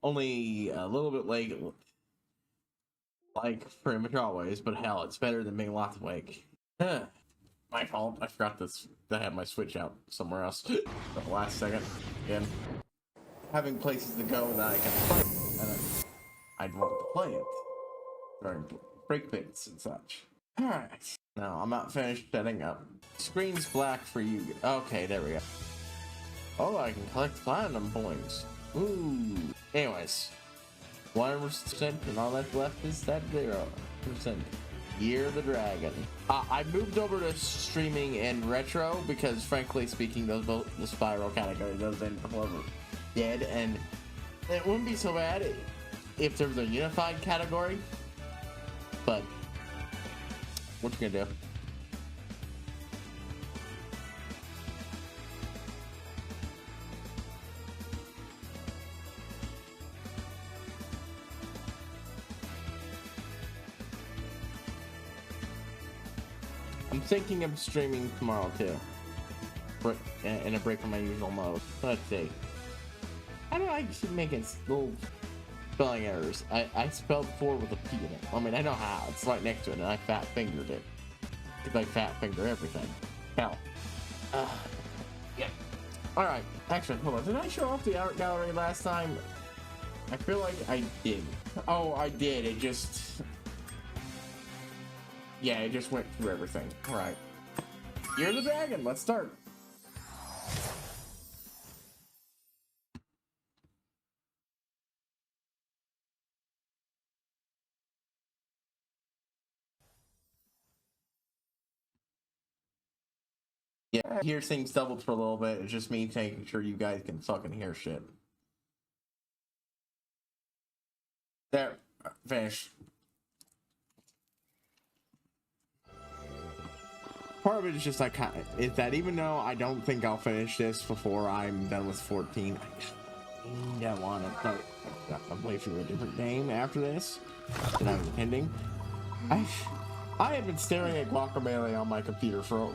Only a little bit late, like pretty much always, but hell, it's better than being lots awake. My fault. I forgot this. I had my Switch out somewhere else at the last second. Again, having places to go that I can play, and I'd want to play it during break bits and such. All right, now I'm not finished setting up. Screen's black for you. Okay, there we go. Oh, I can collect platinum points. Ooh. Anyways, 1% and all that's left is that 0%. Year of the Dragon. I moved over to streaming and retro because, frankly speaking, those both the Spyro category, those end before dead, and it wouldn't be so bad if there was a unified category. But what you gonna do? I'm thinking of streaming tomorrow too, in a break from my usual mode. Let's see. How do I keep making little spelling errors? I spelled 4 with a P in it. I mean, I know how. It's right next to it, and I fat fingered it. Because I fat finger everything. Hell. Yeah. Alright, actually, hold on. Did I show off the art gallery last time? I feel like I did. Oh, I did. It just... Yeah, it just went through everything. Alright. Year of the Dragon, let's start. Yeah, hear things doubled for a little bit. It's just me making sure you guys can fucking hear shit. There. Finish. Part of it is just like, is that even though I don't think I'll finish this before I'm done with 14, I don't want to start a play through a different game after this that I'm intending. I have been staring at Guacamelee on my computer for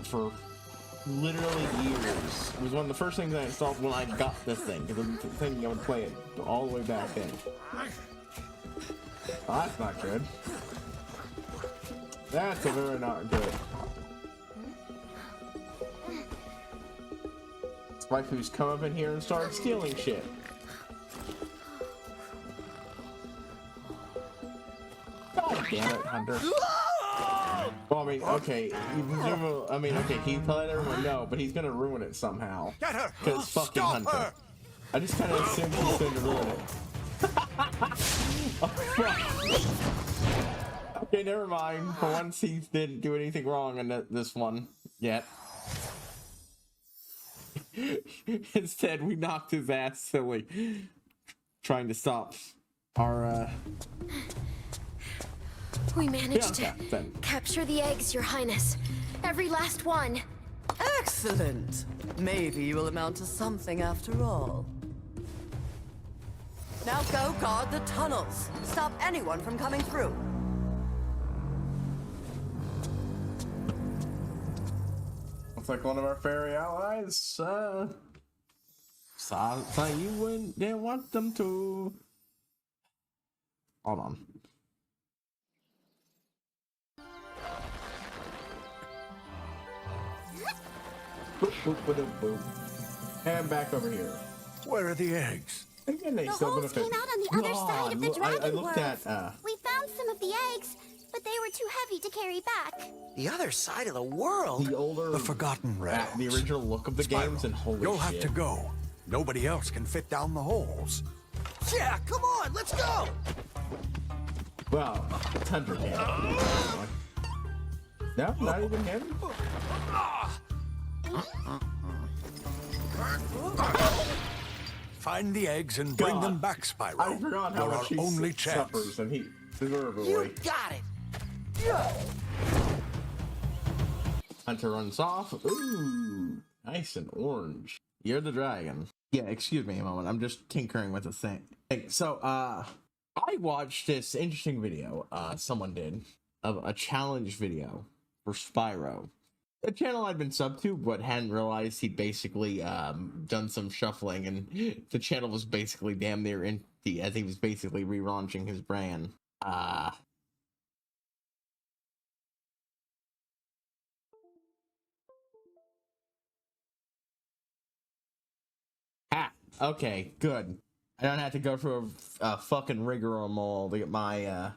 literally years. It was one of the first things I installed when I got this thing, because I was thinking I would play it all the way back then. Oh, that's not good. That's a very not good. Waifu's come up in here and start stealing shit. God damn it, Hunter. Well, I mean, okay, okay, he let everyone know, but he's gonna ruin it somehow. Because fucking Hunter. Her. I just kind of assumed he's going to ruin it. Oh, fuck. Okay, never mind. For once, he didn't do anything wrong in this one yet. Instead, we knocked his ass silly, trying to stop our, We managed to capture the eggs, Your Highness. Every last one. Excellent. Maybe you will amount to something after all. Now go guard the tunnels. Stop anyone from coming through. Looks like one of our fairy allies, thought you didn't want them to. Hold on. Boop, boop, boop, boop. And back over here. Where are the eggs? Again, they The still holes came out on the other side of the dragon world. We found some of the eggs, but they were too heavy to carry back. The other side of the world? The older... The Forgotten Realms. The original look of the Spyro, games, and holy you'll shit. have to go. Nobody else can fit down the holes. Yeah, come on, let's go! Well, Thunder can. No, not even him? Find the eggs and bring them back, Spyro. I forgot how You're much our he only chance. suffers, and he deservedly. You got it! Yeah. Hunter runs off. Ooh, nice and orange. You're the dragon. Yeah, excuse me a moment. I'm just tinkering with the thing. Hey, so, I watched this interesting video, someone did, of a challenge video for Spyro. a channel I'd been subbed to, but hadn't realized he'd basically done some shuffling, and the channel was basically damn near empty, as he was basically relaunching his brand. Okay, good. I don't have to go through a fucking rigmarole to get my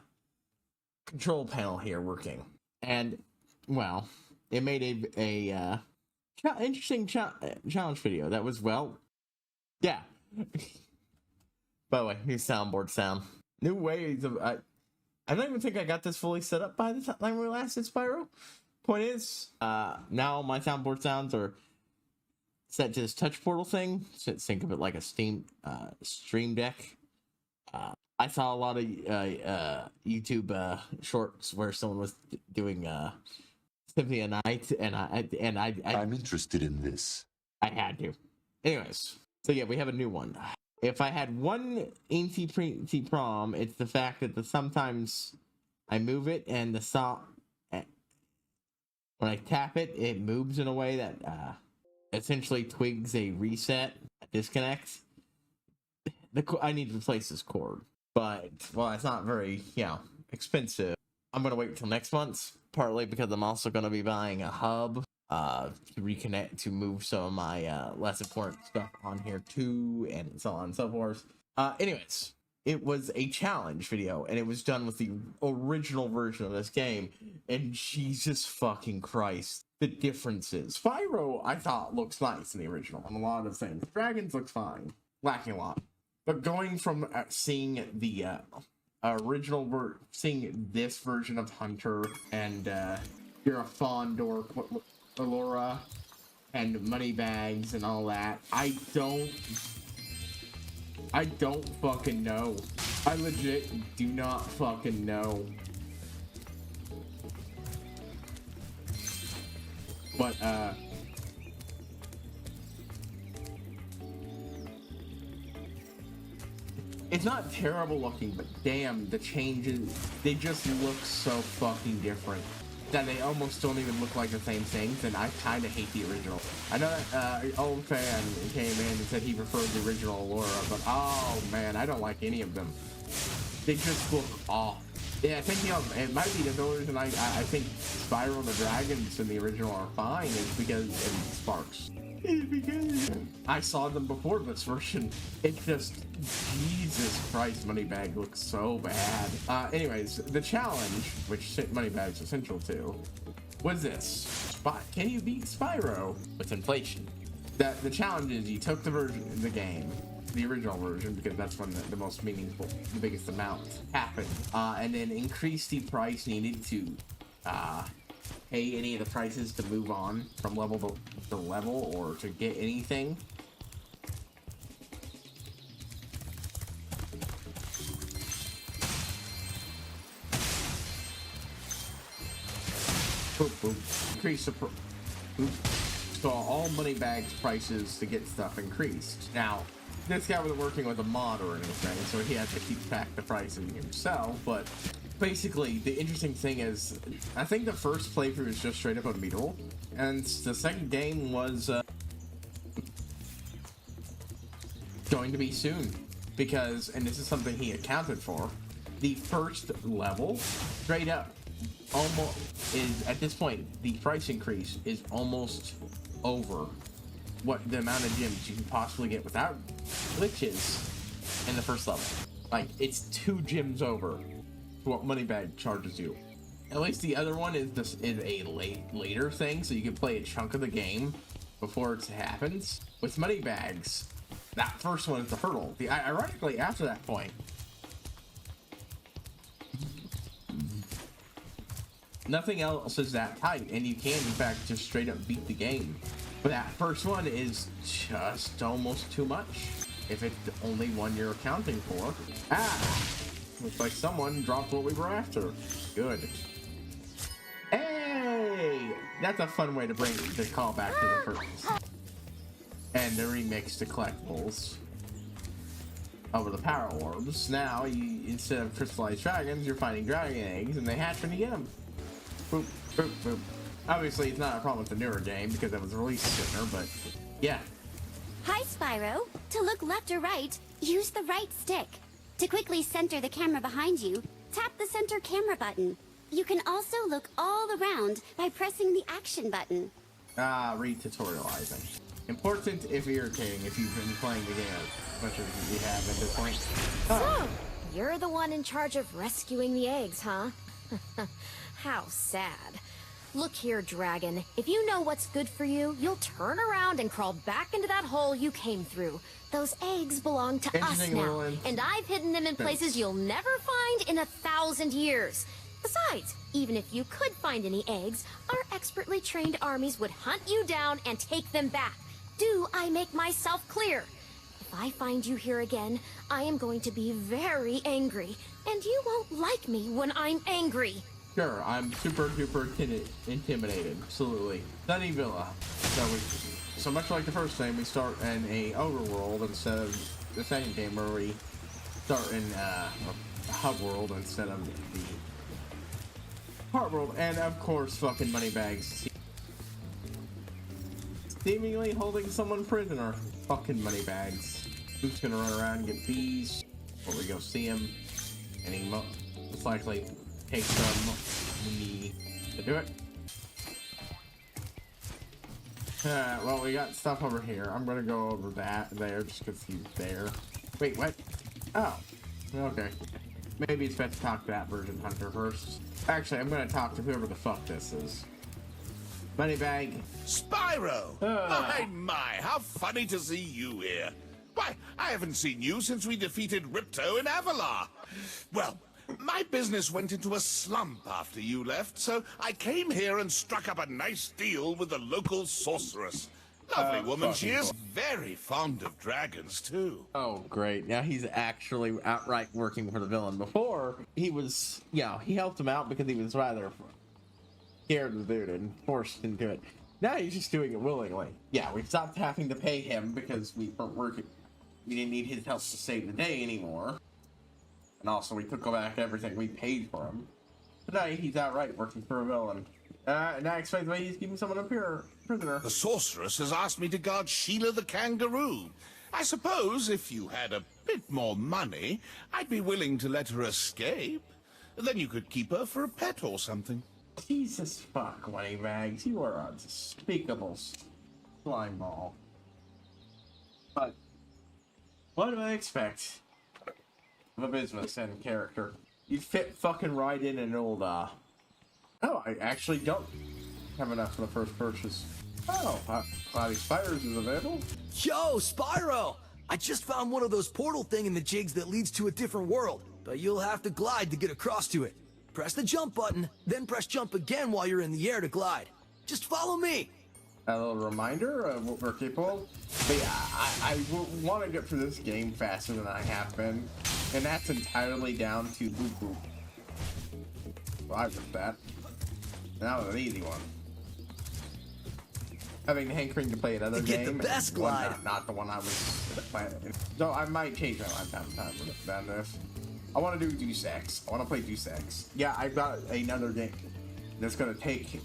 control panel here working. And, well, it made a interesting challenge video that was, well, yeah. By the way, new soundboard sound. New ways of... I don't even think I got this fully set up by the time we last did Spyro. Point is, now my soundboard sounds are set to this touch portal thing. So think of it like a Stream Deck. I saw a lot of YouTube shorts where someone was doing Symphony of Night, and I'm interested in this. I had to. Anyways, so yeah, we have a new one. If I had one anti prom, it's the fact that sometimes I move it and the song, when I tap it, it moves in a way that essentially twigs a reset, disconnect. I need to replace this cord, but well, it's not very expensive. I'm gonna wait until next month, partly because I'm also gonna be buying a hub to reconnect, to move some of my less important stuff on here too, and so on and so forth. Anyways, it was a challenge video, and it was done with the original version of this game, and Jesus fucking Christ, the differences. Spyro, I thought, looks nice in the original on a lot of things. Dragons looks fine, lacking a lot. But going from seeing the original, seeing this version of Hunter and you're a Fondor, Allura, and Moneybags and all that, I don't fucking know. I legit do not fucking know. But it's not terrible looking, but damn, the changes, they just look so fucking different that they almost don't even look like the same things, and I kind of hate the original. I know that old fan came in and said he preferred the original Allura, but oh man, I don't like any of them. They just look off. Yeah, I think, it might be the only reason I think Spyro and the Dragons in the original are fine is because of Sparks. Because I saw them before this version. It's just, Jesus Christ, Moneybag looks so bad. Anyways, the challenge, which Moneybag's essential to, was this. Can you beat Spyro with inflation? The challenge is you took the game, the original version, because that's when the most meaningful, the biggest amount happened, and then increase the price needed to pay any of the prices to move on from level to level or to get anything. Boop, boop. Increase the so all Moneybags prices to get stuff increased. Now, this guy wasn't working with a mod or anything, so he had to keep track the pricing himself, but basically, the interesting thing is, I think the first playthrough is just straight up unbeatable, and the second game was going to be soon, because, and this is something he accounted for, the first level, straight up, almost is, at this point, the price increase is almost over what the amount of gems you can possibly get without glitches in the first level. Like, it's 2 gems over what Moneybag charges you. At least the other one is a later thing, so you can play a chunk of the game before it happens. With Moneybags, that first one is the hurdle. Ironically, after that point, nothing else is that tight, and you can, in fact, just straight up beat the game. But that first one is just almost too much, if it's the only one you're accounting for. Looks like someone dropped what we were after. Good. Hey! That's a fun way to bring the call back to the first. And the remix to collectibles. Over the power orbs. Now, instead of crystallized dragons, you're finding dragon eggs, and they hatch when you get them. Boop, boop, boop. Obviously, it's not a problem with the newer game because it was released sooner, but yeah. Hi, Spyro. To look left or right, use the right stick. To quickly center the camera behind you, tap the center camera button. You can also look all around by pressing the action button. Re-tutorializing. Important if irritating if you've been playing the game as much as you have at this point. So, you're the one in charge of rescuing the eggs, huh? How sad. Look here, Dragon. If you know what's good for you, you'll turn around and crawl back into that hole you came through. Those eggs belong to us now, and I've hidden them in places you'll never find in 1,000 years. Besides, even if you could find any eggs, our expertly trained armies would hunt you down and take them back. Do I make myself clear? If I find you here again, I am going to be very angry, and you won't like me when I'm angry. Sure, I'm super duper intimidated. Absolutely. Sunny Villa. So much like the first game, we start in a overworld instead of the second game where we start in a hub world instead of the heart world. And of course, fucking Moneybags seemingly holding someone prisoner. Fucking Moneybags. Who's gonna run around and get bees before we go see him? And he most likely take some money to do it. Well, we got stuff over here. I'm gonna go over that there just because he's there. Wait, what? Oh, okay. Maybe it's best to talk to that version hunter first. Actually, I'm gonna talk to whoever the fuck this is. Moneybag. Spyro! My, how funny to see you here. Why, I haven't seen you since we defeated Ripto in Avalar. Well, my business went into a slump after you left, so I came here and struck up a nice deal with the local sorceress. Lovely woman she is. Very fond of dragons, too. Oh, great. Now he's actually outright working for the villain. Before, he was, he helped him out because he was rather scared of the dude and forced into it. Now he's just doing it willingly. Yeah, we stopped having to pay him because we weren't working. We didn't need his help to save the day anymore. And also, we took back everything we paid for him. But now he's outright working for a villain. And I expect why he's keeping someone up here prisoner. The sorceress has asked me to guard Sheila the kangaroo. I suppose if you had a bit more money, I'd be willing to let her escape. Then you could keep her for a pet or something. Jesus fuck, Moneybags. You are unspeakable slime ball. But what do I expect of a business and character? You fit fucking right in an old oh, I actually don't have enough for the first purchase. Oh, Cloudy Spiders is available. Yo, Spyro! I just found one of those portal thing in the jigs that leads to a different world, but you'll have to glide to get across to it. Press the jump button, then press jump again while you're in the air to glide. Just follow me. A little reminder of what we're capable. But yeah, I want to get through this game faster than I have been, and that's entirely down to Boop Boop. Well, I with that. That was an easy one. Having the hankering to play another game. Get the best glide. Not the one I was playing. So I might change my mind time to time down this. I want to do Deus Ex. I want to play Deus Ex. Yeah, I've got another game that's going to take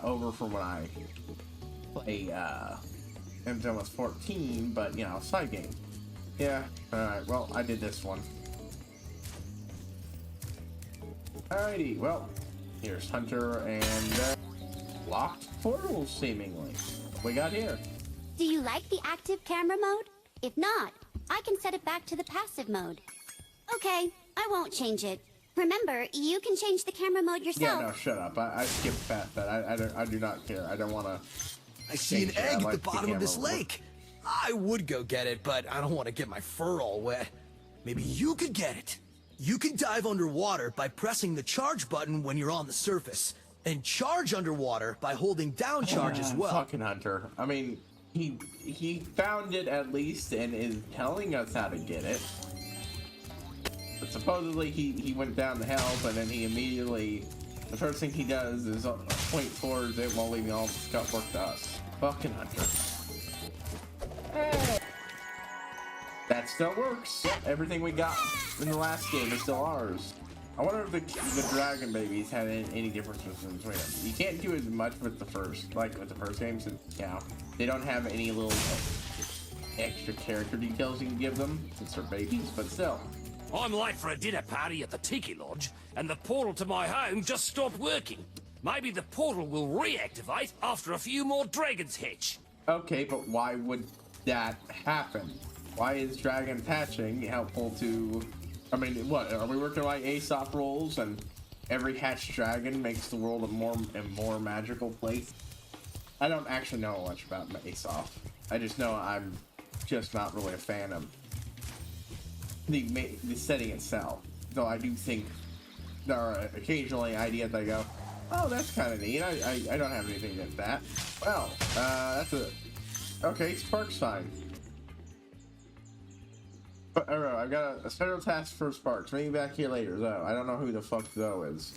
over from when I play MGMS 14, but, side game. Yeah, alright, well, I did this one. Alrighty, well, here's Hunter and locked portals, seemingly. What we got here? Do you like the active camera mode? If not, I can set it back to the passive mode. Okay, I won't change it. Remember, you can change the camera mode yourself. Yeah, no, shut up. I skipped past that. I do not care. I don't want to. I see an egg at the bottom of this lake. I would go get it, but I don't want to get my fur all wet. Maybe you could get it. You can dive underwater by pressing the charge button when you're on the surface, and charge underwater by holding down charge as well. Fucking Hunter. I mean, he found it at least and is telling us how to get it. But supposedly he went down to help, and then he immediately, the first thing he does is point towards it while leaving all the scuff work to us. Fucking Hunter. Hey. That still works. Everything we got in the last game is still ours. I wonder if the dragon babies had any differences between them. You can't do as much with the first game, since they don't have any little extra character details you can give them since they're babies, but still. I'm late for a dinner party at the Tiki Lodge, and the portal to my home just stopped working. Maybe the portal will reactivate after a few more dragons hatch. Okay, but why would that happen? Why is dragon hatching helpful to... I mean, what, are we working like Aesop rules and every hatched dragon makes the world a more magical place? I don't actually know much about Aesop. I just know I'm just not really a fan of the setting itself. Though I do think there are occasionally ideas I go, oh, that's kind of neat. I don't have anything against that. Well, that's a... Okay, spark sign. But, I've got a special task for Sparks. Maybe back here later, though. I don't know who the fuck Zoe is.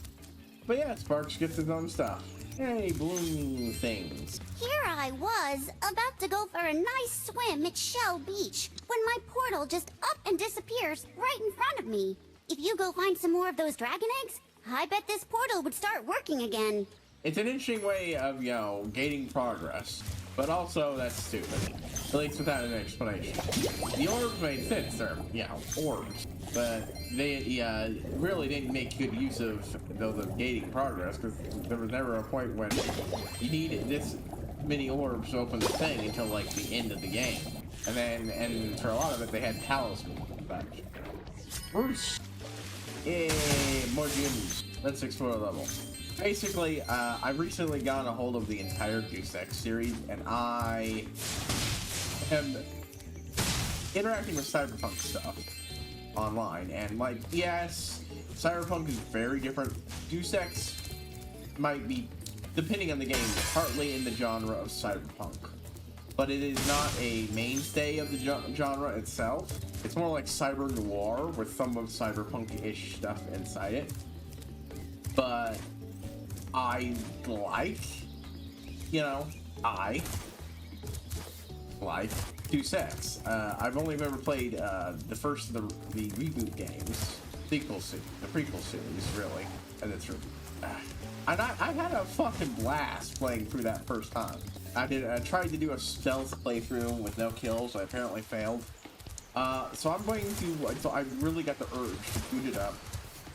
But yeah, Sparks gets his own stuff. Hey, blooming things. Here I was, about to go for a nice swim at Shell Beach, when my portal just up and disappears right in front of me. If you go find some more of those dragon eggs, I bet this portal would start working again. It's an interesting way of, gating progress. But also, that's stupid. At least without an explanation. The orbs made sense. They're, orbs. But they really didn't make good use of those gating progress, because there was never a point when you needed this many orbs to open the thing until, like, the end of the game. And for a lot of it, they had talismans. But Bruce! Yay! More gyms. Let's explore a level. Basically, I've recently gotten a hold of the entire Deus Ex series, and I am interacting with Cyberpunk stuff online, and like, yes, Cyberpunk is very different. Deus Ex might be, depending on the game, partly in the genre of Cyberpunk, but it is not a mainstay of the genre itself. It's more like cyber noir with some of cyberpunk-ish stuff inside it. But I like Deus Ex. I've only ever played the first of the reboot games, the prequel series, really, and it's and I had a fucking blast playing through that first time. I tried to do a stealth playthrough with no kills. I apparently failed. So I'm going to. So I really got the urge to boot it up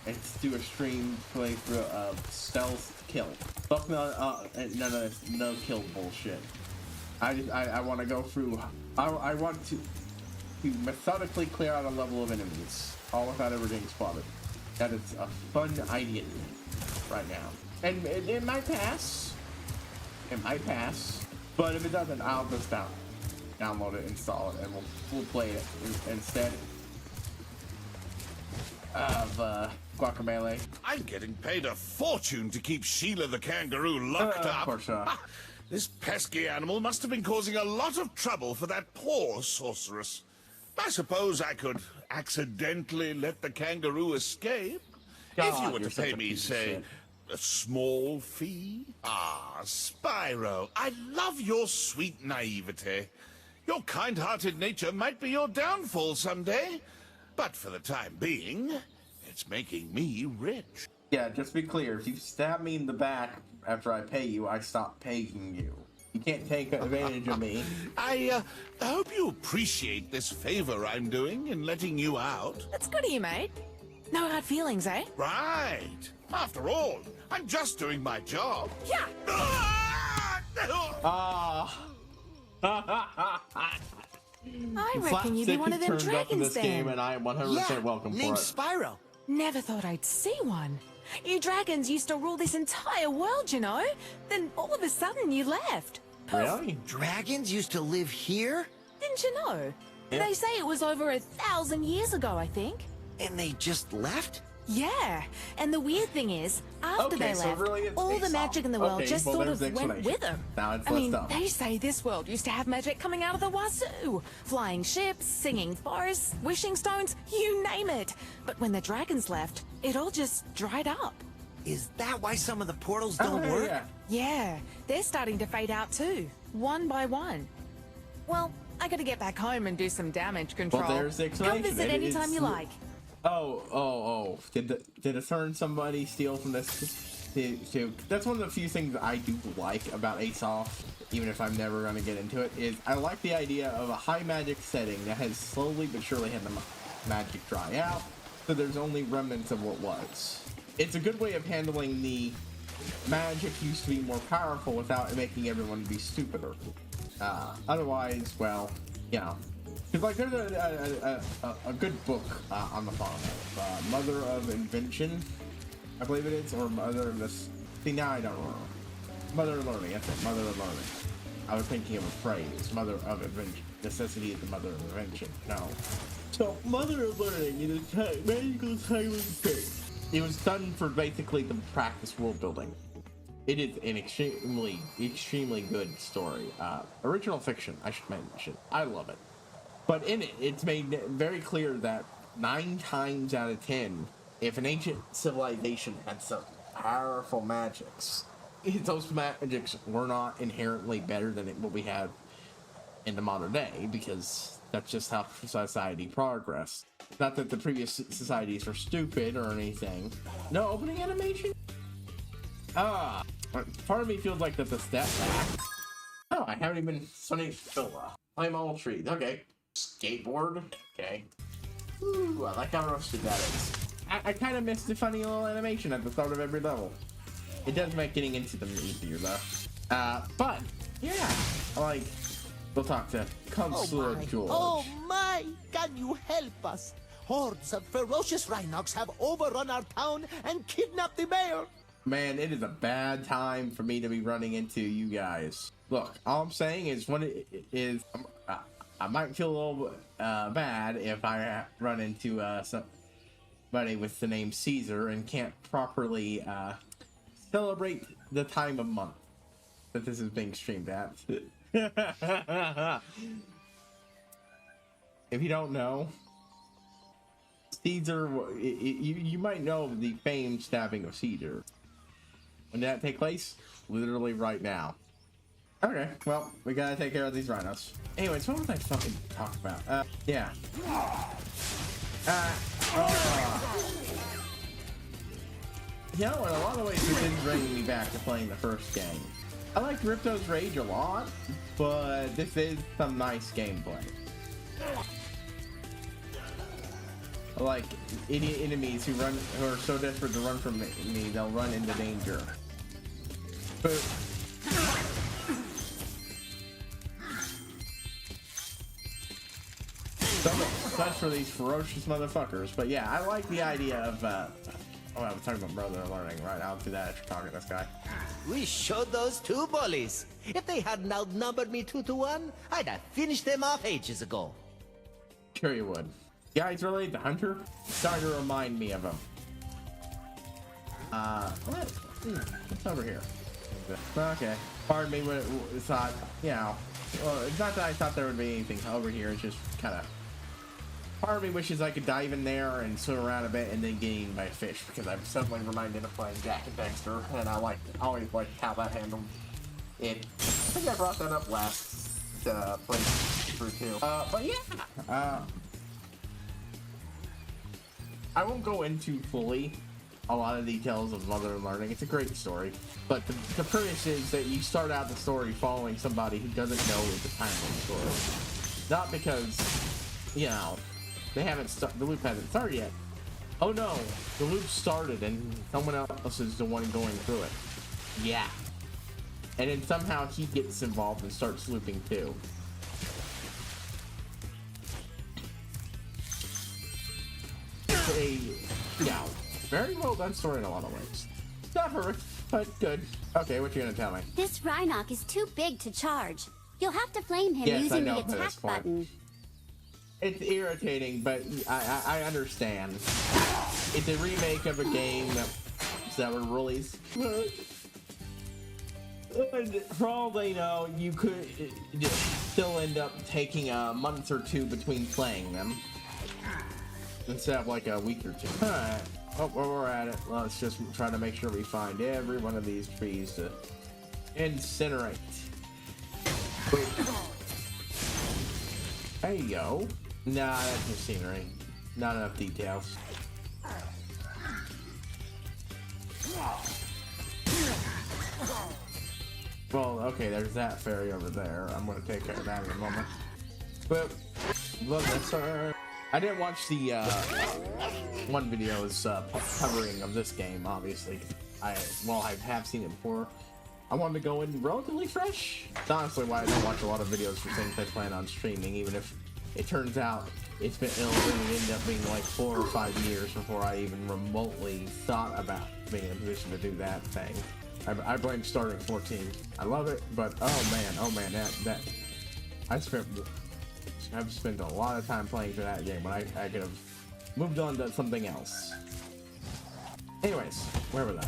and do a stream playthrough of stealth kill. Fuck none of this no kill bullshit. I want to go through. I want to methodically clear out a level of enemies, all without ever getting spotted. That is a fun idea right now, and it might pass. It might pass, but if it doesn't, I'll just download it, install it, and we'll play it instead of Guacamelee. I'm getting paid a fortune to keep Sheila the kangaroo locked up. Of course not. This pesky animal must have been causing a lot of trouble for that poor sorceress. I suppose I could accidentally let the kangaroo escape. God, if you were you're to pay such a me, piece of say, shit. a small fee. Ah, Spyro, I love your sweet naivete. Your kind-hearted nature might be your downfall someday, but for the time being, it's making me rich. Yeah, just be clear. If you stab me in the back after I pay you, I stop paying you. You can't take advantage of me. I hope you appreciate this favor I'm doing in letting you out. That's good of you, mate. No hard feelings, eh? Right. After all, I'm just doing my job. Yeah. I reckon you'd be one of them dragons then. game, and I am 100% welcome for named it. Spyro. Never thought I'd see one. You dragons used to rule this entire world, you know? Then all of a sudden you left. Really? Dragons used to live here? Didn't you know? Yeah. They say it was over 1,000 years ago, I think. And they just left? Yeah, and the weird thing is, after Okay, they so left, really it's all the Aesop. magic in the world Okay, just well, sort there's of the went with explanation. them. Now it's I less mean, dumb. they say this world used to have magic coming out of the wazoo. Flying ships, singing forests, wishing stones, you name it. But when the dragons left, it all just dried up. Is that why some of the portals don't work? Yeah. Yeah, they're starting to fade out too, one by one. Well, I gotta get back home and do some damage control. Well, there's the explanation. Come visit anytime you like. Oh. Did a certain somebody steal from this? That's one of the few things I do like about Asoft, even if I'm never going to get into it, is I like the idea of a high magic setting that has slowly but surely had the magic dry out, so there's only remnants of what was. It's a good way of handling the magic used to be more powerful without making everyone be stupider. Otherwise, well, you know. Because, like, there's a good book on the farm, Mother of Invention, I believe it is, or Mother of this. See, now I don't know. Mother of Learning, that's it, Mother of Learning. I was thinking of a phrase, Mother of Invention. Necessity is the mother of invention. No. So, Mother of Learning in a magical time of space. It was done for basically the practice world building. It is an extremely good story. Original fiction, I should mention. I love it. But in it, it's made very clear that 9 times out of 10, if an ancient civilization had some powerful magics, those magics were not inherently better than what we have in the modern day, because that's just how society progressed. Not that the previous societies were stupid or anything. No opening animation? Part of me feels like that's a step back. Oh, I haven't even Sonic Villa. Climb all trees. Okay. Skateboard. Okay. Ooh, I like how roasted that is. I kind of missed the funny little animation at the start of every level. It does make getting into them easier though. But yeah, like we'll talk to Consular George. Oh my! Can you help us? Hordes of ferocious Rhinox have overrun our town and kidnapped the mayor. Man, it is a bad time for me to be running into you guys. Look, all I'm saying is when it is, I might feel a little bad if I run into somebody with the name Caesar and can't properly celebrate the time of month that this is being streamed at. If you don't know, Caesar, you might know the famed stabbing of Caesar. When did that take place? Literally right now. Okay, well, we gotta take care of these rhinos. Anyways, what was I fucking talking about? Yeah. You know, in a lot of ways, this is bringing me back to playing the first game. I like Ripto's Rage a lot, but this is some nice gameplay. Like idiot enemies who are so desperate to run from me, they'll run into danger. But such for these ferocious motherfuckers. But yeah, I like the idea of oh, I was talking about Brother Learning, right? I'll do that after talking to this guy. We showed those 2 bullies. If they hadn't outnumbered me 2 to 1, I'd have finished them off ages ago. Sure you would. Guys related to Hunter? Starting to remind me of him. What's over here? Okay. Pardon me when it thought, you know, well, it's not that I thought there would be anything over here, it's just kind of, part of me wishes I could dive in there and swim around a bit and then get eaten by a fish, because I'm suddenly reminded of playing Jack and Dexter, and I always liked how that handled it. I think I brought that up last playthrough too. But yeah, I won't go into fully a lot of details of Mother and Learning. It's a great story, but the premise is that you start out the story following somebody who doesn't know the time of the story. Not because, you know, they haven't the loop hasn't started yet. Oh no, the loop started and someone else is the one going through it. Yeah. And then somehow he gets involved and starts looping too. It's a, yeah, very well done story in a lot of ways. Not perfect, but good. Okay, what you gonna tell me? This Rhinoc is too big to charge. You'll have to flame him using the attack button. It's irritating, but I understand. It's a remake of a game that were released. For all they know, you could still end up taking a month or 2 between playing them, instead of like a week or 2. Alright, oh, while we're at it, let's just try to make sure we find every one of these trees to incinerate. There you go. Nah, that's just scenery. Not enough details. Well, okay, there's that fairy over there. I'm gonna take care of that in a moment. But love this. I didn't watch the one video's covering of this game. Obviously, I have seen it before. I wanted to go in relatively fresh. It's honestly why I don't watch a lot of videos for things I plan on streaming, even if it turns out it'll end up being like 4 or 5 years before I even remotely thought about being in a position to do that thing. I blame starting 14. I love it, but oh man, that I've spent a lot of time playing through that game when I could have moved on to something else. Anyways, where was I?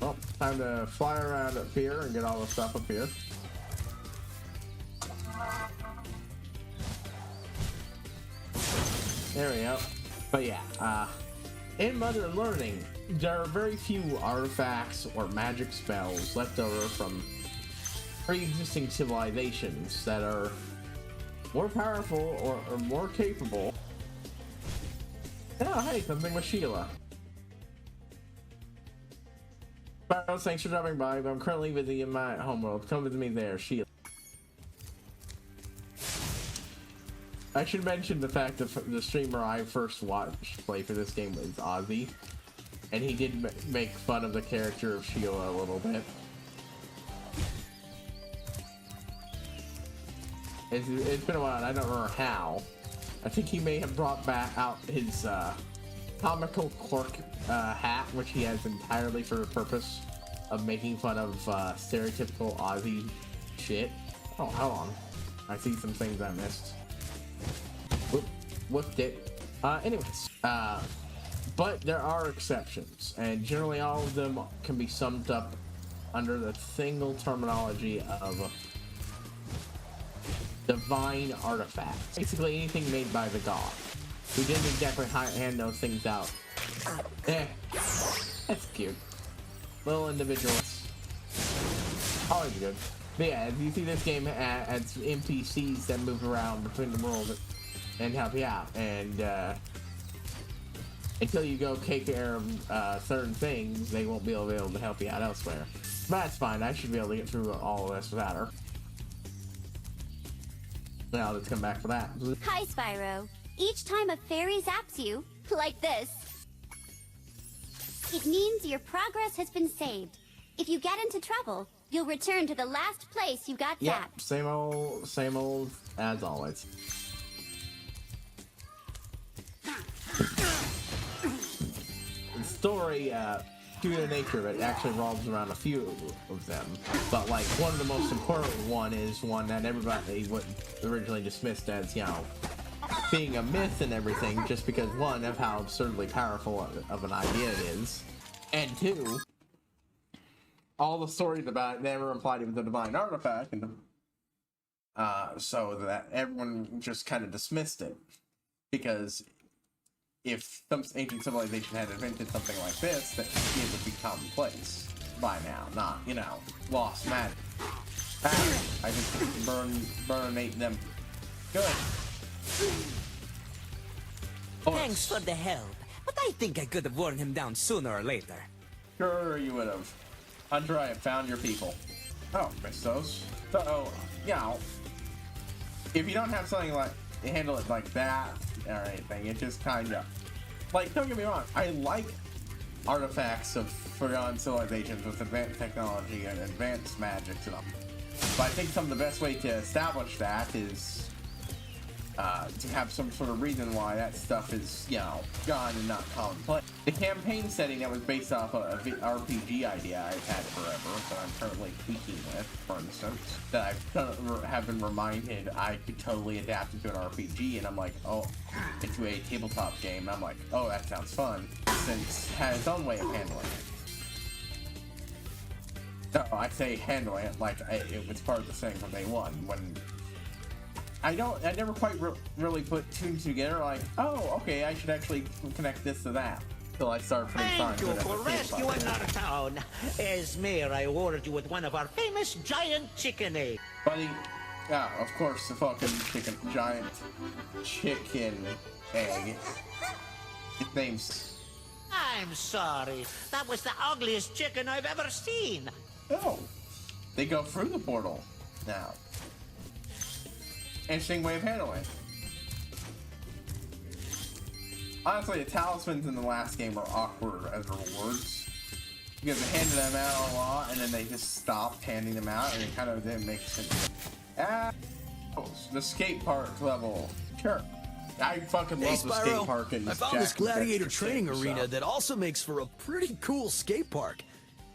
Well, time to fly around up here and get all the stuff up here. There we go. But yeah, in Modern Learning, there are very few artifacts or magic spells left over from pre-existing civilizations that are more powerful or more capable. Oh, hey, something with Sheila. Spyro, thanks for dropping by, but I'm currently busy in my homeworld. Come visit me there, Sheila. I should mention the fact that the streamer I first watched play for this game was Ozzy, and he did make fun of the character of Sheila a little bit. It's been a while, and I don't remember how. I think he may have brought back out his comical cork hat, which he has entirely for the purpose of making fun of stereotypical Aussie shit. Oh, hold on. I see some things I missed. Whooped it. Anyways, but there are exceptions, and generally all of them can be summed up under the single terminology of divine artifacts. Basically anything made by the god, who didn't exactly hand those things out. That's cute. Little individuals. Always good. But yeah, you see this game as NPCs that move around between the world and help you out, and until you go take care of certain things, they won't be able to help you out elsewhere. But that's fine, I should be able to get through all of this without her. Now let's come back for that. Hi, Spyro. Each time a fairy zaps you, like this, it means your progress has been saved. If you get into trouble, you'll return to the last place you got zapped. Yep, same old as always. The story, due to the nature of it, actually revolves around a few of them. But like one of the most important one is one that everybody would originally dismissed as, you know, being a myth and everything, just because one, of how absurdly powerful of an idea it is, and two, all the stories about it never implied it was a divine artifact, and so that everyone just kind of dismissed it, because if some ancient civilization had invented something like this, that it would be commonplace by now, not, you know, lost magic. I just burninate them. Good. Thanks for the help, but I think I could have worn him down sooner or later. Sure you would have. Hunter, I have found your people. Oh, missed those. So, you know, if you don't have something like, handle it like that or anything, it just kind of, like, don't get me wrong, I like artifacts of forgotten civilizations with advanced technology and advanced magic to them. But I think some of the best way to establish that is to have some sort of reason why that stuff is, you know, gone and not commonplace. The campaign setting that was based off of an RPG idea I've had forever, that I'm currently tweaking with, for instance, that I have been reminded I could totally adapt into an RPG, and I'm like, oh, into a tabletop game, I'm like, oh, that sounds fun, since it has its own way of handling it. No, I say handling it like it was part of the thing from day one, when I never quite really put two together, like, oh, okay, I should actually connect this to that. Till I started putting Thank you for rescuing our town. As mayor, I awarded you with one of our famous giant chicken eggs. Buddy, Yeah, of course, the fucking giant chicken egg. His name's... I'm sorry. That was the ugliest chicken I've ever seen. Oh, they go through the portal now. Interesting way of handling it. Honestly, the talismans in the last game were awkward as rewards. Because they handed them out a lot, and then they just stopped handing them out, and it kind of didn't make sense. The skate park level. Sure. I fucking love the skate park in this. I found this gladiator training arena that also makes for a pretty cool skate park.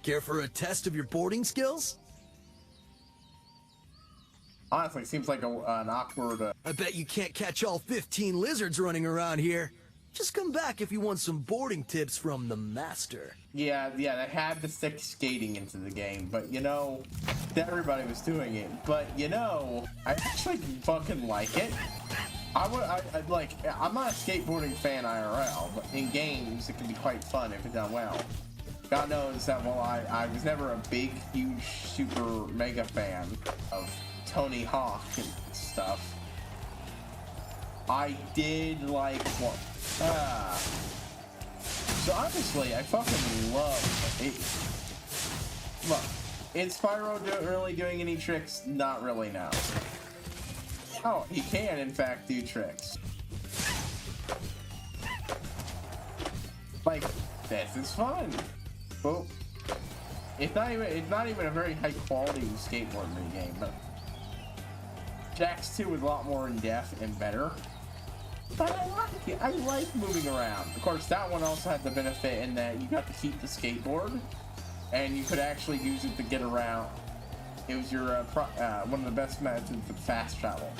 Care for a test of your boarding skills? Honestly, seems like an awkward... I bet you can't catch all 15 lizards running around here. Just come back if you want some boarding tips from the master. Yeah, they had to stick skating into the game, but you know, everybody was doing it. But you know, I actually fucking like it. I'm not a skateboarding fan IRL, but in games it can be quite fun if it's done well. God knows that while I was never a big, huge, super mega fan of Tony Hawk and stuff, I did like what. So honestly, I fucking love it. Look, is Spyro really doing any tricks? Not really, no. Oh, he can in fact do tricks. Like, this is fun. Well, it's not even a very high quality skateboarding game, but Jax 2 was a lot more in depth and better. But I like it. I like moving around. Of course, that one also had the benefit in that you got to keep the skateboard, and you could actually use it to get around. It was your one of the best methods of fast travel.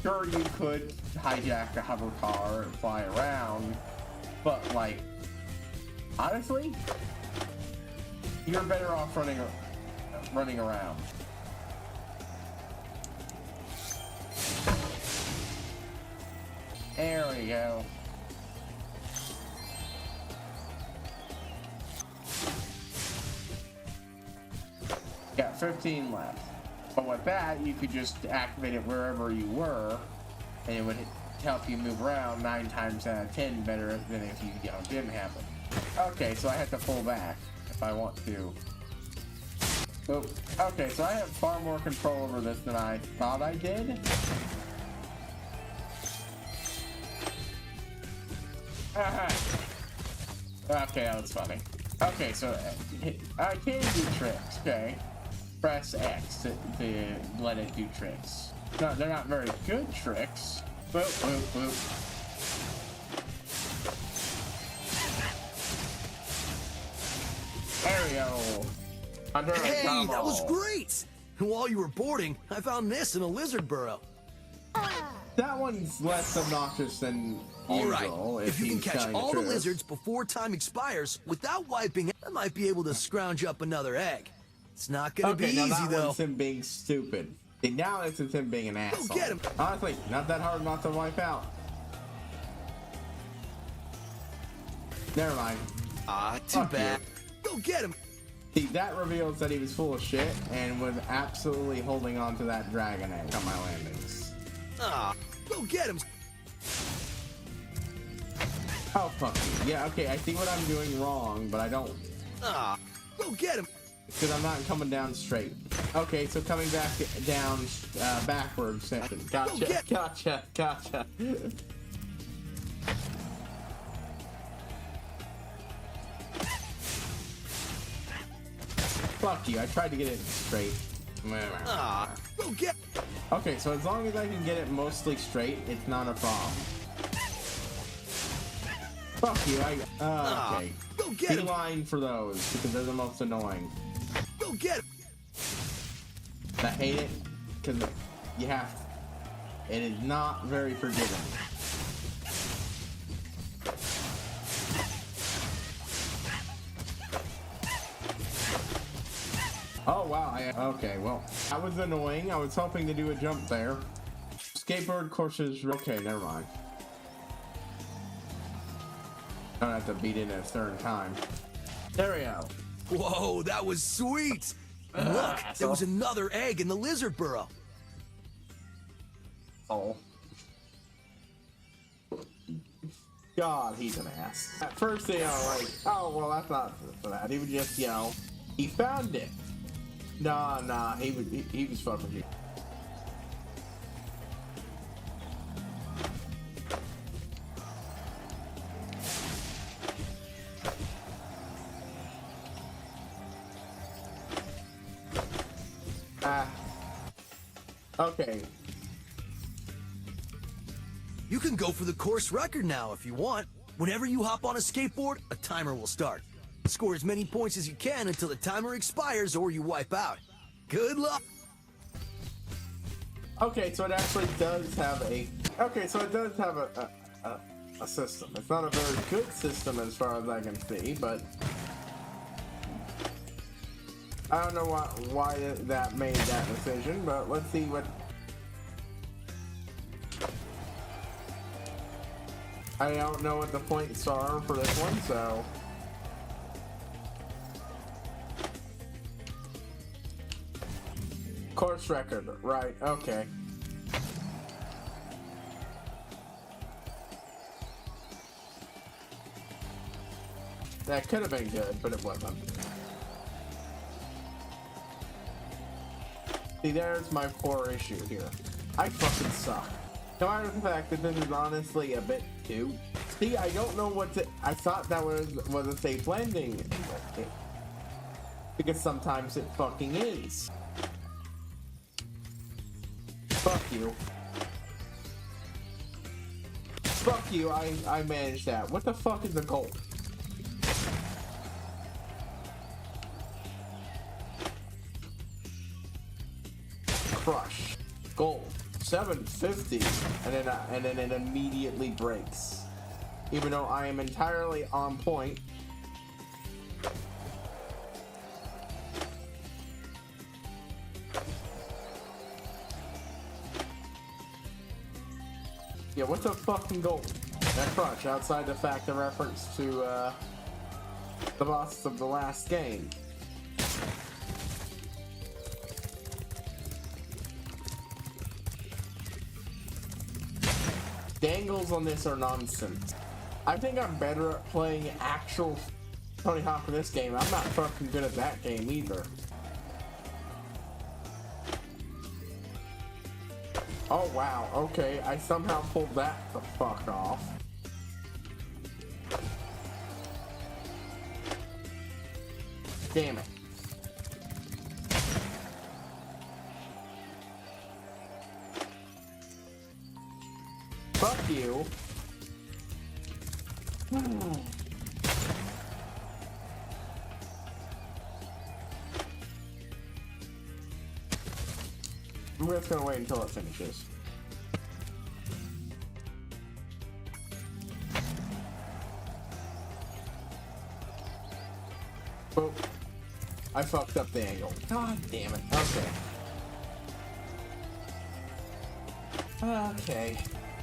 Sure, you could hijack a hover car and fly around, but like, honestly, you're better off running around. There we go. Got 15 left. But with that, you could just activate it wherever you were, and it would help you move around 9 times out of 10 better than if you didn't have it. Okay, so I have to pull back if I want to. So, okay, so I have far more control over this than I thought I did. Okay, that was funny. Okay, so I can do tricks, okay? Press X to let it do tricks. No, they're not very good tricks. Boop, boop, boop. There we go. Hey, that was great! And while you were boarding, I found this in a lizard burrow. That one's less obnoxious than usual. Alright, if you can catch all the lizards before time expires without wiping, I might be able to scrounge up another egg. It's not gonna be easy, that though. One's him being stupid. See, now it's him being an asshole. Go get him! Honestly, not that hard not to wipe out. Never mind. Too bad. Go get him! See, that reveals that he was full of shit and was absolutely holding on to that dragon egg on my landings. Go get him! Oh, fuck you. Yeah, okay, I see what I'm doing wrong, but I don't. Go get him! Because I'm not coming down straight. Okay, so coming back down backwards. Gotcha. Fuck you, I tried to get it straight. Go get. Okay, so as long as I can get it mostly straight, it's not a problem. Fuck you, okay. Go get him! Beeline for those, because they're the most annoying. Go get him! I hate it, because you have to. It is not very forgiving. Oh wow, okay, well, that was annoying. I was hoping to do a jump there. Skateboard courses, okay, never mind. I don't have to beat it a third time. There we go. Whoa, that was sweet! Look, there was another egg in the lizard burrow. Oh. God, he's an ass. At first, you know, like, oh, well, that's not for that. He would just, you know, he found it. Nah, he was fucking me. Okay. You can go for the course record now if you want. Whenever you hop on a skateboard, a timer will start. Score as many points as you can until the timer expires or you wipe out. Good luck! Okay, so it actually does have a... Okay, so it does have a system. It's not a very good system as far as I can see, but... I don't know why that made that decision, but let's see what... I don't know what the points are for this one, so... Course record, right, okay. That could have been good, but it wasn't. See, there's my core issue here. I fucking suck. No matter the fact that this is honestly a bit too. See, I don't know what to... I thought that was a safe landing. Because sometimes it fucking is. Fuck you. Fuck you, I managed that. What the fuck is the goal? Crush. Goal. 750. And then it immediately breaks. Even though I am entirely on point. Yeah, what's a fucking goal? That crush, outside the fact of reference to the boss of the last game. Dangles on this are nonsense. I think I'm better at playing actual Tony Hawk in this game. I'm not fucking good at that game either. Oh wow, okay, I somehow pulled that the fuck off. Damn it. Fuck you. I'm just gonna wait until it finishes. Oh, I fucked up the angle. God damn it. Okay. Okay.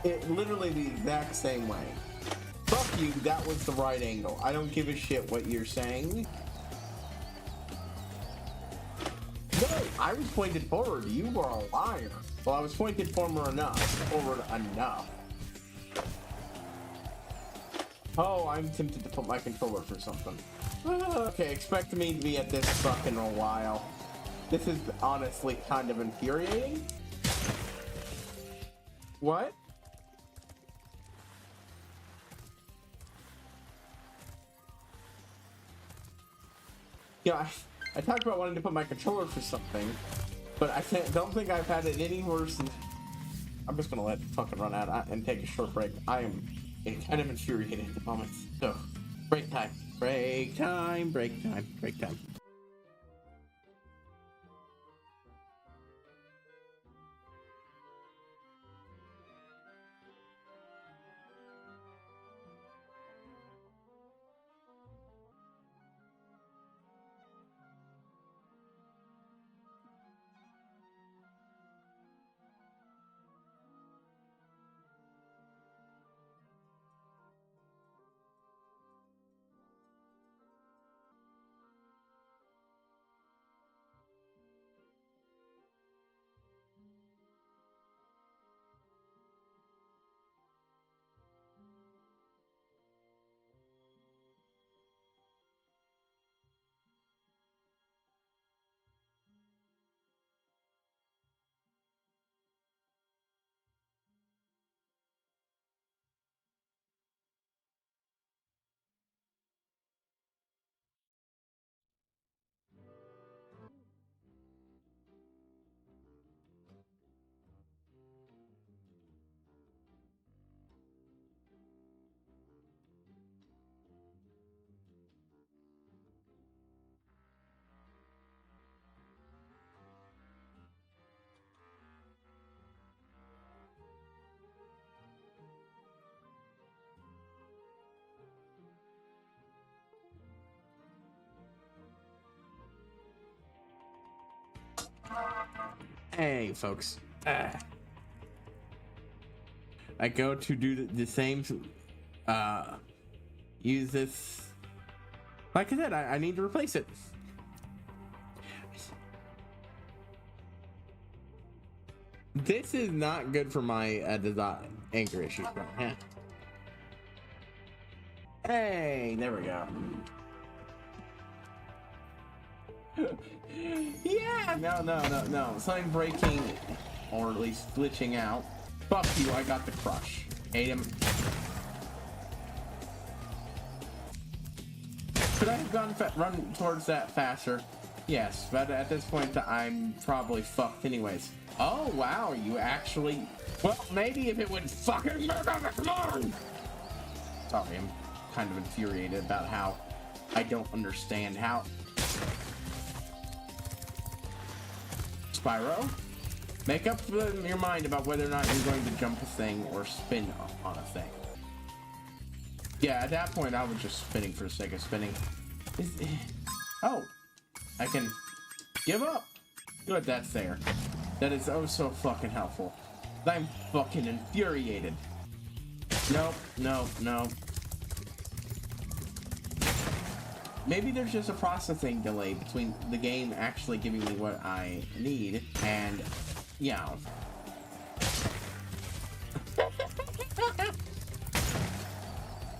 It literally the exact same way. Fuck you, that was the right angle. I don't give a shit what you're saying. No, I was pointed forward. You were a liar. Well, I was pointed forward enough. Oh, I'm tempted to put my controller for something. Okay, expect me to be at this fucking a while. This is honestly kind of infuriating. What? Yeah, I talked about wanting to put my controller for something, but don't think I've had it any worse than... I'm just gonna let it fucking run out and take a short break. I am kind of infuriated at the moment. So, break time. Break time, break time, break time. Hey, folks. I go to do the same. Use this. Like I said, I need to replace it. This is not good for my anger issues. But, yeah. Hey, there we go. Yeah, no. Something breaking, or at least glitching out. Fuck you, I got the crush. Hate him. Could I have run towards that faster? Yes, but at this point, I'm probably fucked anyways. Oh, wow, you actually... Well, maybe if it would fucking murder the clone! Sorry, I'm kind of infuriated about how I don't understand how... Spyro, make up your mind about whether or not you're going to jump a thing or spin on a thing. Yeah, at that point, I was just spinning for the sake of spinning. Oh, I can give up. Good, that's there. That is oh so fucking helpful. I'm fucking infuriated. Nope. Maybe there's just a processing delay between the game actually giving me what I need and, yeah.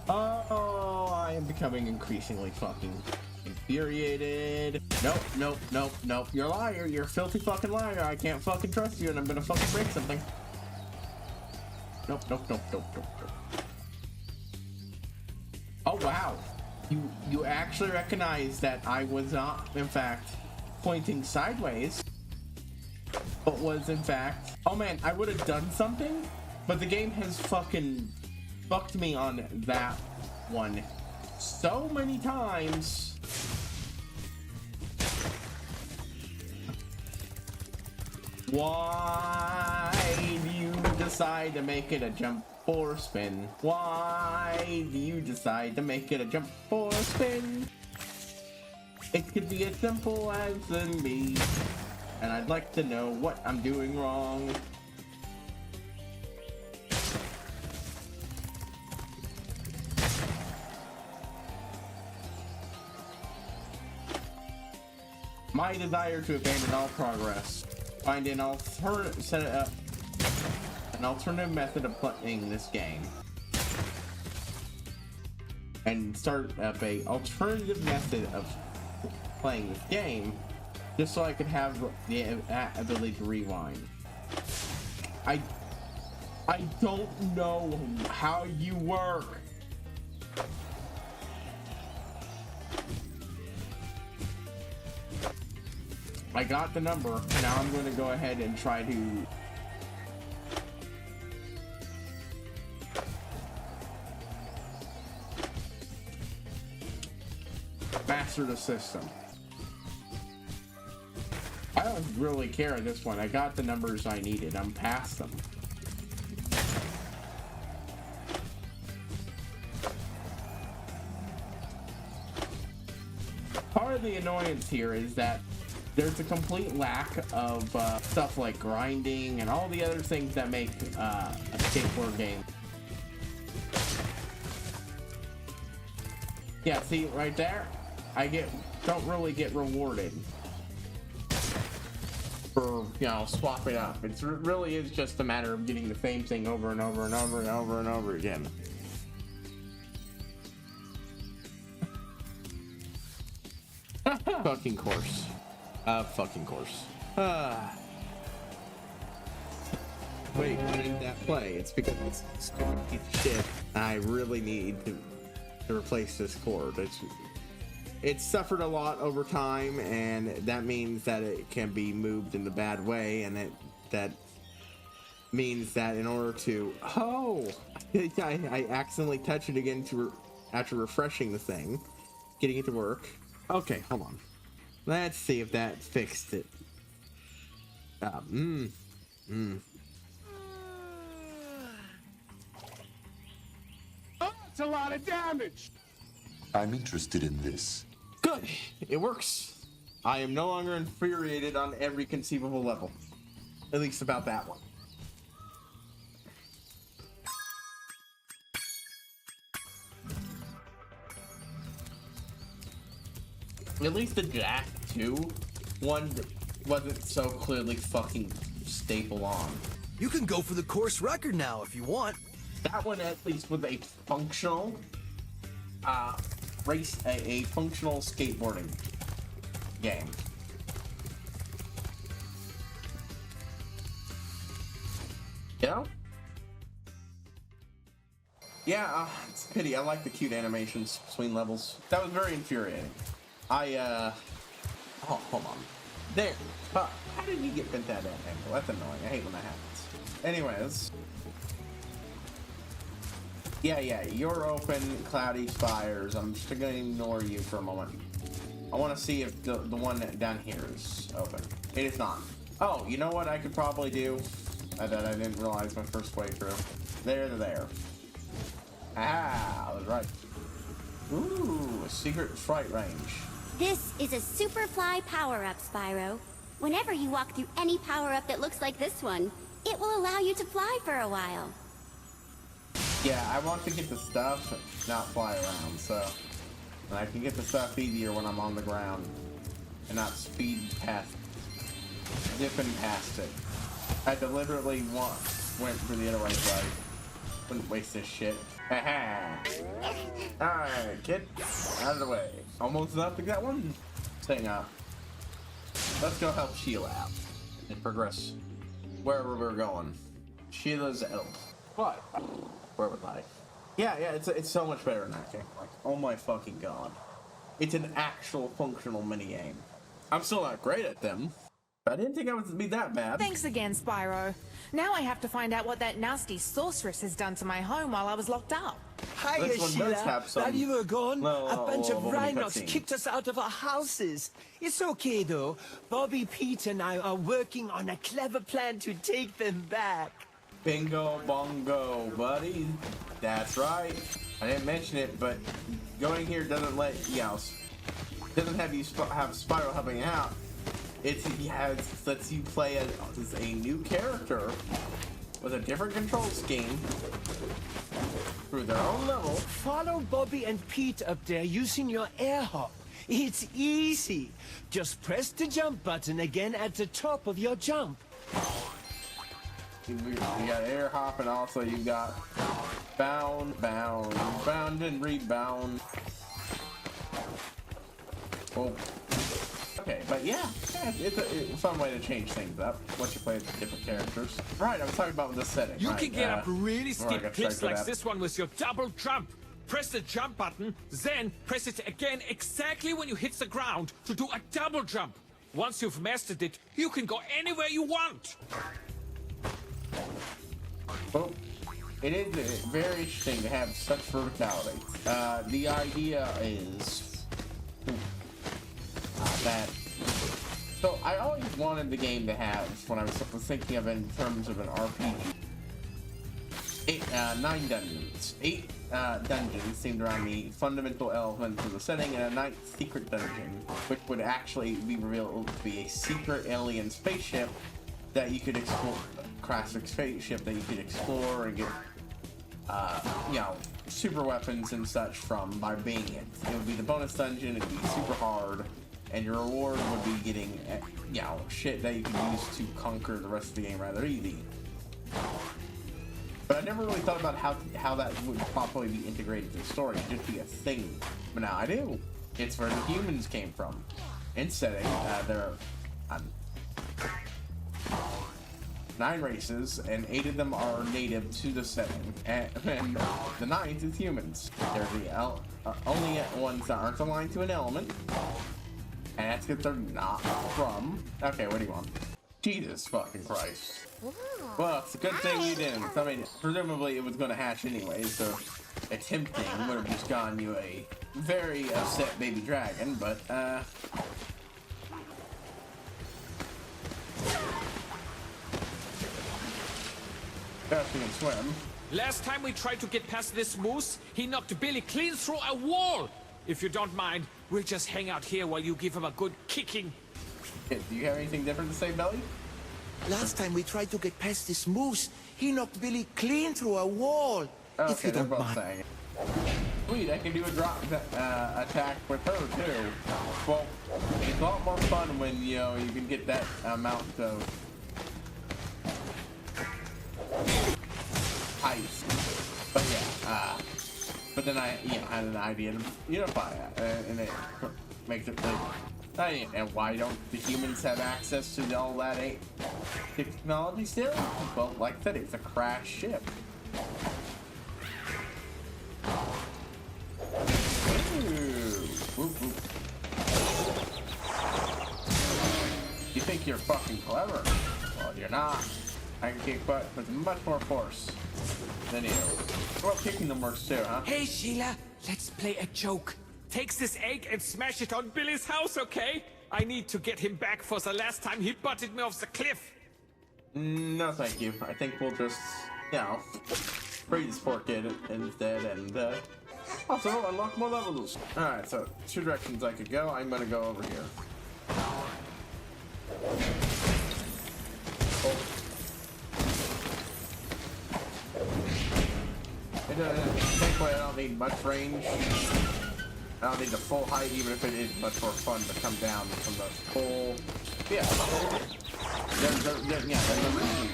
Oh, I am becoming increasingly fucking infuriated. Nope. You're a liar. You're a filthy fucking liar. I can't fucking trust you and I'm gonna fucking break something. Nope. Oh, wow. You actually recognize that I was not, in fact, pointing sideways, but was, in fact... Oh, man, I would have done something, but the game has fucking fucked me on that one so many times. Why do you decide to make it a jump or spin? Why do you decide to make it a jump or spin? It could be as simple as me, and I'd like to know what I'm doing wrong. My desire to abandon all progress. Find an alternative method of playing this game. And start up a alternative method of playing this game just so I could have the ability to rewind. I don't know how you work. I got the number. Now I'm going to go ahead and try to master the system. I don't really care at this point. I got the numbers I needed. I'm past them. Part of the annoyance here is that there's a complete lack of stuff like grinding and all the other things that make a skateboard game. Yeah, see right there? Don't really get rewarded for, you know, swapping up. It really is just a matter of getting the same thing over and over and over and over and over again. Fucking course. Fucking course. Wait, why didn't that play? It's because it's a stupid piece of shit. I really need to replace this cord. It's suffered a lot over time, and that means that it can be moved in a bad way, and that means that in order to... Oh! I accidentally touched it again after refreshing the thing, getting it to work. Okay, hold on. Let's see if that fixed it. Oh, it's a lot of damage. I'm interested in this. Good. It works. I am no longer infuriated on every conceivable level. At least about that one. At least the Jack 2 one wasn't so clearly fucking staple on. You can go for the course record now if you want. That one at least was a functional race, a functional skateboarding game. You know? Yeah, it's a pity. I like the cute animations between levels. That was very infuriating. Oh, hold on. There. How did you get bent that angle? That's annoying. I hate when that happens. Anyways. Yeah, you're open, cloudy spires. I'm just gonna ignore you for a moment. I want to see if the one down here is open. It is not. Oh, you know what I could probably do? That I didn't realize my first way through. There. Ah, I was right. Ooh, a secret fright range. This is a Superfly power-up, Spyro. Whenever you walk through any power-up that looks like this one, it will allow you to fly for a while. Yeah, I want to get the stuff, not fly around, so I can get the stuff easier when I'm on the ground and not speed past, zipping past it. I deliberately went for the other way, so I wouldn't waste this shit. Haha. Alright, kid, out of the way. Almost enough to get one thing up. Let's go help Sheila out and progress wherever we're going. Sheila's elf. What? Where was I? Yeah, it's so much better in that game. Like, oh my fucking god. It's an actual functional minigame. I'm still not great at them, but I didn't think I would be that bad. Thanks again, Spyro. Now I have to find out what that nasty sorceress has done to my home while I was locked up. Hiya, Sheila. While you were gone, a bunch of Rhinox cutscene. kicked us out of our houses. It's okay, though. Bobby, Pete, and I are working on a clever plan to take them back. Bingo bongo, buddy. That's right. I didn't mention it, but going here doesn't let doesn't have you have Spyro helping out. Lets you play as a new character with a different control scheme through their own level. Follow Bobby and Pete up there using your air hop. It's easy. Just press the jump button again at the top of your jump. You got air hop, and also you got bound and rebound. Oh. Okay, but yeah, it's a fun way to change things up once you play with different characters. Right, I was talking about this setting. You right, can get up really steep cliffs like that. this one with your double jump. Press the jump button, then press it again exactly when you hit the ground to do a double jump. Once you've mastered it, you can go anywhere you want. Well, it is very interesting to have such verticality. The idea is that. So I always wanted the game to have, when I was thinking of it in terms of an RPG, 9 dungeons. 8 dungeons seemed around the fundamental elements of the setting, and a 9th secret dungeon, which would actually be revealed to be a secret alien spaceship that you could explore, classic spaceship that you could explore and get, super weapons and such from by being it. It would be the bonus dungeon, it'd be super hard, and your reward would be getting, shit that you could use to conquer the rest of the game rather easy. But I never really thought about how that would properly be integrated to the story, it'd just be a thing. But now I do. It's where the humans came from. In setting, there are 9 races, and 8 of them are native to the setting, and the 9th is humans. They're the only ones that aren't aligned to an element, and that's because they're not from. Okay, what do you want? Jesus fucking Christ. Well, it's a good thing you didn't. I mean, presumably it was going to hatch anyway, so attempting would have just gotten you a very upset baby dragon, but, best you can swim. Last time we tried to get past this moose, he knocked Billy clean through a wall. If you don't mind, we'll just hang out here while you give him a good kicking. Do you have anything different to say, Belly? Last time we tried to get past this moose, he knocked Billy clean through a wall. If Okay, you they're don't both mind. saying it. Sweet, I can do a drop attack with her too. Well, it's a lot more fun when you can get that amount of ice. But yeah, but then I had an idea to unify it, and it makes it like, and why don't the humans have access to all that technology still? Well, like I said, it's a crashed ship. Whoop, whoop. You think you're fucking clever? Well, you're not. I can kick butt with much more force than you. Well, kicking them works too, huh? Hey, Sheila, let's play a joke. Takes this egg and smash it on Billy's house, okay? I need to get him back for the last time he butted me off the cliff. No, thank you. I think we'll just, free this poor kid instead, and also unlock more levels. Alright, so 2 directions I could go. I'm gonna go over here. Oh. Thankfully, I don't need much range. I don't need the full height, even if it is much more fun to come down from the full. Yeah. There's no reason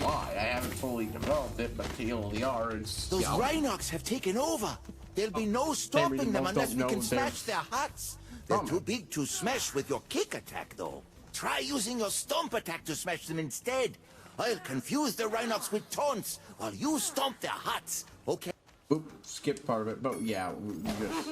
why. I haven't fully developed it, but TLDR is. Those Rhinox have taken over. There'll be no stopping them unless we can smash their huts. They're too big to smash with your kick attack, though. Try using your stomp attack to smash them instead. I'll confuse the Rhinox with taunts while you stomp their huts, okay? Oop, skip part of it, but yeah, we just.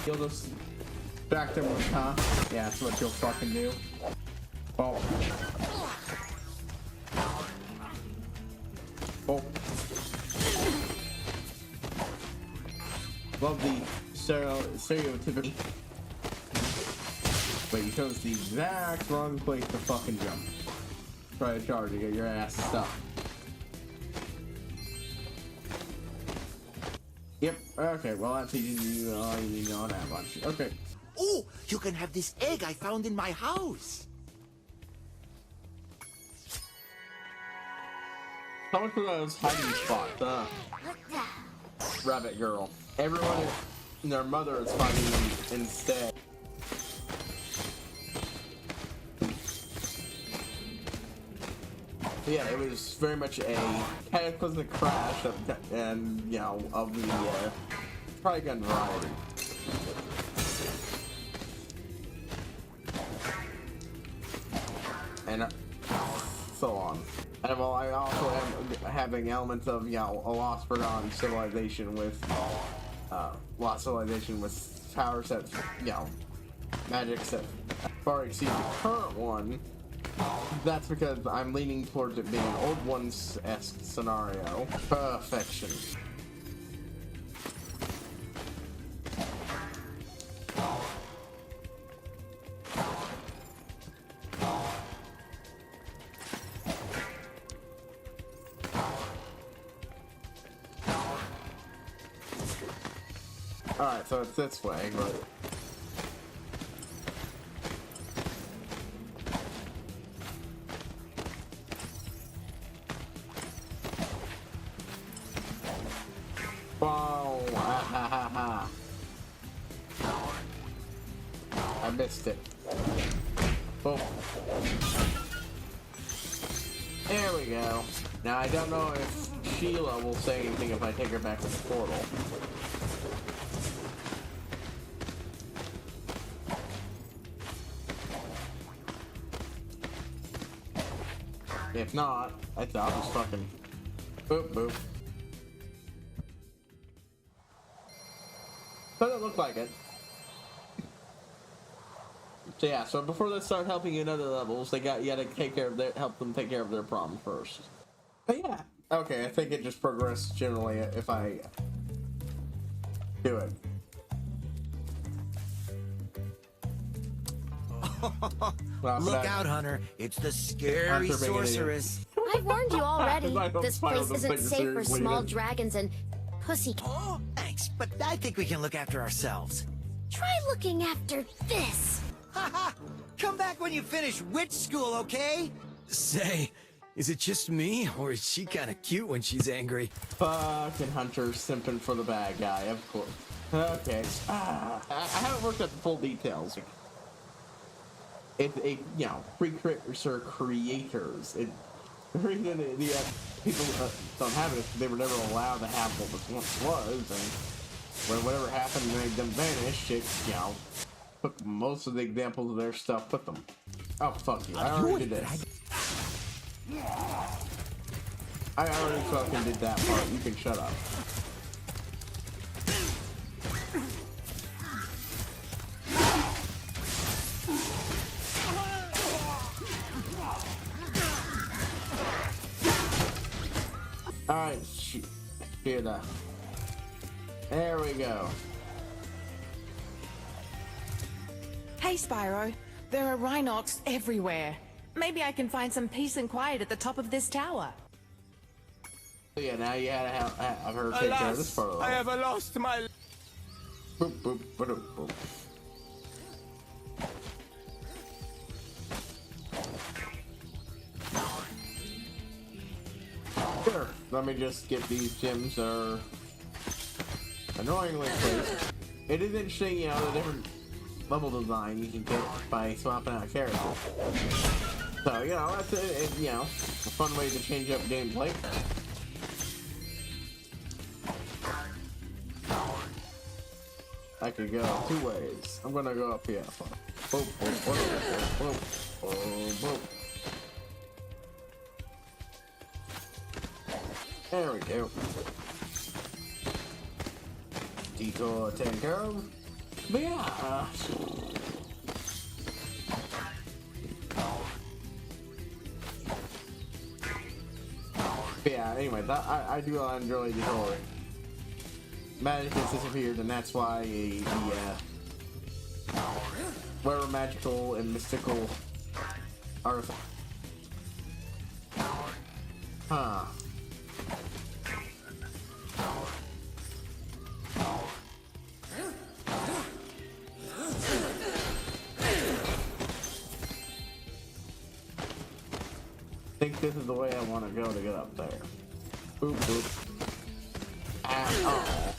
You'll just back them with, huh? Yeah, that's what you'll fucking do. Oh. Oh. Love the stereotypical. But you chose the exact wrong place to fucking jump. Try to charge to get your ass stuck. Yep, okay, well that teaches you all you need to know that much. Okay. Oh, you can have this egg I found in my house. How much for those hiding spots? Rabbit girl. Everyone and their mother is fighting them instead. Yeah, it was very much a cataclysmic crash of, and of the Trigun variety. And so on. And well, I also am having elements of a Lost Forgotten civilization with Lost Civilization with power sets, magic that far exceed the current one. That's because I'm leaning towards it being an old ones-esque scenario. Perfection. Alright, so it's this way, but... Oh, ha. I missed it. Oh. There we go. Now, I don't know if Sheila will say anything if I take her back to the portal. If not, I'll just fucking boop boop. Doesn't look like it. So yeah, so before they start helping you in other levels, you gotta help them take care of their problem first. But yeah, okay, I think it just progresses generally if I do it. Look out, Hunter. It's the scary sorceress. I've warned you already. I don't This Spyro place doesn't isn't take it safe for seriously small either. dragons and pussy. Oh, thanks, but I think we can look after ourselves. Try looking after this. Haha! Come back when you finish witch school, okay? Say, is it just me, or is she kind of cute when she's angry? Fucking Hunter simping for the bad guy, of course. Okay. I haven't worked out the full details. It's a, you know, precursor creators. The reason the people don't have it is they were never allowed to have what was once was, and when whatever happened and made them vanish, it, you know, took most of the examples of their stuff with them. Oh, fuck you. I already did this. I already fucking did that part. You can shut up. Alright, shoot. Here, there we go. Hey, Spyro. There are Rhinox everywhere. Maybe I can find some peace and quiet at the top of this tower. Yeah, now you had to have her take care of this part of the I have lost my... Boop, boop, boop, boop. Sure. Let me just get these gems that are annoyingly placed. It is interesting, you know, the different level design you can get by swapping out characters. So, you know, that's you know, a fun way to change up gameplay. I could go two ways. I'm gonna go up here. Boop, boop, boop, boop, boop, boop, boop. There we go. Detour 10 go. But yeah. But yeah, anyway, I do enjoy the story. Magic has disappeared, and that's why whatever magical and mystical artifact. Huh. I think this is the way I want to go to get up there. Boop, boop. Oh.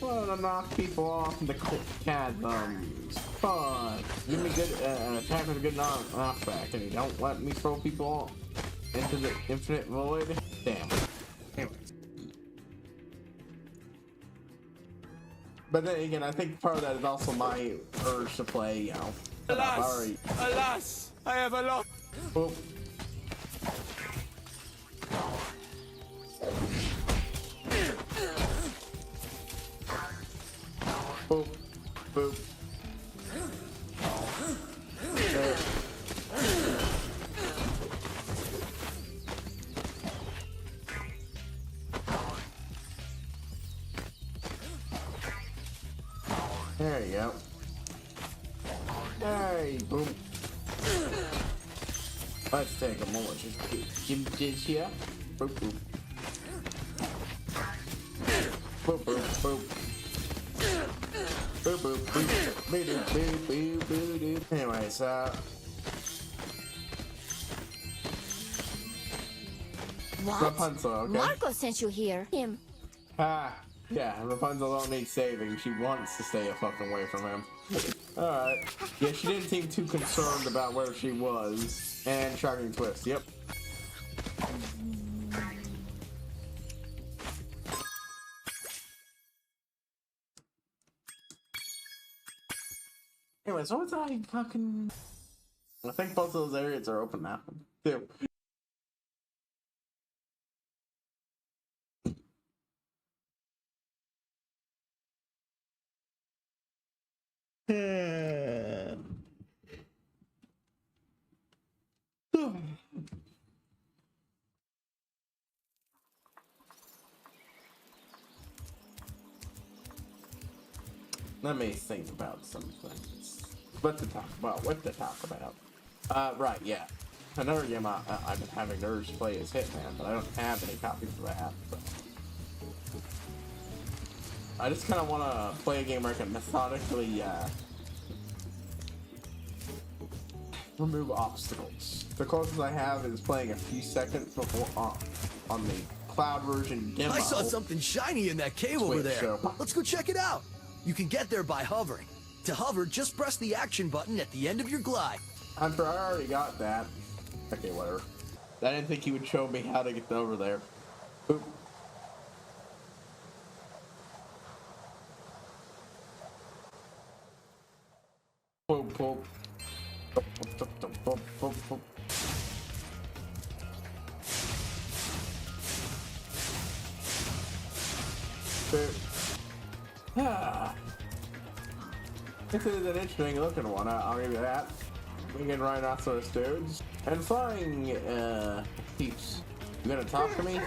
Want to knock people off in the chasms. Fun. Give me good an attack with a good knockback, and you don't let me throw people into the infinite void. Damn. Anyways. But then again, I think part of that is also my urge to play, you know. Alas, I have a lot. Boop. Boop, boop. There you go. Hey, boom. Let's take a moment. Just give this here. Boop, boop. Boop, boop, boop. Boop, boop, boop. Boop, boop, boop, boop, boop. Anyways, What? Rapunzel, okay? Marco sent you here. Him. Ah, yeah, Rapunzel don't need saving. She wants to stay a fucking away from him. Alright. Yeah, she didn't seem too concerned about where she was. And Shocking Twist, yep. Anyways, what was I fucking... I think both of those areas are open now, too. Let me think about some things. What to talk about? Right, yeah. another game I've been having nerves to play is Hitman, but I don't have any copies of that. But I just kind of want to play a game where I can methodically remove obstacles. The closest I have is playing a few seconds before on the cloud version demo. I saw something shiny in that cave over there. So. Let's go check it out. You can get there by hovering. To hover, just press the action button at the end of your glide. I'm sure I already got that. Okay, whatever. I didn't think he would show me how to get over there. Oop. Boop, boop. Boop, boop, boop, boop, boop, boop. Ah. This is an interesting looking one, I'll give you that. Winged rhinoceros dudes. And flying, peeps. You gonna talk to me?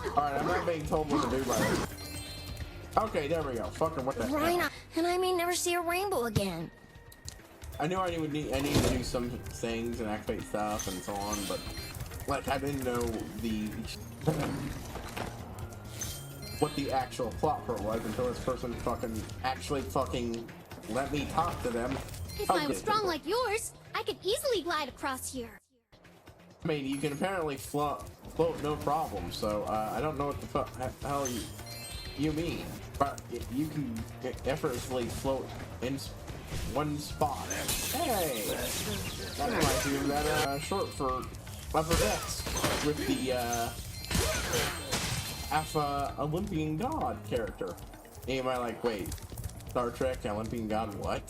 Alright, I'm not being told what to do by this. Okay, there we go. Fucking what the Rhino, and I may never see a rainbow again. I knew I need to do some things and activate stuff and so on, but like I didn't know the what the actual plot for it was until this person actually let me talk to them. If I was strong like yours, I could easily glide across here. I mean, you can apparently float no problem, so I don't know what the hell you mean. But you can effortlessly float in one spot. Hey! That reminds me of that short for Upper Decks with the Alpha Olympian God character. And you might like, wait, Star Trek Olympian God what?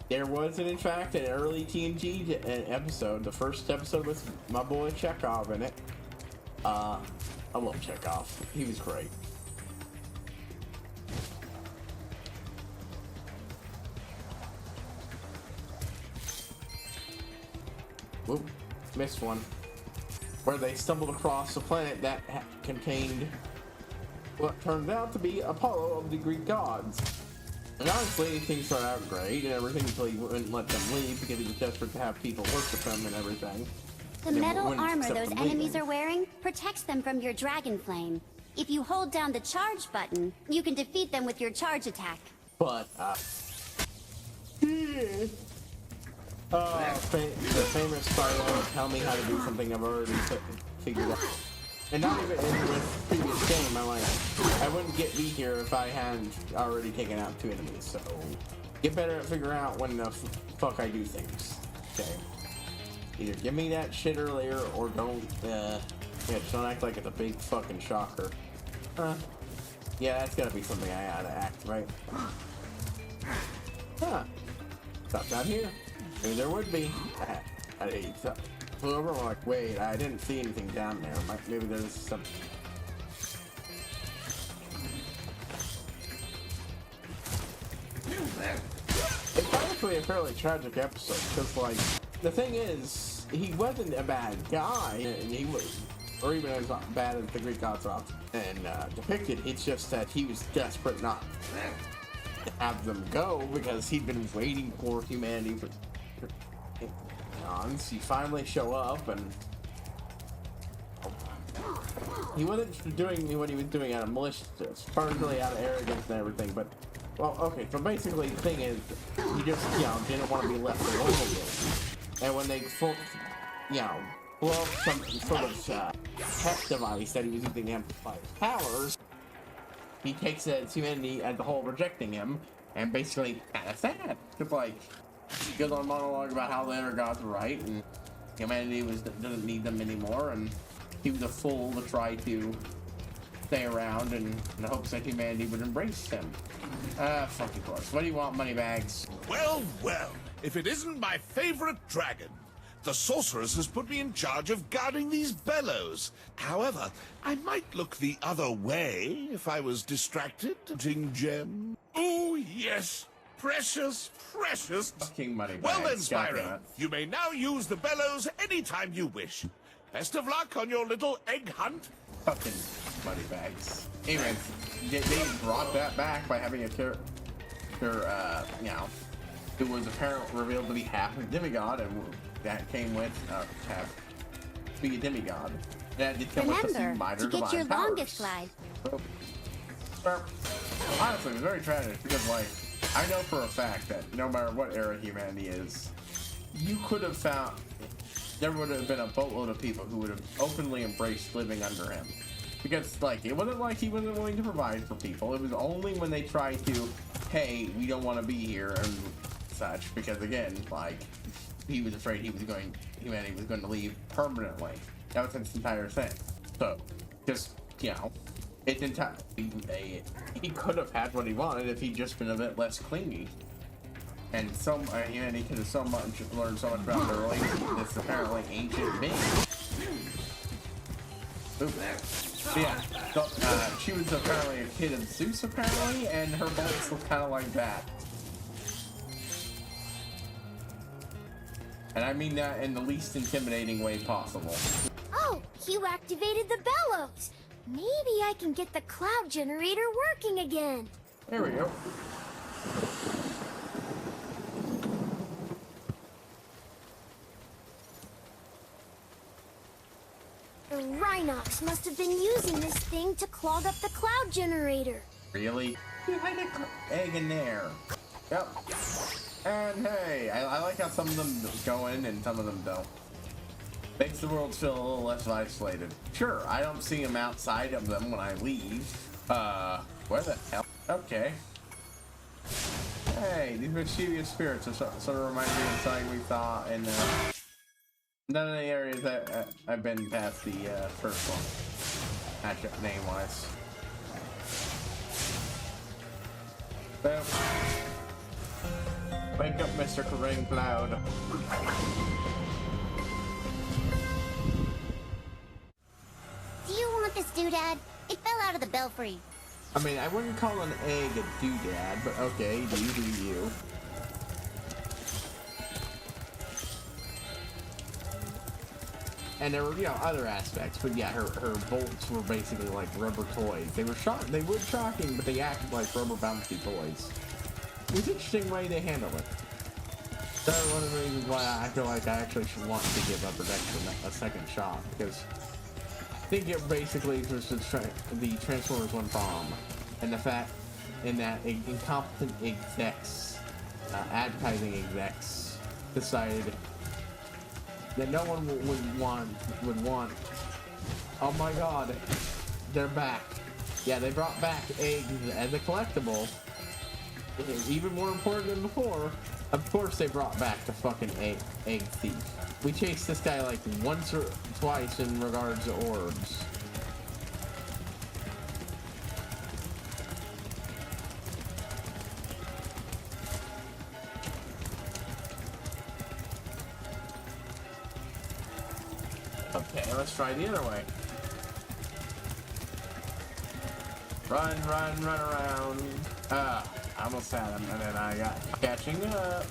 There was, in fact, an early TNG episode, the first episode with my boy Chekhov in it. I love Chekhov. He was great. Whoop, missed one. Where they stumbled across a planet that contained what turned out to be Apollo of the Greek gods. And honestly, things started out great and everything until he wouldn't let them leave because he was desperate to have people worship him and everything. The metal armor those enemies are wearing protects them from your dragon flame. If you hold down the charge button, you can defeat them with your charge attack. But, the famous Spyro, tell me how to do something I've already figured out. And not even with previous game, I wouldn't be here if I hadn't already taken out 2 enemies, so get better at figuring out when the fuck I do things. Okay. Either give me that shit earlier, or don't, just don't act like it's a big fucking shocker. Yeah, that's gotta be something I gotta act, right? Huh. Stop down here. Maybe there would be. I flew over, I'm like, wait, I didn't see anything down there. Maybe there's some. It's honestly a fairly tragic episode, because, like, the thing is, he wasn't a bad guy, and he was, or even as bad as the Greek gods are and depicted. It's just that he was desperate not to have them go because he'd been waiting for humanity for eons. You finally show up, and he wasn't doing what he was doing out of maliciousness, partly out of arrogance and everything. But well, okay. So basically, the thing is, he just didn't want to be left alone again. And when they blow up some sort of tech device that he was using to amplify his powers, he takes humanity as a whole, rejecting him, and basically kind of sad. It's like he goes on a monologue about how the other gods were right, and humanity doesn't need them anymore, and he was a fool to try to stay around in the hopes that humanity would embrace him. Fucking course. What do you want, Moneybags? Well, well, if it isn't my favorite dragon. The sorceress has put me in charge of guarding these bellows. However, I might look the other way if I was distracted. Ting gem. Oh, yes. Precious, precious. Fucking Moneybags. Well then, Spyro, you may now use the bellows anytime you wish. Best of luck on your little egg hunt. Fucking Moneybags. Anyways, they brought that back by having a who was apparently revealed to be half a demigod, and that came with half be a demigod. That did come with a few Remember minor to get your divine powers. longest glide. Honestly, it's very tragic because, like, I know for a fact that no matter what era humanity is, you could have found there would have been a boatload of people who would have openly embraced living under him. Because, like, it wasn't like he wasn't willing to provide for people. It was only when they tried to, hey, we don't want to be here and such. Because, again, like, he was afraid humanity was going to leave permanently. That was his entire thing. So, just, you know, it didn't he could have had what he wanted if he'd just been a bit less clingy. And he could have learned so much about the relation to this apparently ancient being. Ooh. Yeah, so, she was apparently a kid of Zeus, apparently, and her bolts look kind of like that. And I mean that in the least intimidating way possible. Oh, you activated the bellows. Maybe I can get the cloud generator working again. There we go. The Rhinox must have been using this thing to clog up the cloud generator. Really? You had an egg in there. Yep. And hey, I like how some of them go in and some of them don't. Makes the world feel a little less isolated. Sure, I don't see them outside of them when I leave. Where the hell? Okay. Hey, these mischievous spirits are sort of remind me of something we saw in none of the areas I've been past the first one. Actually, name-wise. Boom. Wake up, Mr. Rain Cloud. Do you want this doodad? It fell out of the belfry. I mean, I wouldn't call an egg a doodad, but okay, do you. And there were, you know, other aspects, but yeah, her bolts were basically like rubber toys. They were shocking, but they acted like rubber bouncy toys. It was an interesting way they handled it. That's one of the reasons why I feel like I actually should want to give Upper Deck a second shot, because I think it basically was the Transformers 1 bomb, and the fact that incompetent execs, advertising execs, decided that no one would want. Oh my God, they're back! Yeah, they brought back eggs as a collectible. Even more important than before. Of course, they brought back the fucking egg thief. We chased this guy like once or twice in regards to orbs. Okay, let's try the other way. Run around. I almost had him, and then I got catching up.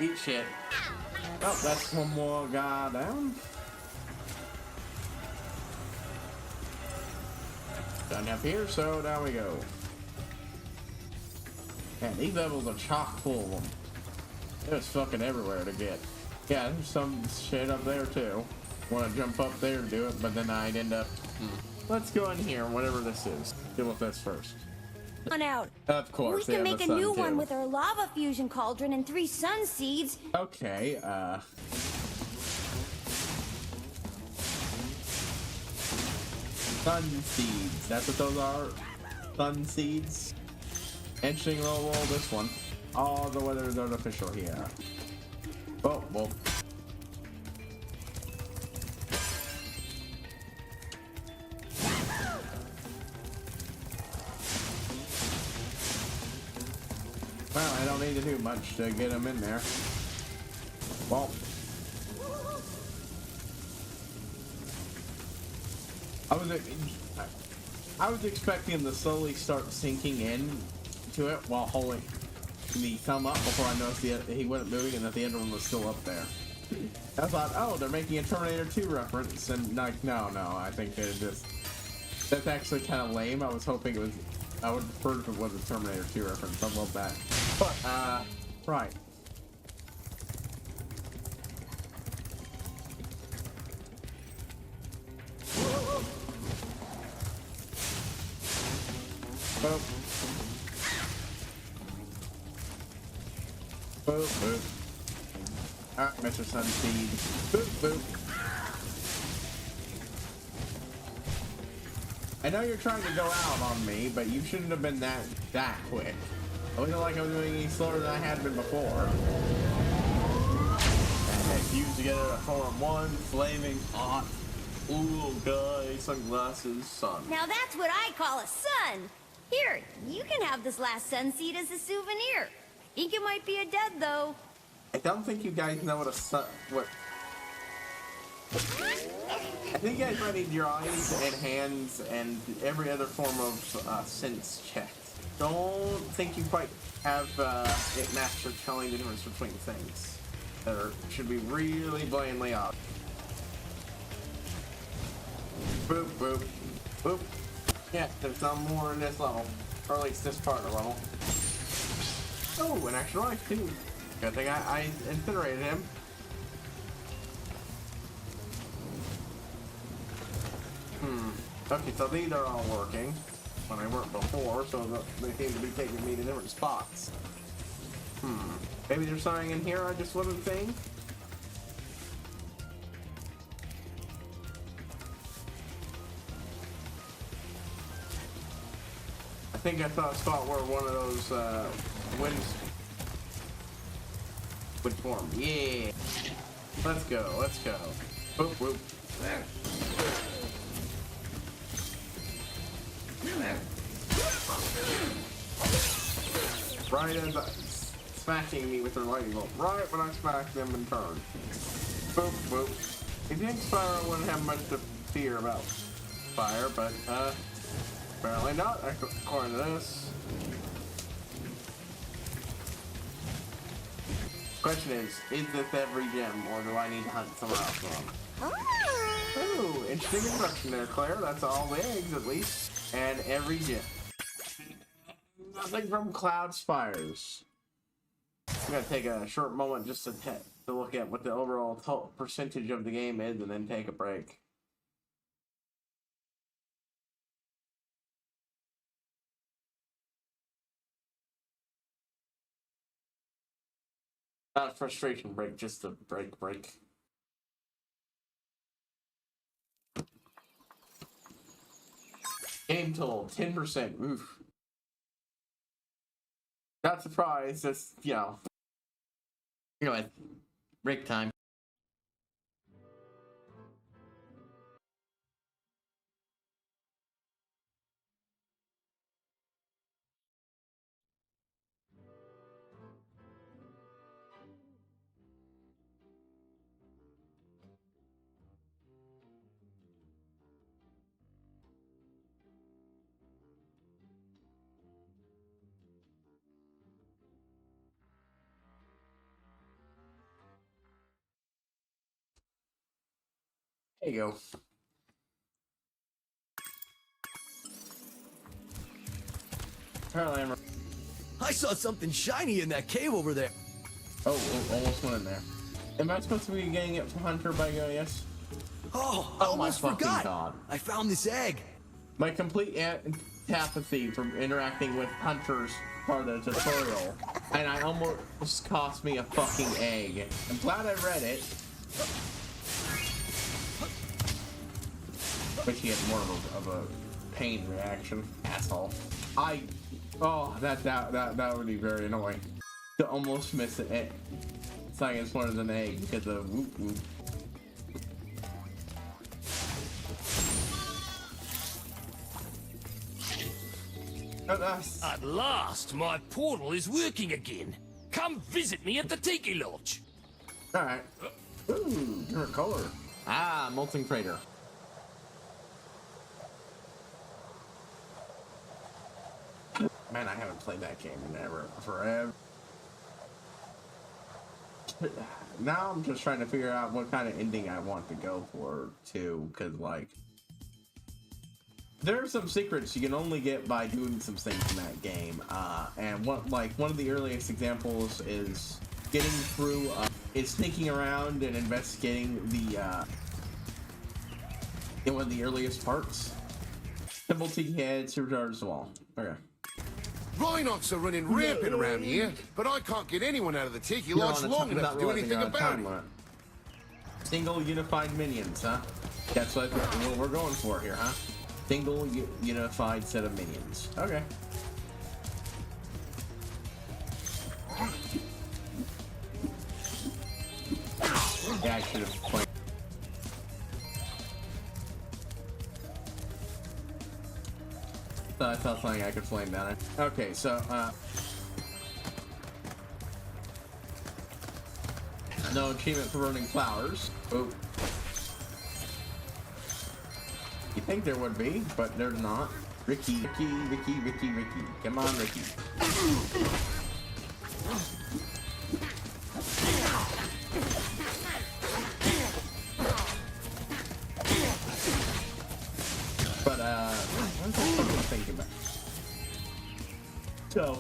Eat shit. Oh, that's one more guy down. Done up here, so down we go. Man, these levels are chock full of them. There's fucking everywhere to get. Yeah, there's some shit up there too. Want to jump up there and do it, but then I'd end up... Let's go in here, whatever this is. Deal with this first. On out. Of course, We can make a new one too. with our lava fusion cauldron and 3 sun seeds. Okay, sun seeds. That's what those are? Sun seeds? Interesting little roll, this one. Oh, the weather is artificial here. Oh, well. Well, I don't need to do much to get them in there. Well. I was expecting them to slowly start sinking in to it while holding the thumb up before I noticed he wasn't moving and that the other one was still up there. I thought, oh, they're making a Terminator 2 reference, and like, no, I think they're just... That's actually kind of lame. I was hoping it was... I would prefer if it was a Terminator 2 reference. I love that. But, right. Boop. Boop, boop. Alright, Mr. Sunseed. Boop, boop. I know you're trying to go out on me, but you shouldn't have been that quick. I wasn't like I was doing any slower than I had been before. And they fused together to form one flaming hot, ooh, guy, sunglasses, sun. Now that's what I call a sun. Here, you can have this last sunseed as a souvenir. I think it might be a dud, though. I don't think you guys know what a sun... What... I think you guys might need your eyes and hands and every other form of sense checked. Don't think you quite have it mastered telling the difference between things. That should be really blatantly obvious. Boop, boop, boop. Yeah, there's some more in this level. Or at least this part of the level. Oh, an extra life too. Good thing I incinerated him. Okay, so these are all working. When they weren't before, so they seem to be taking me to different spots. Maybe there's something in here I just wasn't seeing? I think I saw a spot where one of those winds would form. Yeah. Let's go, let's go. Boop, boop. Right as smacking me with their lightning bolt. Right when I smack them in turn. Boop, boop. You think Spyro wouldn't have much to fear about fire, but apparently not, according to this. Question is this every gem, or do I need to hunt somewhere else from? Ooh, interesting instruction there, Claire. That's all the eggs, at least. And every gem. Nothing from Cloud Spires. I'm gonna take a short moment just to look at what the overall percentage of the game is, and then take a break. Not a frustration break, just a break. Game total, 10%. Oof. Not surprised, just, you know. Anyway, break time. There you go. Apparently I saw something shiny in that cave over there. Oh, almost went in there. Am I supposed to be getting it from Hunter by yes? Oh, I almost forgot. God. I found this egg. My complete apathy from interacting with Hunter's part of the tutorial, and I almost cost me a fucking egg. I'm glad I read it. Wish he had more of a pain reaction. Asshole. Oh, that would be very annoying. To almost miss it. It's like it's one of an egg because of whoop whoop. At last, my portal is working again. Come visit me at the Tiki Lodge. Alright. Ooh, different color. Ah, Molten Crater. Man, I haven't played that game in forever. now I'm just trying to figure out what kind of ending I want to go for too, because like there are some secrets you can only get by doing some things in that game, and one of the earliest examples is getting through is sneaking around and investigating the in one of the earliest parts. Simple tiki head, supercharged the wall. Okay. Rhinox are running rampant around here, but I can't get anyone out of the Tiki Lodge long enough to do anything about it. Single unified minions, huh? That's what we're going for here, huh? Single unified set of minions. Okay. Yeah, I should have played. I thought something I could flame down it. Okay, so no achievement for burning flowers. Oh. You think there would be, but there's not. Ricky. Come on, Ricky. But what was I thinking about? So,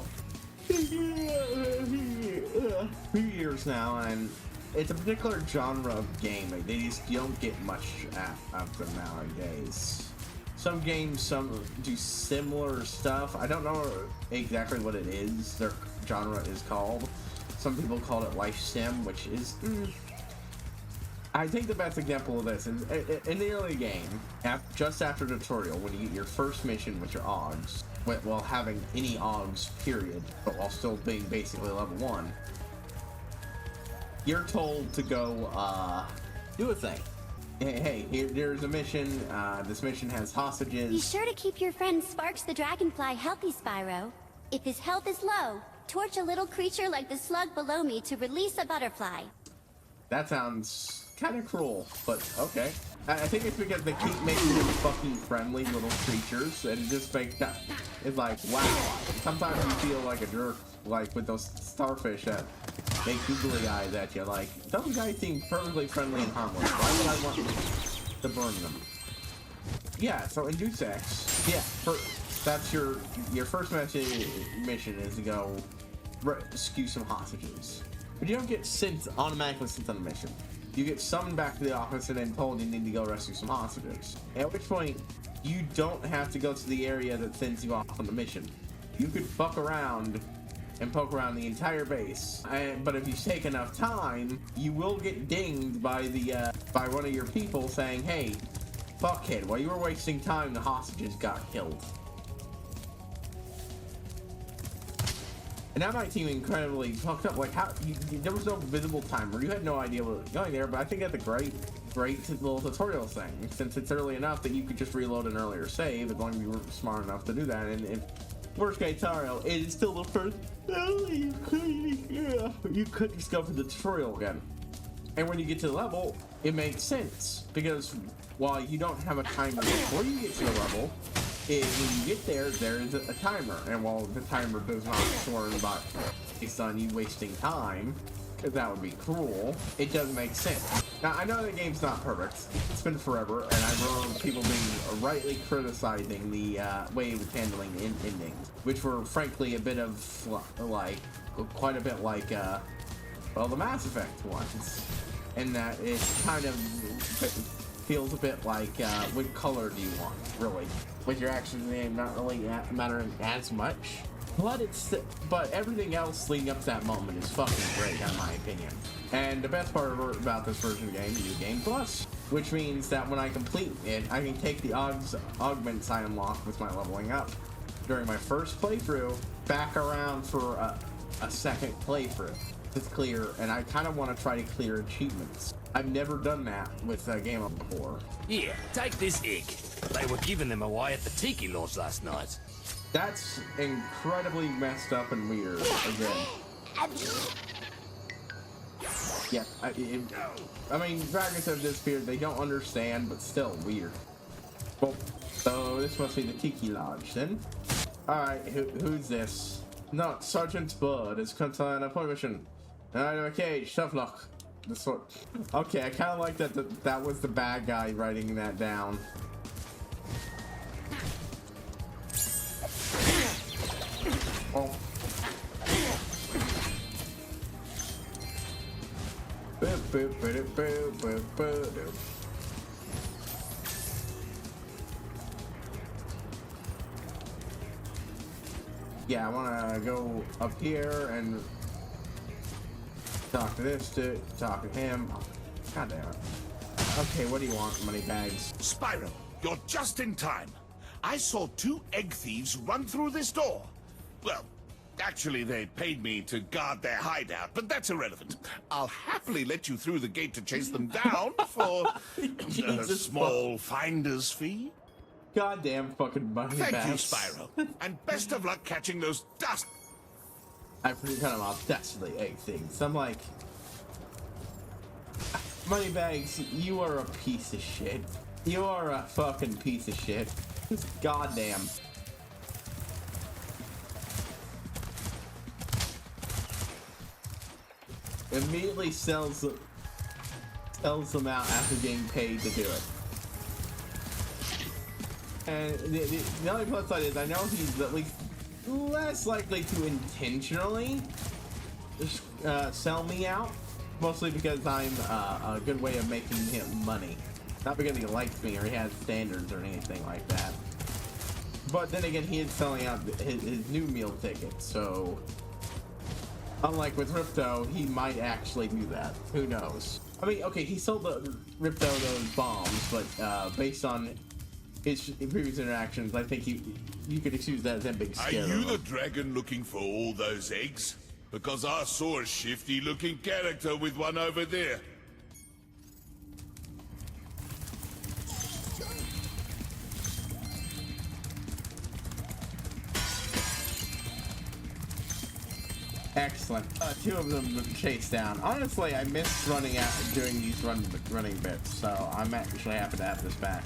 few years now, and it's a particular genre of game. Like, you don't get much of them nowadays. Some games, do similar stuff. I don't know exactly what it is. Their genre is called. Some people call it life sim, which is. I think the best example of this is in the early game, just after the tutorial, when you get your first mission with your Augs, while having any Augs, period, but while still being basically level 1, you're told to go do a thing. Hey, there's a mission. This mission has hostages. Be sure to keep your friend Sparks the Dragonfly healthy, Spyro. If his health is low, torch a little creature like the slug below me to release a butterfly. That sounds kind of cruel, but okay. I think it's because they keep making them fucking friendly little creatures, and it just makes that. It's like, wow. Sometimes you feel like a jerk, like with those starfish that make googly eyes at you. Like, those guys seem perfectly friendly and harmless. Why would I want to burn them? Yeah, so in Deus Ex, yeah, that's your first mission is to go rescue some hostages. But you don't get automatically sent on the mission. You get summoned back to the office and then told you need to go rescue some hostages. At which point, you don't have to go to the area that sends you off on the mission. You could fuck around and poke around the entire base. But if you take enough time, you will get dinged by by one of your people saying, "Hey, fuckhead, while you were wasting time, the hostages got killed." And that might seem incredibly fucked up. Like, how there was no visible timer. You had no idea what was going there. But I think that's a great little tutorial thing, since it's early enough that you could just reload an earlier save as long as you were smart enough to do that. And if worst case scenario, it is still the first. You could just go for the tutorial again. And when you get to the level, it makes sense because while you don't have a timer before you get to the level. When you get there is a timer, and while the timer does not turn based on you wasting time, because that would be cruel, it does make sense. Now, I know the game's not perfect. It's been forever, and I've heard people being rightly criticizing the way it was handling endings, which were frankly a bit of, quite a bit like, the Mass Effect ones, and that it kind of feels a bit like, what color do you want, really? With your actions in the game not really mattering as much. But everything else leading up to that moment is fucking great, in my opinion. And the best part about this version of the game is New Game Plus, which means that when I complete it, I can take the augments I unlocked with my leveling up during my first playthrough back around for a second playthrough to clear, and I kind of want to try to clear achievements. I've never done that with a game before. Yeah, take this egg. They were giving them away at the Tiki Lodge last night. That's incredibly messed up and weird, again. Yeah, I mean, dragons have disappeared, they don't understand, but still weird. Well, so this must be the Tiki Lodge, then? Alright, who's this? No, Sergeant Bud is consigned a mission. Alright, okay, tough luck. This one. Okay, I kind of like that. That was the bad guy writing that down. Oh. Boop, boop, boop, boop, boop, boop. Yeah, I want to go up here and talk to this dude, talk to him. God damn it. Okay, what do you want, Moneybags? Spyro, you're just in time. I saw 2 egg thieves run through this door. Well, actually, they paid me to guard their hideout, but that's irrelevant. I'll happily let you through the gate to chase them down for a small finder's fee. Goddamn fucking Moneybags. Thank you, Spyro. And best of luck catching those dust. I pretty kind of audaciously egg things. I'm like, Moneybags, you are a piece of shit. You are a fucking piece of shit. Goddamn. Immediately sells them out after getting paid to do it. And the only plus side is I know he's at least less likely to intentionally sell me out, mostly because I'm a good way of making him money, not because he likes me or he has standards or anything like that. But then again, he is selling out his new meal ticket, so unlike with Ripto, he might actually do that. Who knows? I mean, okay, he sold Ripto those bombs, but based on his previous interactions, I think you could excuse that as him being scared. Are you the dragon looking for all those eggs? Because I saw a shifty-looking character with one over there. Excellent. 2 of them chased down. Honestly, I missed running out doing these running bits, so I'm actually happy to have this back.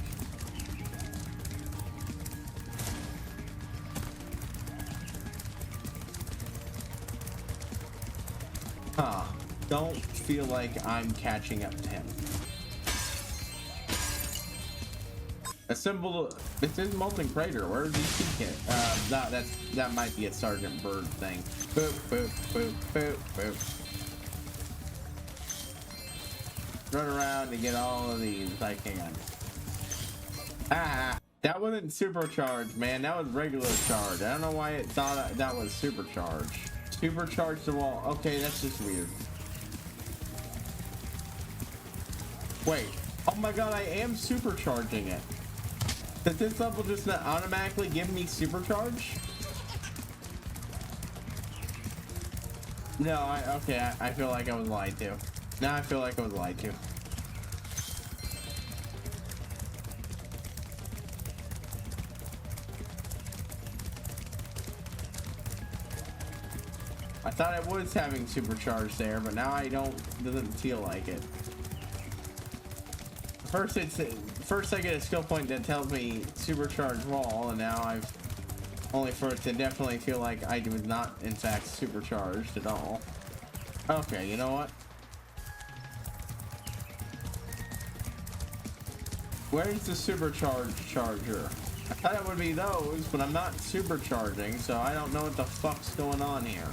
Huh. Don't feel like I'm catching up to him. Assemble. This is Molten Crater. Where is he seeking it? That might be a Sergeant Bird thing. Boop, boop, boop, boop, boop. Run around and get all of these if I can. Ah, that wasn't supercharged, man. That was regular charge. I don't know why it thought that was supercharged. Supercharge the wall. Okay, that's just weird. Wait. Oh my god, I am supercharging it. Does this level just not automatically give me supercharge? No, I feel like I was lied to. Now I feel like I was lied to. I thought I was having supercharge there, but now I don't. Doesn't feel like it. First I get a skill point that tells me supercharge wall, and now I've only for it to definitely feel like I was not in fact supercharged at all. Okay, you know what? Where's the supercharge charger? I thought it would be those, but I'm not supercharging, so I don't know what the fuck's going on here.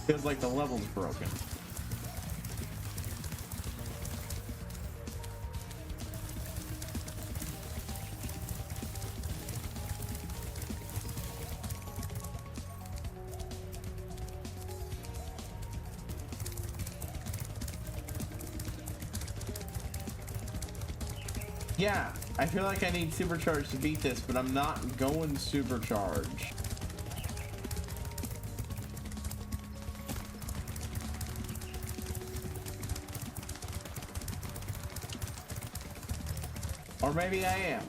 Feels like the level's broken. Yeah, I feel like I need supercharge to beat this, but I'm not going supercharge. Or maybe I am.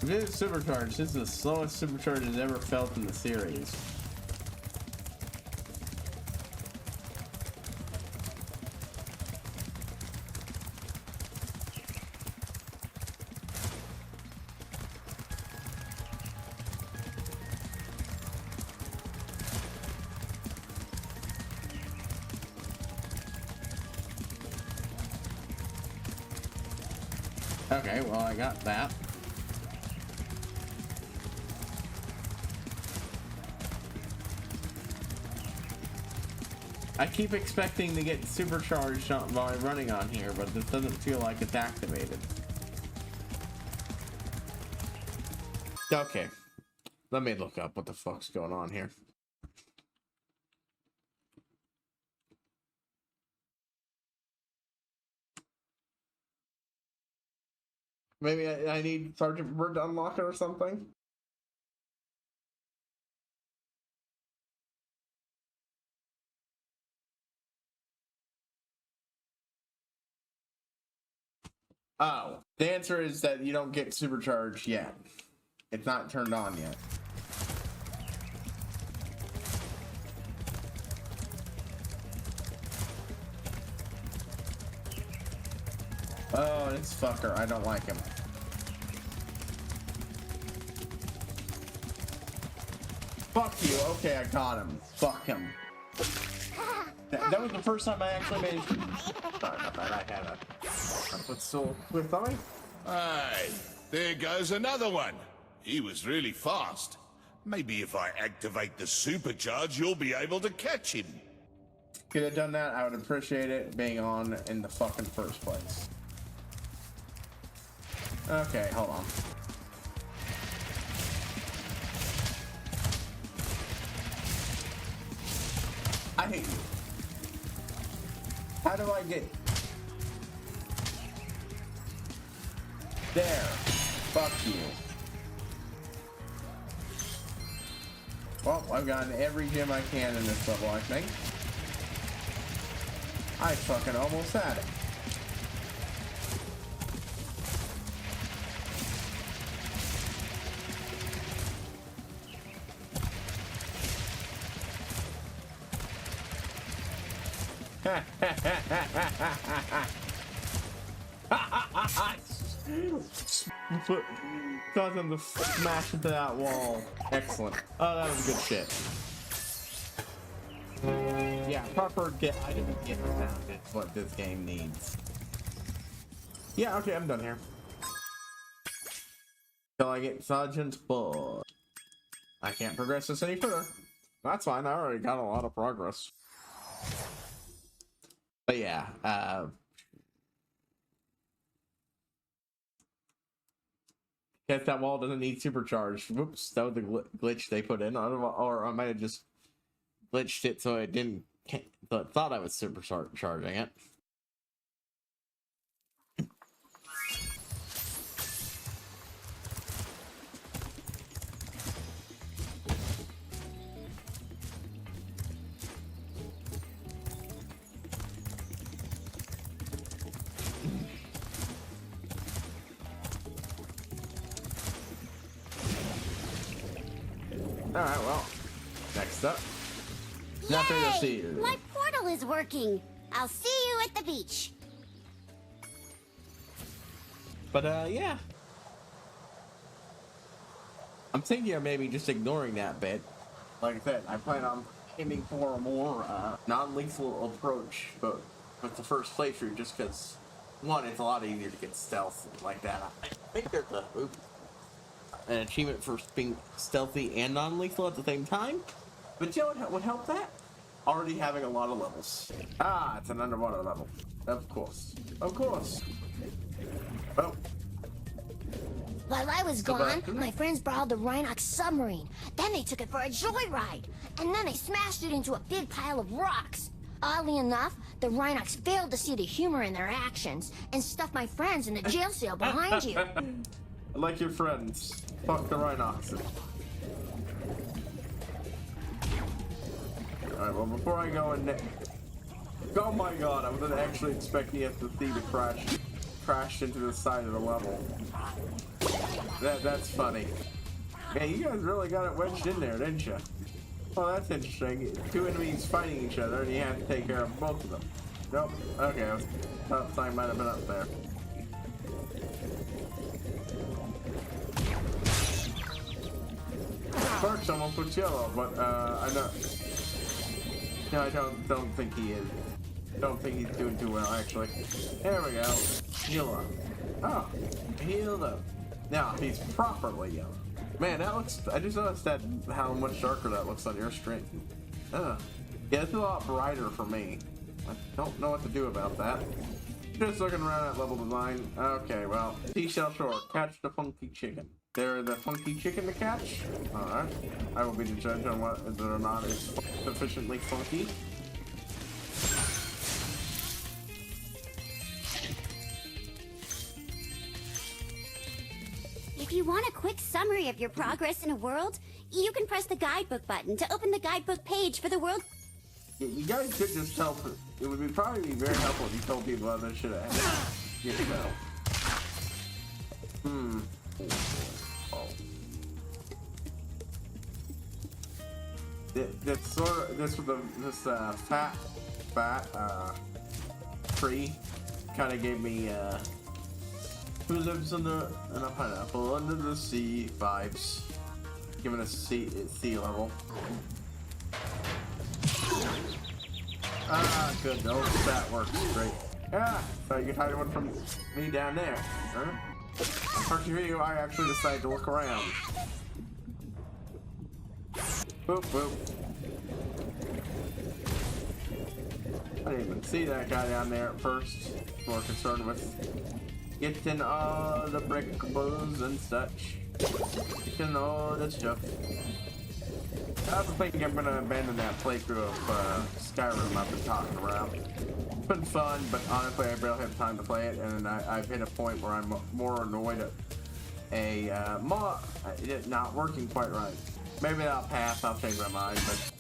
If it is supercharged, this is the slowest supercharge I've ever felt in the series. Okay, well, I got that. I keep expecting to get supercharged by running on here, but this doesn't feel like it's activated. Okay. Let me look up what the fuck's going on here. Maybe I need Sergeant Bird to unlock it or something? Oh, the answer is that you don't get supercharged yet. It's not turned on yet. Oh, this fucker. I don't like him. Fuck you. Okay, I got him. Fuck him. That was the first time I actually managed to... Sorry about that. I had a footstool with me. Hey, there goes another one. He was really fast. Maybe if I activate the supercharge, you'll be able to catch him. Could have done that. I would appreciate it being on in the fucking first place. Okay, hold on. I hate you. How do I get... There. Fuck you. Well, I've gotten every gem I can in this level, I think. I fucking almost had it. Cause him to smash into that wall. Excellent. Oh, that was good shit. Yeah, proper get item and get sound is what this game needs. Yeah, okay, I'm done here. Till I get Sergeant Bud. I can't progress this any further. That's fine, I already got a lot of progress. But yeah, guess that wall doesn't need supercharged. Whoops, that was the glitch they put in. Or I might have just glitched it so it didn't, thought I was supercharging it. Alright, well, next up. Nothing to see. My portal is working. I'll see you at the beach. But, yeah. I'm thinking of maybe just ignoring that bit. Like I said, I plan on aiming for a more non-lethal approach, but with the first playthrough, just because, one, it's a lot easier to get stealth like that. I think there's an achievement for being stealthy and non-lethal at the same time. But you know what would help that? Already having a lot of levels. Ah, it's an underwater level. Of course. Of course. Oh. While I was gone, my friends borrowed the Rhinox submarine. Then they took it for a joyride. And then they smashed it into a big pile of rocks. Oddly enough, the Rhinox failed to see the humor in their actions and stuffed my friends in the jail cell behind you. Like your friends. Fuck the Rhinox. Alright, well, before I go in... Oh my god, I wasn't actually expecting FFC to crash into the side of the level. That's funny. Man, you guys really got it wedged in there, didn't you? Well, that's interesting. Two enemies fighting each other, and you have to take care of both of them. Nope. Okay, I thought something might have been up there. First, almost looks yellow, but I know. No, I don't think he is. Don't think he's doing too well, actually. There we go. Heal up. Oh, healed up. Now he's properly yellow. Man, that looks. I just noticed that how much darker that looks on your screen. Yeah, it's a lot brighter for me. I don't know what to do about that. Just looking around at level design. Okay, well, Seashell Shore, catch the funky chicken. They're the funky chicken to catch. All right, I will be the judge on whether or not it's sufficiently funky. If you want a quick summary of your progress in a world, you can press the guidebook button to open the guidebook page for the world. Yeah, you guys could just tell. It would probably be very helpful if you told people how this should have. You know. Oh. This fat tree kind of gave me who lives in a pineapple under the sea vibes, giving us sea level. Ah, good. No, that works great. Yeah, so you could hide one from me down there. Huh? First video, I actually decided to look around. Boop, boop. I didn't even see that guy down there at first. More concerned with getting all the brickables and such. Getting all the stuff. I was thinking I'm gonna abandon that playthrough of Skyrim I've been talking about. It's been fun, but honestly I barely have time to play it, and I've hit a point where I'm more annoyed at a mod it not working quite right. Maybe I'll pass, I'll change my mind, but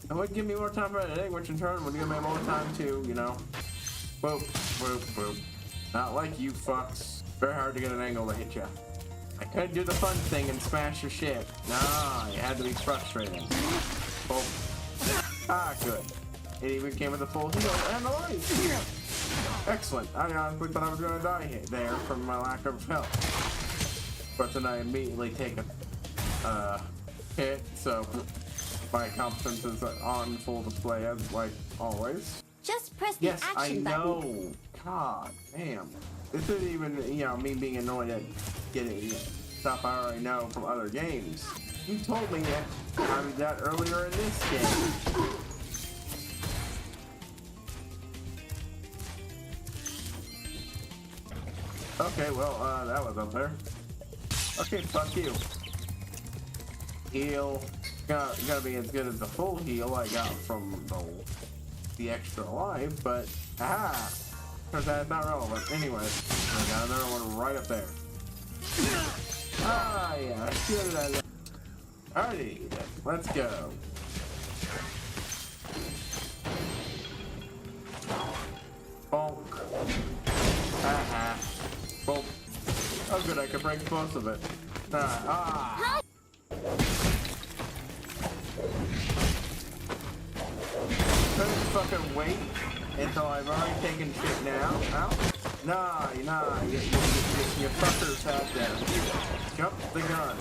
it would give me more time for editing, which in turn would give me more time to, you know, boop, boop, boop. Not like you fucks. Very hard to get an angle to hit you. I couldn't do the fun thing and smash your shit. Nah, you had to be frustrating. Oh. Ah, good. It even came with a full heal and a life. Excellent. I honestly thought I was going to die there from my lack of health. But then I immediately take a hit, so my competence is on full display as like always. Just press the action button. Yes, I know. God damn. This isn't even, you know, me being annoyed at getting stuff I already know from other games. You told me that earlier in this game. Okay, well, that was up there. Okay, fuck you. Heal. Gotta be as good as the full heal I got from the extra life, but aha! Turns out it's not relevant. Anyways, I got another one right up there. Ah, yeah, good. Alrighty, let's go. Bonk. Aha. Bonk. Oh, good, I could break most of it. Ah. Couldn't fucking wait until I've already taken shit now. Ow. Nah, you fuckers have to jump the gun.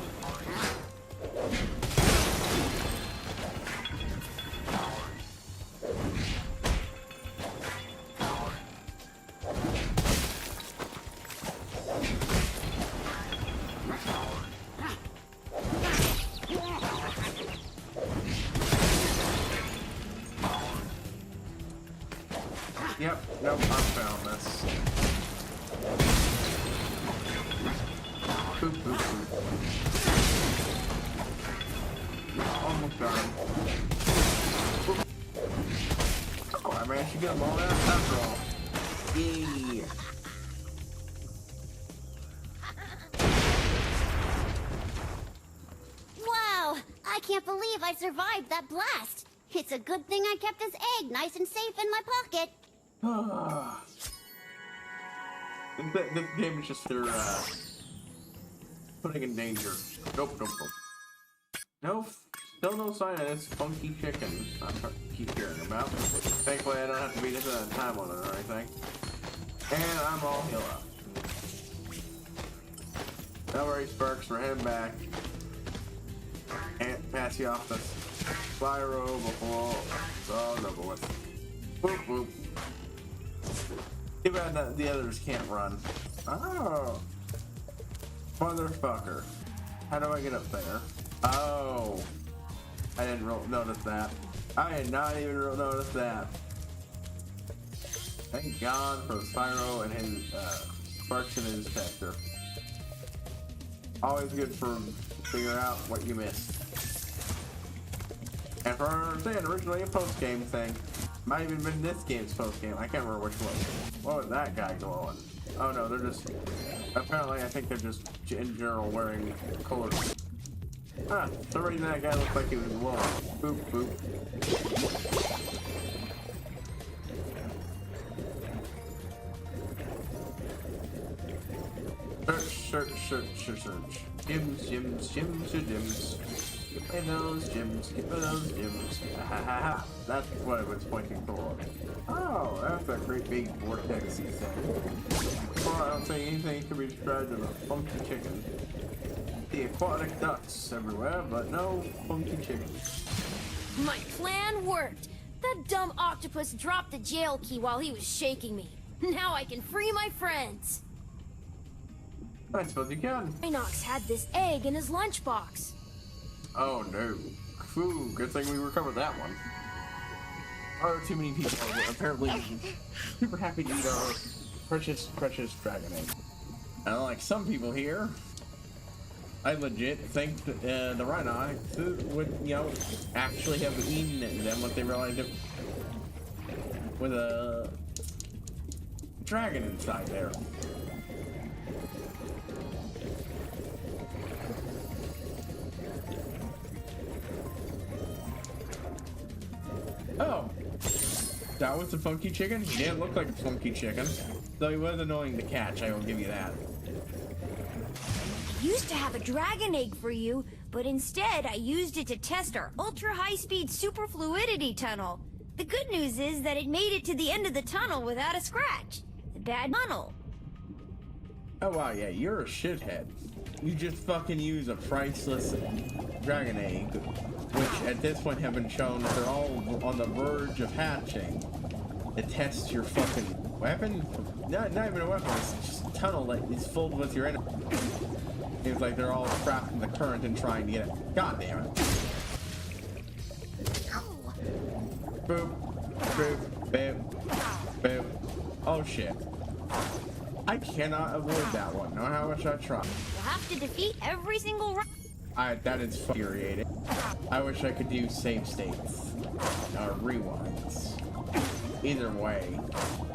Yep, nope, I found this. Boop, boop, boop. Almost got him. Boop. Oh, I managed to get him all out after all. Yeah. Wow! I can't believe I survived that blast. It's a good thing I kept this egg nice and safe in my pocket. This game is just their putting in danger. Nope. No, still no sign of this funky chicken I keep hearing about. Thankfully, I don't have to beat this at a time limit or anything. And I'm all healed up. No worries, Sparks. We're heading back. Can't pass you off the Spyro before it's all over with. Boop, boop. Too bad that the others can't run. Oh. Motherfucker. How do I get up there? Oh. I didn't notice that. I did not even notice that. Thank God for Spyro and his sparks in his detector. Always good for figuring out what you missed. And for I understand, originally a post-game thing. Might even been this game's post-game. I can't remember which one. What was that guy glowing? Oh no, they're just... Apparently, I think they're just, in general, wearing colors. Ah, for some reason that guy looked like he was glowing. Boop, boop. Search. Gyms. Give me those gyms. Ha ha ha. That's what it was pointing toward. Oh, that's a great big vortexy thing. Well, I don't think anything can be described as a funky chicken. The aquatic ducks everywhere, but no funky chickens. My plan worked. That dumb octopus dropped the jail key while he was shaking me. Now I can free my friends. I suppose you can. Rhinox had this egg in his lunchbox. Oh no. Phew, good thing we recovered that one. Oh, too many people are apparently super happy to eat our precious dragon egg. And like some people here, I legit think that the Rhinox would, you know, actually have eaten it and then once they realized it with a dragon inside there. Oh, that was a funky chicken? He didn't look like a funky chicken, though he was annoying to catch, I will give you that. I used to have a dragon egg for you, but instead I used it to test our ultra-high-speed superfluidity tunnel. The good news is that it made it to the end of the tunnel without a scratch. The bad tunnel. Oh wow, yeah, you're a shithead. You just fucking use a priceless dragon egg, which at this point have been shown that they're all on the verge of hatching. To test your fucking weapon? Not even a weapon, it's just a tunnel that is filled with your enemy. Seems like they're all trapped in the current and trying to get it. God damn it. Boop, boop, boop, boop. Oh shit. I cannot avoid that one, no matter how much I try. You'll have to defeat every single round. That is infuriating. I wish I could do save states. Or rewinds. Either way,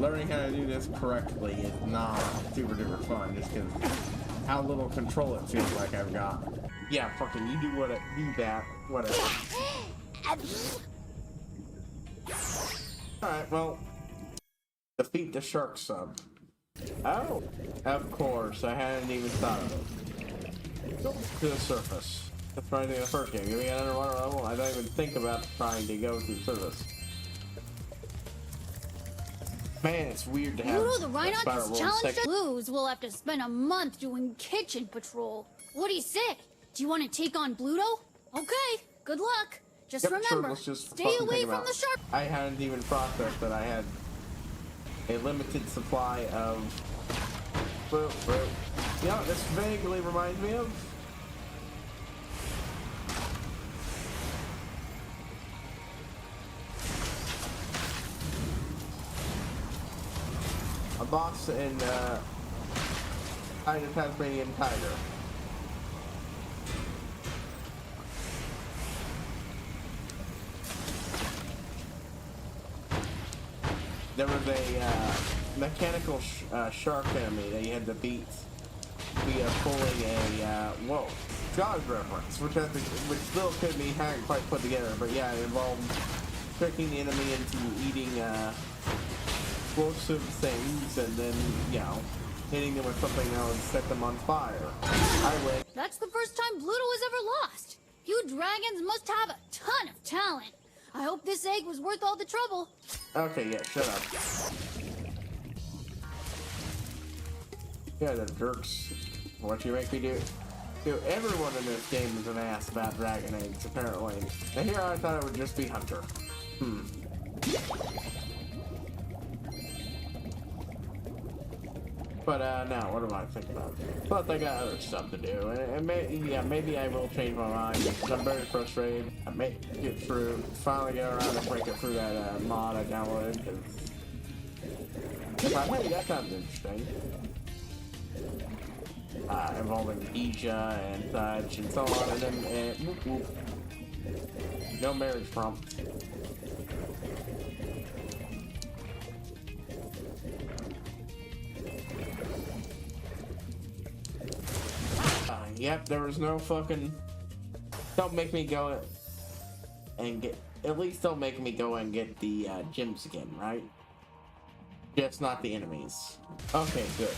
learning how to do this correctly is not super duper fun just because how little control it feels like I've got. Yeah, fucking you do that, whatever. Alright, well, defeat the shark sub. Oh, of course, I hadn't even thought of it. Go to the surface. That's what I did in the first game. Give me an underwater level, I don't even think about trying to go to the surface. Man, it's weird to have Pluto the Rhinox has challenged us. Lose, we'll have to spend a month doing kitchen patrol. What do you say? Do you want to take on Pluto? Okay, good luck. Just remember, stay away from the shark. I hadn't even processed that I had a limited supply of... You know, this vaguely reminds me of... a boss in Eye of the Tasmanian Tiger. There was a mechanical shark enemy that you had to beat via pulling a whoa, Jaws reference, which still could be hadn't quite put together, but yeah, it involved tricking the enemy into eating explosive things and then, you know, hitting them with something that would set them on fire. I win. That's the first time Pluto has ever lost. You dragons must have a ton of talent. I hope this egg was worth all the trouble. Okay, yeah, shut up. Yeah, the jerks. What you make me do? Dude, everyone in this game is an ass about dragon eggs, apparently. And here I thought it would just be Hunter. now, what do I think about? But I got other stuff to do, and maybe I will change my mind. Because I'm very frustrated. I may get through, finally get around to break it through that mod I downloaded. Because hey, that sounds interesting. Involving Asia and such and so on, and then whoop, whoop. No marriage prompt. Yep, there was no fucking. Don't make me go and get. At least don't make me go and get the gyms again, right? Just not the enemies. Okay, good.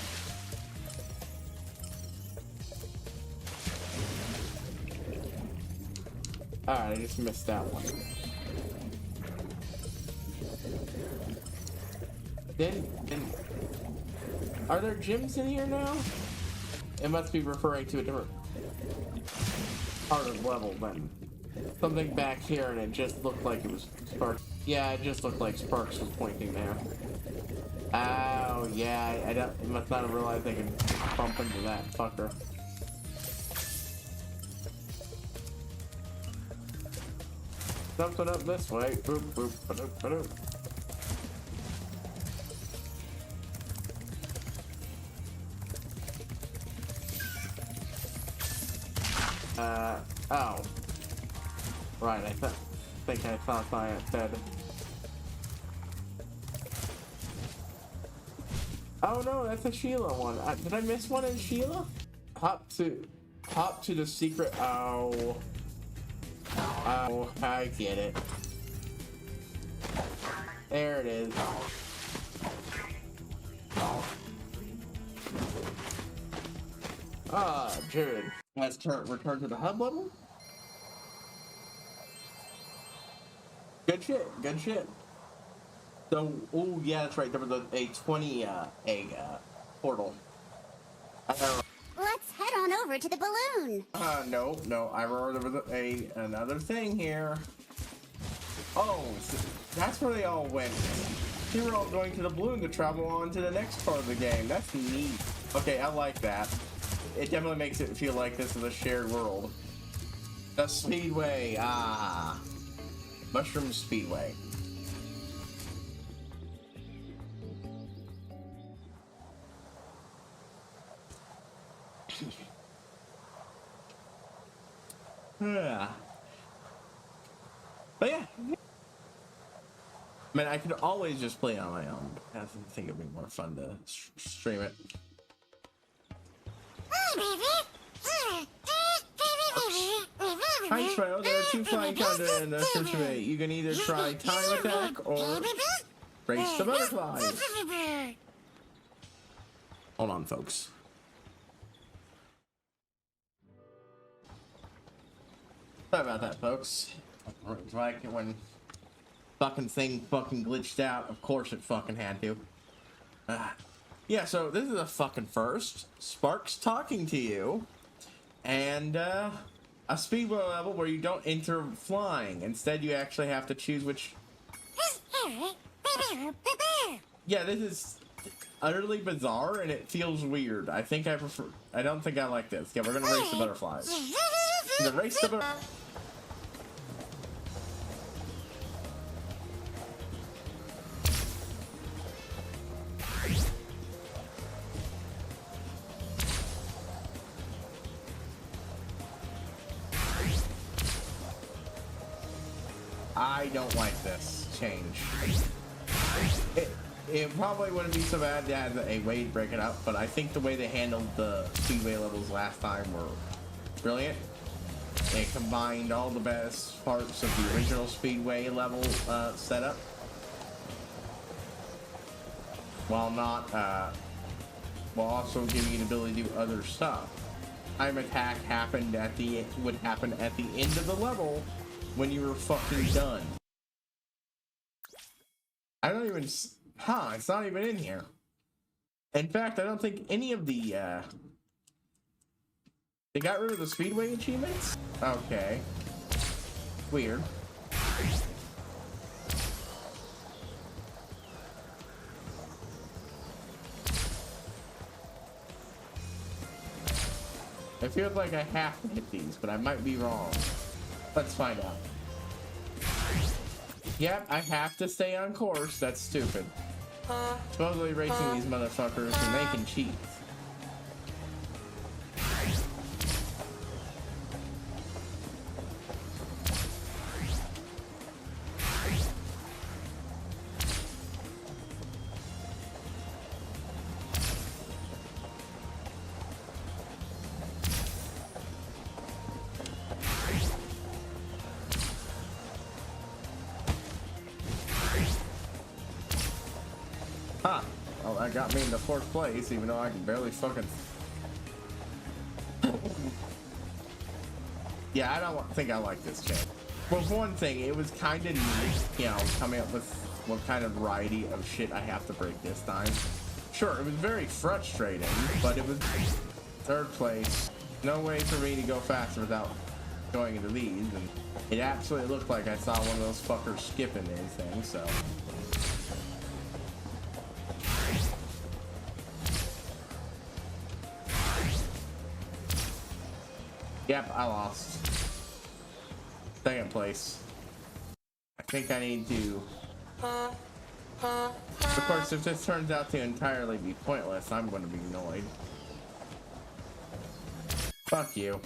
Alright, I just missed that one. Then, are there gyms in here now? It must be referring to a different part of the level then. Something back here and it just looked like it was Sparks. Yeah, it just looked like Sparks was pointing there. Oh, yeah, I must not have realized I could bump into that fucker. Something up this way. Boop, boop, ba-doop, ba-doop. Oh. Right, I think I saw science dead. Oh no, that's a Sheila one. Did I miss one in Sheila? Hop to the secret. Oh, I get it. There it is. Ah, Jared. Let's return to the hub level. Good shit, good shit. So, oh yeah, that's right. There was a 20 egg portal. Let's head on over to the balloon. No. I remember there was another thing here. Oh, so that's where they all went. They were all going to the balloon to travel on to the next part of the game. That's neat. Okay, I like that. It definitely makes it feel like this is a shared world. The Speedway, Mushroom Speedway. Yeah. But yeah. I mean, I could always just play on my own. I think it'd be more fun to stream it. Hi, Spyro. There are two flying content in the search. You can either try time attack or race the butterflies. Hold on, folks. Sorry about that, folks. Like when fucking thing fucking glitched out, of course it fucking had to. Yeah, so this is a fucking first. Sparks talking to you, and a speedway level where you don't enter flying. Instead, you actually have to choose which. Yeah, this is utterly bizarre, and it feels weird. I don't think I like this. Yeah, we're gonna race the butterflies. Race the butterflies. I don't like this change. It probably wouldn't be so bad to have a way to break it up, but I think the way they handled the speedway levels last time were brilliant. It combined all the best parts of the original speedway level setup, while also giving you the ability to do other stuff. Time attack would happen at the end of the level when you were fucking done. I don't even. It's not even in here. In fact, I don't think any of the. They got rid of the speedway achievements? Okay. Weird. It feels like I have to hit these, but I might be wrong. Let's find out. Yep, I have to stay on course. That's stupid. Supposedly racing these motherfuckers and they can cheat. Huh. Well, that got me into 4th place, even though I can barely fucking... Yeah, I don't think I like this game. Well, for one thing, it was kind of neat, you know, coming up with what kind of variety of shit I have to break this time. Sure, it was very frustrating, but it was 3rd place. No way for me to go faster without going into these, and it absolutely looked like I saw one of those fuckers skipping anything, so... Yep, I lost. 2nd place. I think I need to... Of course, if this turns out to entirely be pointless, I'm going to be annoyed. Fuck you.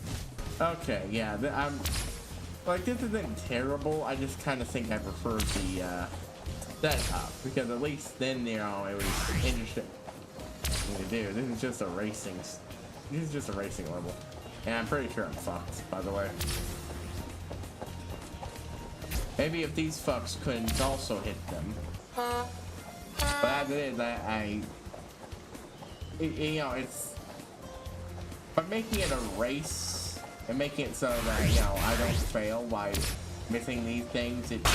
Okay, yeah, I'm... Like, this isn't terrible, I just kind of think I prefer the, setup, because at least then, you know, it was interesting to do. This is just a racing... This is just a racing level. And I'm pretty sure I'm fucked, by the way. Maybe if these fucks couldn't also hit them. But as it is, you know, it's... By making it a race, and making it so that, you know, I don't fail by missing these things, it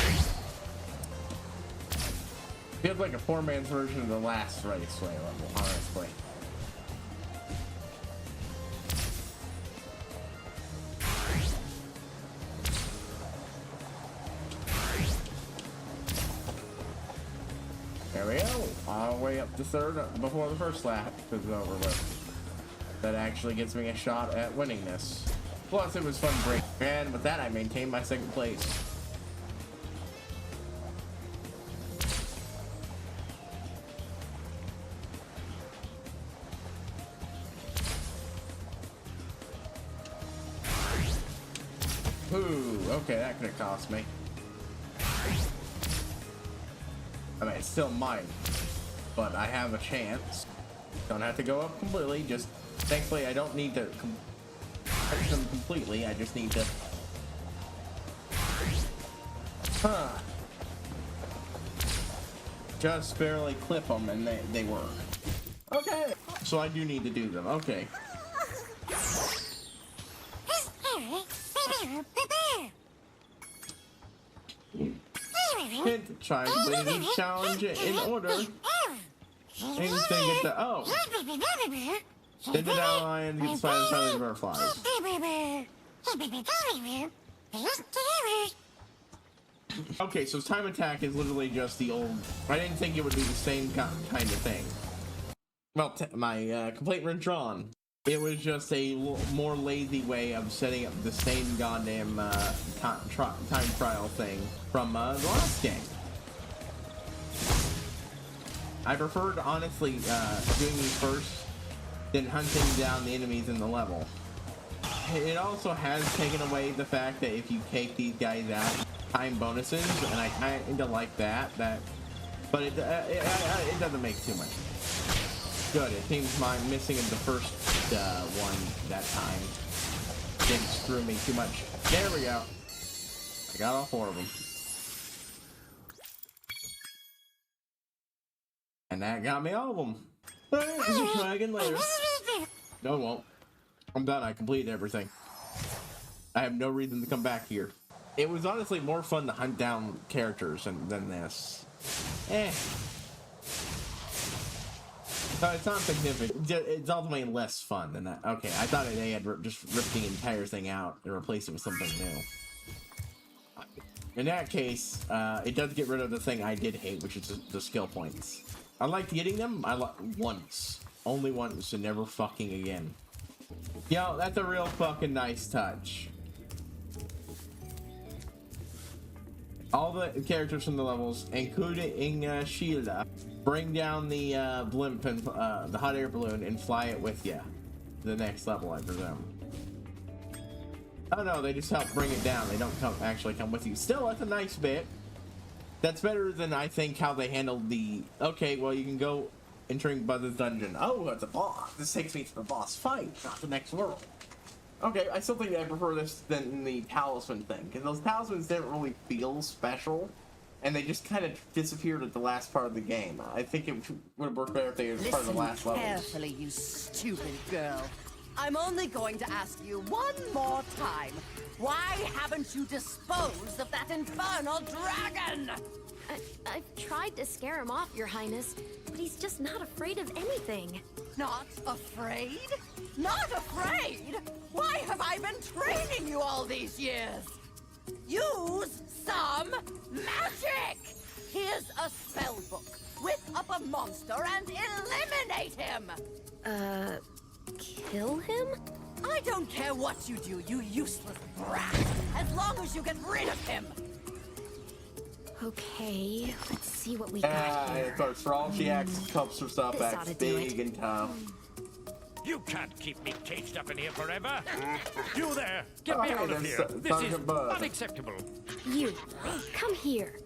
feels like a poor man's version of the last raceway level, honestly. There we go. All the way up to 3rd before the 1st lap is over with. That actually gets me a shot at winning this. Plus, it was fun break. And with that, I maintained my 2nd place. Ooh, okay, that could have cost me. I mean, it's still mine, but I have a chance. Don't have to go up completely, just... Thankfully, I don't need to touch them completely, I just need to... Huh. Just barely clip them and they work. Okay. So I do need to do them, okay. Hit, try completing each challenge in order. And he's gonna get the Then the down lion gets by the family butterflies. Okay, so time attack is literally just the old. I didn't think it would be the same kind of thing. Well, my complaint went drawn. It was just a more lazy way of setting up the same goddamn time trial thing from the last game. I preferred, honestly, doing these first than hunting down the enemies in the level. It also has taken away the fact that if you take these guys out, time bonuses, and I kind of like that. But it doesn't make too much. Good. It seems my missing of the first one that time didn't screw me too much. There we go. I got all 4 of them. And that got me all of them. Alright, try again later. No, it won't. I'm done. I completed everything. I have no reason to come back here. It was honestly more fun to hunt down characters than this. No, it's not significant. It's ultimately less fun than that. Okay, I thought they had just ripped the entire thing out and replaced it with something new. In that case, it does get rid of the thing I did hate, which is the skill points. I liked getting them. Once. Only once, and never fucking again. Yo, that's a real fucking nice touch. All the characters from the levels, including Sheila, bring down the blimp and the hot air balloon and fly it with you. The next level, I presume. Oh no, they just help bring it down. They don't actually come with you. Still, that's a nice bit. That's better than I think how they handled the. Okay, well you can go entering Buzz's dungeon. Oh, it's a boss. This takes me to the boss fight, not the next world. Okay, I still think I prefer this than the talisman thing, because those talismans didn't really feel special, and they just kind of disappeared at the last part of the game. I think it would have worked better if they were part of the last level. Listen carefully, you stupid girl. I'm only going to ask you one more time. Why haven't you disposed of that infernal dragon? I've tried to scare him off, Your Highness, but he's just not afraid of anything. Not afraid? Not afraid? Why have I been training you all these years? Use some magic! Here's a spell book. Whip up a monster and eliminate him! Kill him? I don't care what you do, you useless brat, as long as you get rid of him! Okay, let's see what we got here. Of course, for all she acts, cups herself This acts oughta do big and tough. You can't keep me caged up in here forever. You there, get Oh, me hey, out of there's here. This is Sergeant Bud. unacceptable. You, come here.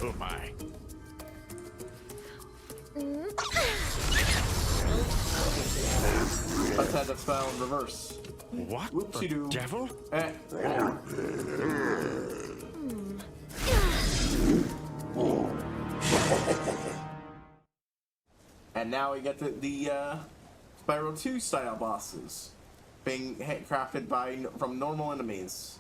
Oh my. Let's have the spell in reverse. What? Whoopsie-doo. Devil? And now we get the Spyro 2 style bosses being crafted from normal enemies.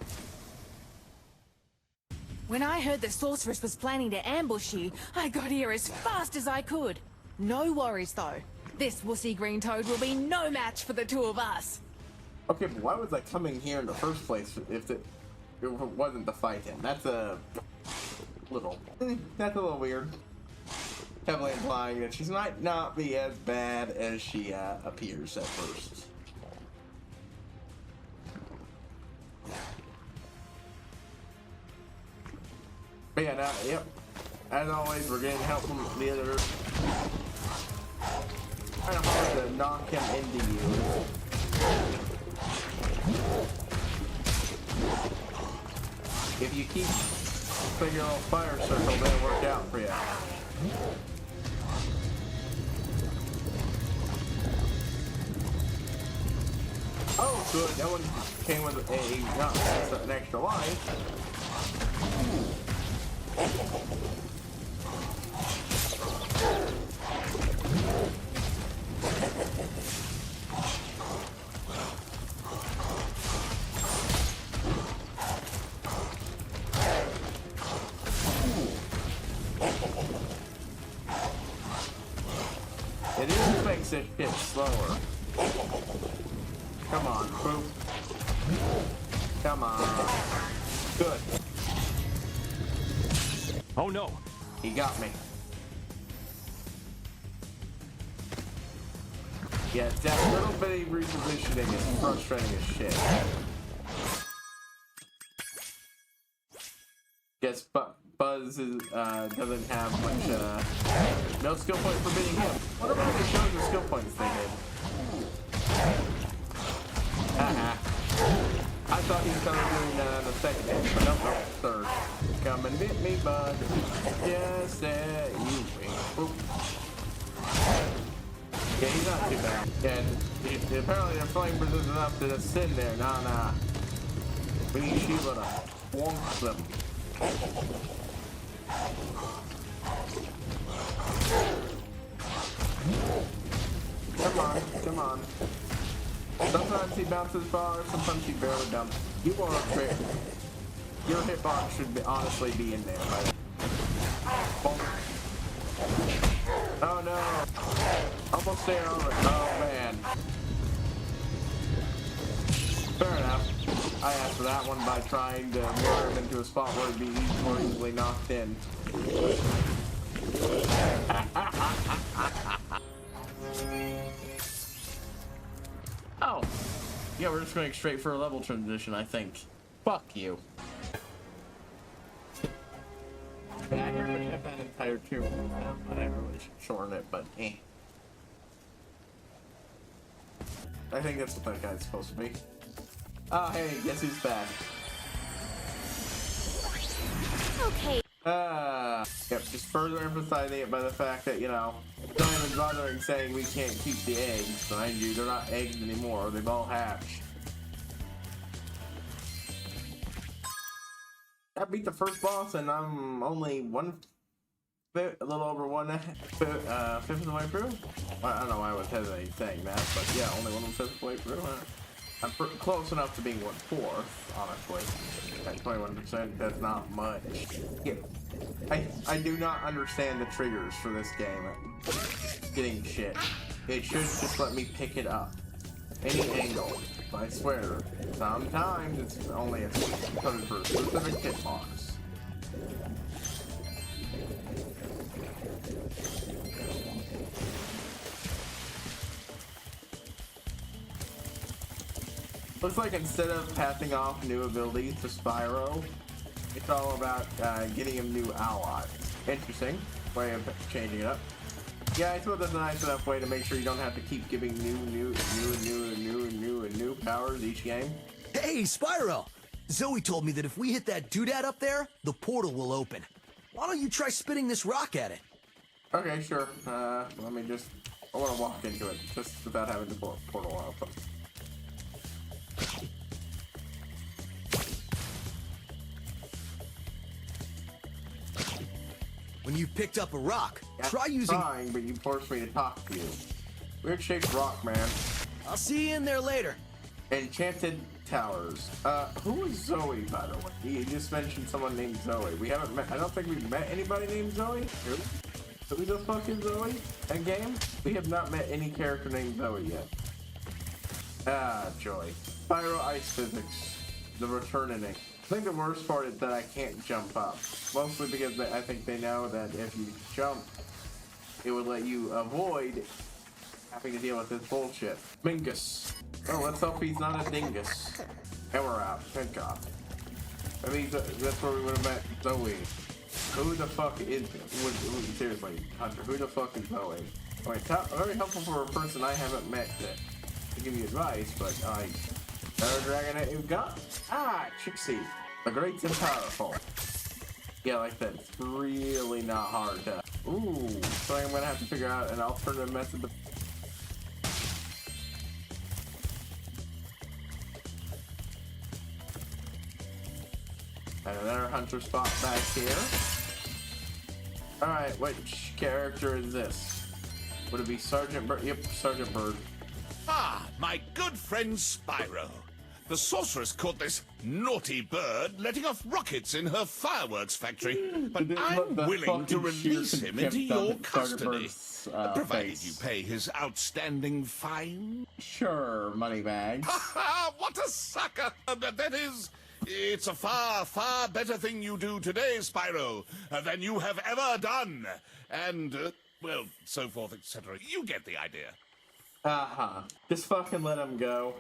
When I heard the sorceress was planning to ambush you, I got here as fast as I could. No worries though. This wussy green toad will be no match for the two of us. Okay, but why was I coming here in the first place if it wasn't to fight him? That's a little weird. Heavily implying that she might not be as bad as she appears at first. But yeah, yep. As always, we're getting help from the other. Kind of hard to knock him into you. If you keep your old fire circle, they'll work out for you. Oh, good. That one came with an extra life. It even makes it hit slower. Come on, boop. Come on. Good. Oh no. He got me. Yeah, that little bitty repositioning is frustrating as shit. Guess Buzz doesn't have much, no skill points for beating him. What about the shows the skill points they did? I thought he was coming doing the second hit, but no, third. Come and hit me, bud. Just that you wink. Yeah, he's not too bad. Yeah, apparently their flame resistance enough to just sit there. Nah. We need Sheila to wonk them. Come on. Sometimes he bounces far, sometimes he barely dumps. You are fair. Your hitbox should honestly be in there, right? Oh no! Almost there already. Oh man. Fair enough. I asked for that one by trying to lure him into a spot where he'd be more easily knocked in. Oh. Yeah, we're just going straight for a level transition, I think. Fuck you. Yeah, I heard we have that entire tube. I really should shorten it, but eh. I think that's what that guy's supposed to be. Oh, hey, guess who's back? Okay. Yep, just further emphasizing it by the fact that, you know, don't even bothering saying we can't keep the eggs. Mind you, they're not eggs anymore. They've all hatched. I beat the first boss, and I'm only a little over fifth of the way through. Well, I don't know why I was hesitating saying that, but yeah, only 1/5 of the way through. I'm close enough to being 1/4, honestly. At 21%, that's not much. Yeah. I do not understand the triggers for this game. Getting shit. It should just let me pick it up. Any angle. I swear. Sometimes it's only coded for a specific hitbox. Looks like instead of passing off new abilities to Spyro, it's all about getting him new allies. Interesting way of changing it up. Yeah, I suppose that's a nice enough way to make sure you don't have to keep giving new powers each game. Hey, Spyro! Zoe told me that if we hit that doodad up there, the portal will open. Why don't you try spitting this rock at it? Okay, sure. Let me just... I want to walk into it, just without having to pull a portal out. When you picked up a rock, yeah, try using... trying, but you forced me to talk to you. Weird shaped rock, man. I'll see you in there later. Enchanted Towers. Who is Zoe, by the way? You just mentioned someone named Zoe. We haven't met... I don't think we've met anybody named Zoe. Who the fuck is Zoe? That game? We have not met any character named Zoe yet. Ah, joy. Spyro Ice Physics. The return inning. I think the worst part is that I can't jump up. Mostly because I think they know that if you jump, it would let you avoid having to deal with this bullshit. Mingus. Oh, let's hope he's not a dingus. And we're out. Thank God. I mean, that's where we would have met Zoe. Who the fuck is... seriously, Hunter, who the fuck is Zoe? Wait, very helpful for a person I haven't met to give you advice, but better dragon that you've got? Ah, Trixie. The great and powerful. Yeah, like that. It's really not hard to... Ooh, so I'm gonna have to figure out an alternative method to... And another hunter spot back here. Alright, which character is this? Would it be Sergeant Bird? Yep, Sergeant Bird. Ah, my good friend Spyro. The sorceress caught this naughty bird letting off rockets in her fireworks factory, but I'm willing to release him into your custody, provided you pay his outstanding fine. Sure, Moneybags. What a sucker! That is, it's a far, far better thing you do today, Spyro, than you have ever done. And, well, so forth, etc. You get the idea. Just fucking let him go.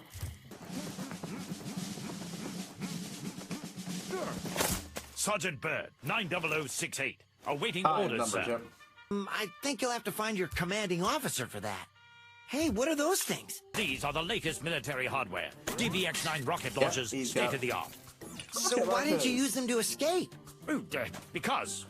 Sergeant Bird, 90068. Awaiting orders, sir. I think you'll have to find your commanding officer for that. Hey, what are those things? These are the latest military hardware. DBX-9 rocket launchers, state-of-the-art. So why didn't you use them to escape? Because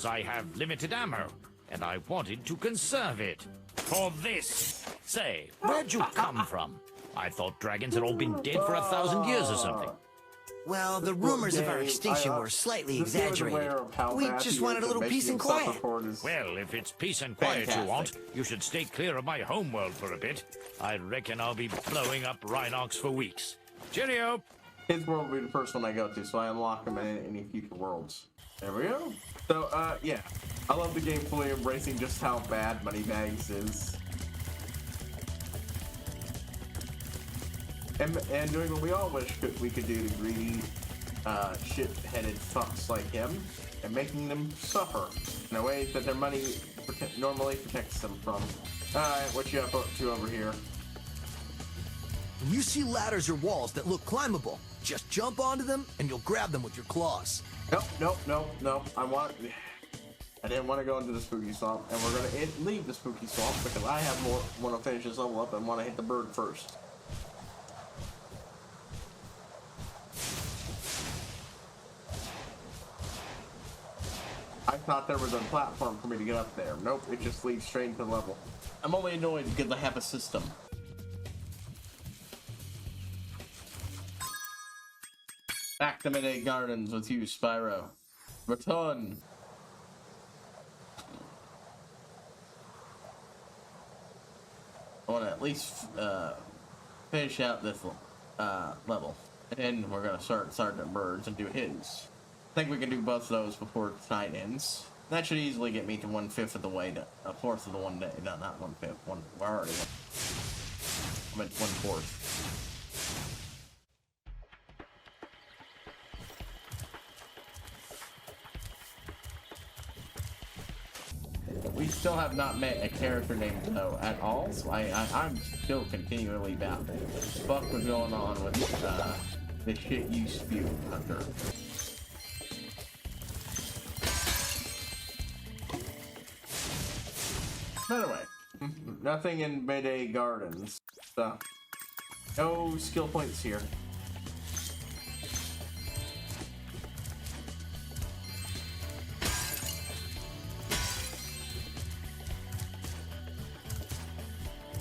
I have limited ammo, and I wanted to conserve it. For this. Say, where'd you come from? I thought dragons had all been dead for 1,000 years or something. Well, the rumors of our extinction were slightly exaggerated. We just wanted a little peace and quiet. Well, if it's peace and quiet you want, you should stay clear of my homeworld for a bit. I reckon I'll be blowing up Rhinox for weeks. Cheerio! His world will be the first one I go to, so I unlock him in any future worlds. There we go. So, yeah. I love the game fully embracing just how bad Moneybags is. And doing what we all wish we could do to greedy, shit-headed fucks like him, and making them suffer in a way that their money normally protects them from. Alright, what you up to over here? When you see ladders or walls that look climbable, just jump onto them and you'll grab them with your claws. Nope. I didn't want to go into the spooky swamp, and we're gonna leave the spooky swamp because I want to finish this level up and want to hit the bird first. I thought there was a platform for me to get up there. Nope, it just leads straight into the level. I'm only annoyed because I have a system. Back to Midday Gardens with you, Spyro. Return. I want to at least finish out this level. And then we're going to start Sergeant Birds and do his. I think we can do both of those before tonight ends. That should easily get me to 1/5 of the way to a fourth of the one day. No, not 1/5. We're already I'm at 1/4. We still have not met a character named Zoe at all, so I'm still continually baffled. What the fuck was going on with the shit you spew, Hunter? By the way, nothing in Midday Gardens, so no skill points here.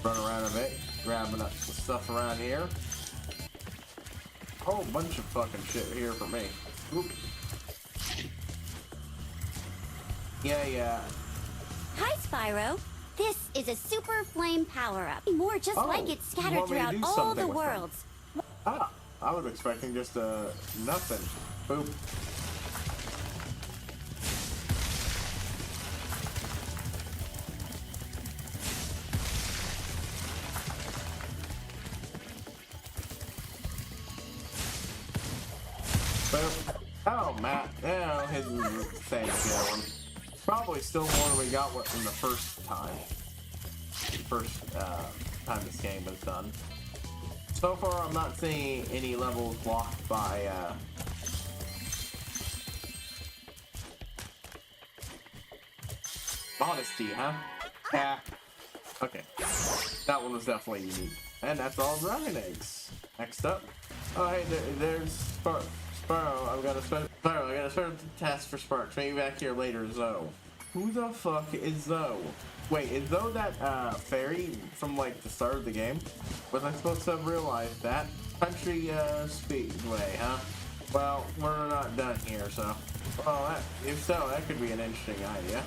Run around a bit, grabbing up the stuff around here. Whole bunch of fucking shit here for me. Oop. Yeah. Hi, Spyro. This is a super flame power-up. More just like it scattered throughout all the worlds. Ah, I was expecting just nothing. Boop. Oh, Matt. Yeah, his is the same as the other one. Probably still more than we got in the first time. Time this game was done. So far, I'm not seeing any levels blocked by, honesty, huh? Yeah. Okay. That one was definitely unique. And that's all dragon eggs. Next up. Oh, hey, there's Sparrow. I got a special task for Sparks. Maybe back here later, Zoe. Who the fuck is Zoe? Wait, is Zoe that fairy from like the start of the game? Was I supposed to have realized that? Country Speedway, huh? Well, we're not done here, so. Well, if so, that could be an interesting idea.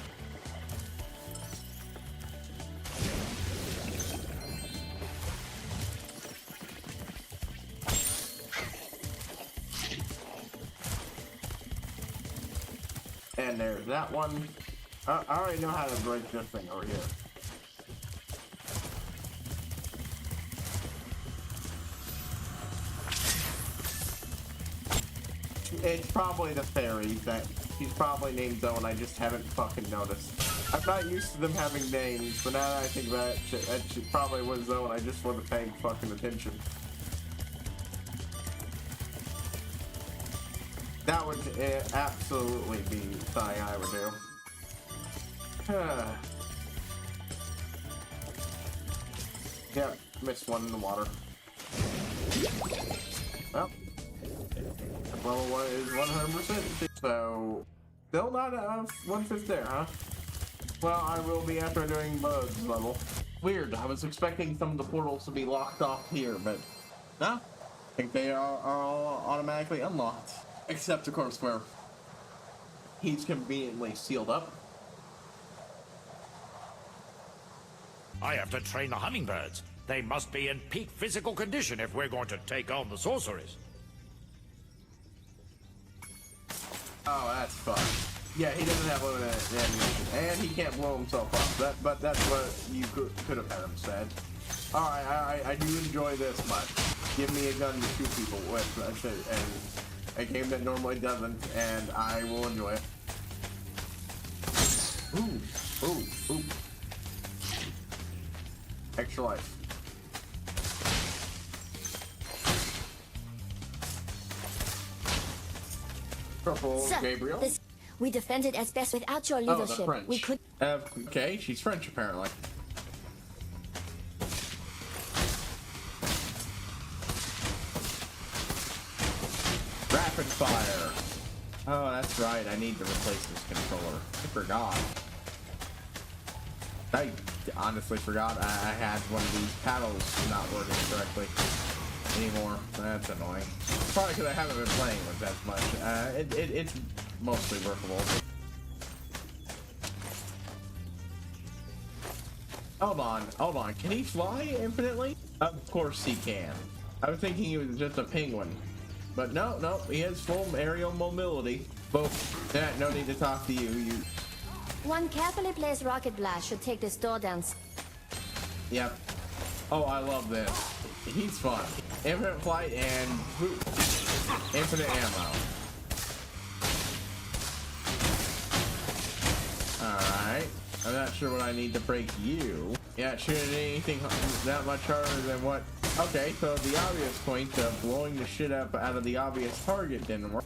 And there's that one. I already know how to break this thing over here. It's probably the fairy that she's probably named Zoe and I just haven't fucking noticed. I'm not used to them having names, but now that I think about it, that probably was Zoe and I just wasn't paying fucking attention. That would absolutely be something I would do. Yep, missed one in the water. Well, level 1 is 100%. So, still not 1/5 there, huh? Well, I will be after doing Bud's level. Weird, I was expecting some of the portals to be locked off here, but no. I think they are all automatically unlocked. Except, of course, where he's conveniently sealed up. I have to train the hummingbirds. They must be in peak physical condition if we're going to take on the sorceress. Oh, that's fun. Yeah, he doesn't have limited ammunition, and he can't blow himself up. But that's what you could have had him said. Alright, I do enjoy this much. Give me a gun to shoot people with, and a game that normally doesn't, and I will enjoy it. Ooh. Ooh, ooh. Extra life. Purple, Sir, Gabriel. We defended as best without your leadership. Oh, the French. We could. Okay, she's French apparently. Rapid fire. Oh, that's right. I need to replace this controller. I forgot. I honestly forgot I had one of these paddles not working correctly anymore. That's annoying. Probably because I haven't been playing with as much. It's mostly workable. Hold on. Can he fly infinitely? Of course he can. I was thinking he was just a penguin. But no, he has full aerial mobility. Both. No need to talk to you. One carefully placed rocket blast should take this door down. Yep. Oh, I love this. He's fun. Infinite flight and infinite ammo. Alright. I'm not sure what I need to break you. Yeah, shooting anything that much harder than what... Okay, so the obvious point of blowing the shit up out of the obvious target didn't work.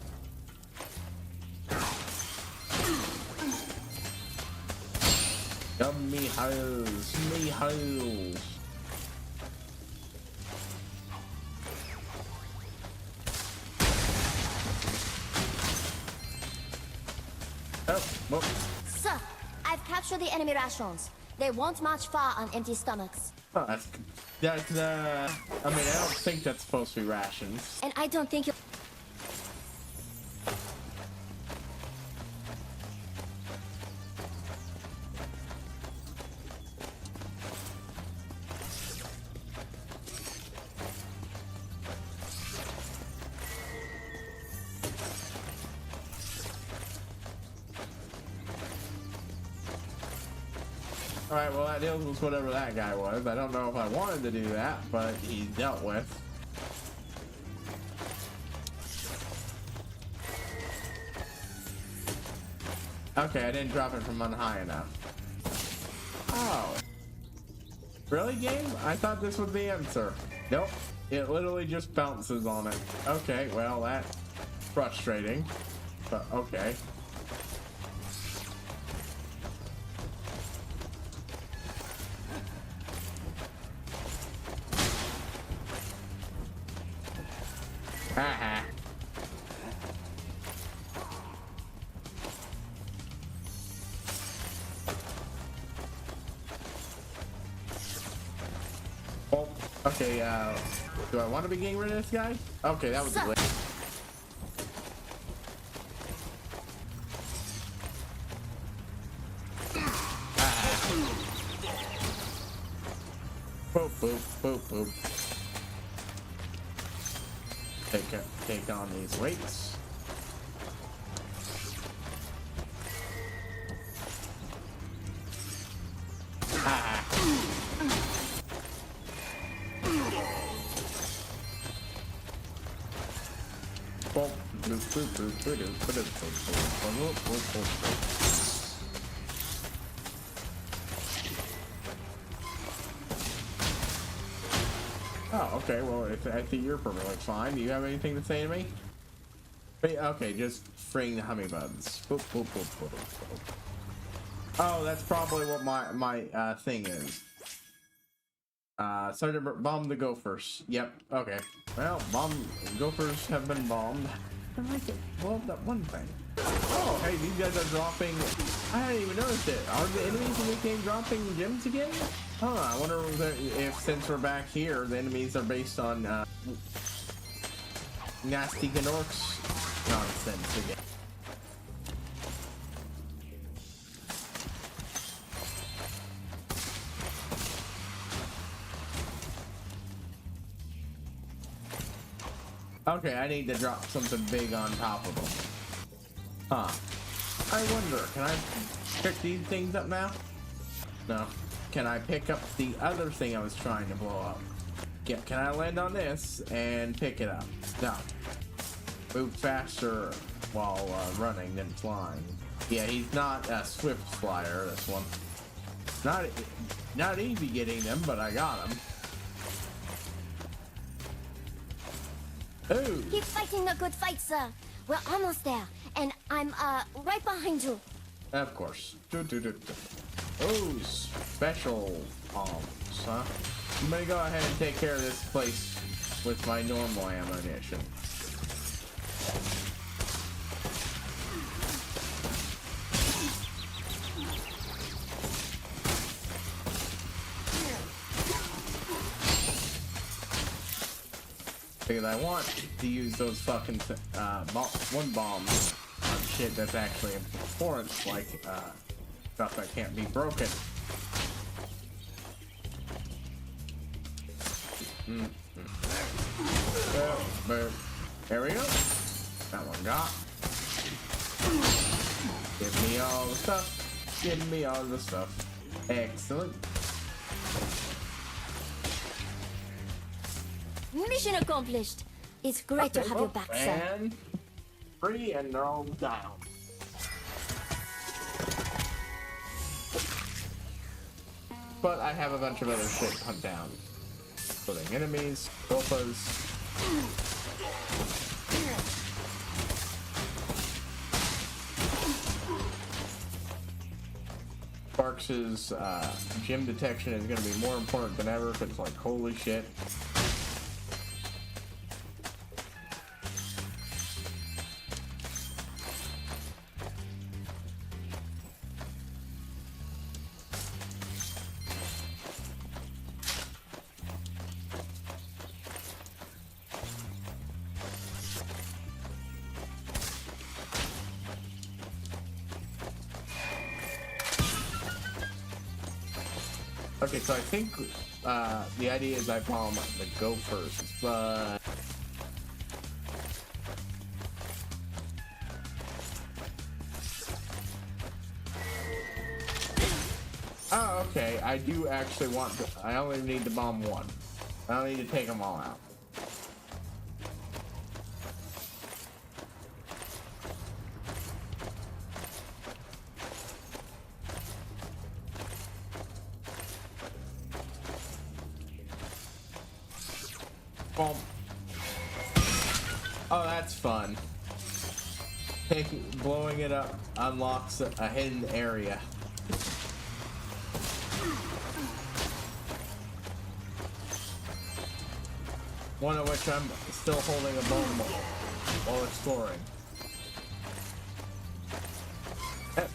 Yummy holes, me holes. Oh, whoop. Sir, I've captured the enemy rations. They won't march far on empty stomachs. Oh, that's I mean, I don't think that's supposed to be rations. And I don't think you... Alright, well that deals with whatever that guy was. I don't know if I wanted to do that, but he dealt with. Okay, I didn't drop it from on high enough. Oh. Really, game? I thought this was the answer. Nope. It literally just bounces on it. Okay, well that's frustrating. But okay. Haha. Oh, okay, do I want to be getting rid of this guy? Okay, that was a glitch. Boop, boop, boop, boop. Take on these weights. Oh, okay, well, I think you're perfectly fine. Do you have anything to say to me? Okay, just freeing the hummingbuds. Boop, boop, boop, boop, boop. Oh, that's probably what my thing is. Sergeant bomb the gophers. Yep, okay. Well, gophers have been bombed. I like it. Well, that one thing. Oh, hey, these guys are dropping... I didn't even notice it. Are the enemies in this game dropping gems again? Huh, I wonder if since we're back here, the enemies are based on, nasty Gnorcs nonsense again. Okay, I need to drop something big on top of them. Huh. I wonder, can I pick these things up now? No. Can I pick up the other thing I was trying to blow up? Yeah, can I land on this and pick it up? No. Move faster while running than flying. Yeah, he's not a swift flyer, this one. Not easy getting them, but I got them. Ooh. Keep fighting the good fight, sir. We're almost there, and I'm right behind you. Of course. Oh, special bombs, huh? I'm gonna go ahead and take care of this place with my normal ammunition. Because I want to use those fucking one bombs on shit that's actually important, like stuff that can't be broken. There we go. That one got. Give me all the stuff. Give me all the stuff. Excellent. Mission accomplished. It's great to have you back, sir. And free, and they're all down. But I have a bunch of other shit hunt down, including enemies, golfas. Sparks' gym detection is going to be more important than ever, because like, holy shit. Okay, so I think the idea is I bomb the go first, but oh, okay. I do actually want to. I only need to bomb one. I don't need to take them all out. Boom. Oh, that's fun. Blowing it up unlocks a hidden area. One of which I'm still holding a bomb while exploring.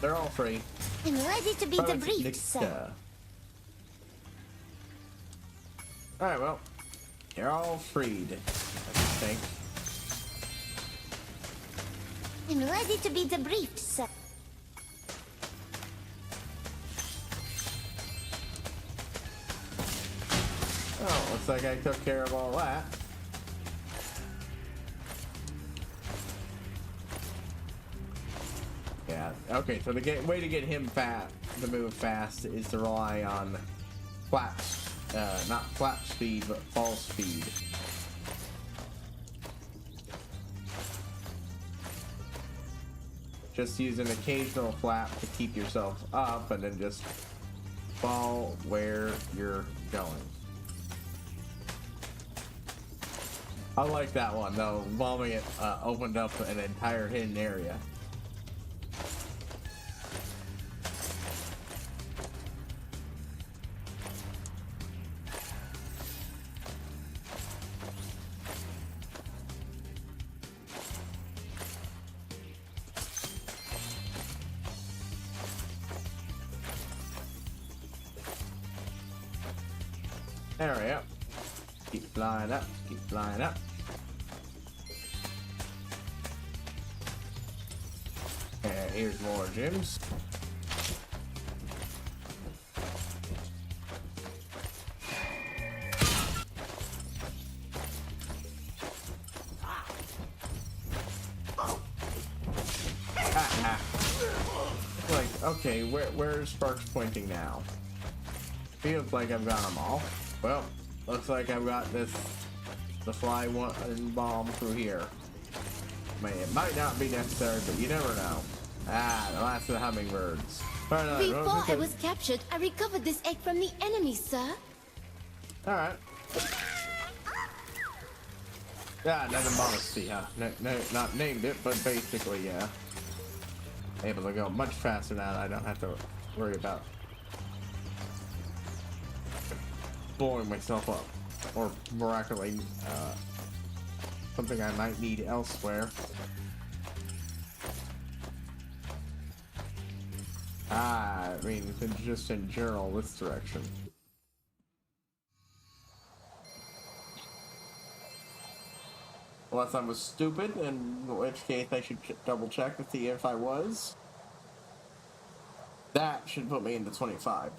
They're all free. I'm ready to be debriefed, sir. Alright, well. You're all freed, I think. I'm ready to be debriefed, sir. Oh, looks like I took care of all that. Yeah, okay, so the way to get him to move fast is to rely on flaps. Not flap speed, but fall speed. Just use an occasional flap to keep yourself up, and then just fall where you're going. I like that one, though. Bombing it opened up an entire hidden area. There we go. Keep flying up, keep flying up. And here's more gems. Like, okay, where's Sparks pointing now? Feels like I've got them all. Well, looks like I've got the fly one bomb through here. It might not be necessary, but you never know. Ah, the last of the hummingbirds. Before I was captured, I recovered this egg from the enemy, sir. Alright. Yeah, another modesty, huh? Not named it, but basically, yeah. Able to go much faster now. I don't have to worry about blowing myself up. Or miraculously, something I might need elsewhere. I mean, just in general, this direction. Unless I was stupid, in which case I should double check to see if I was. That should put me into 25.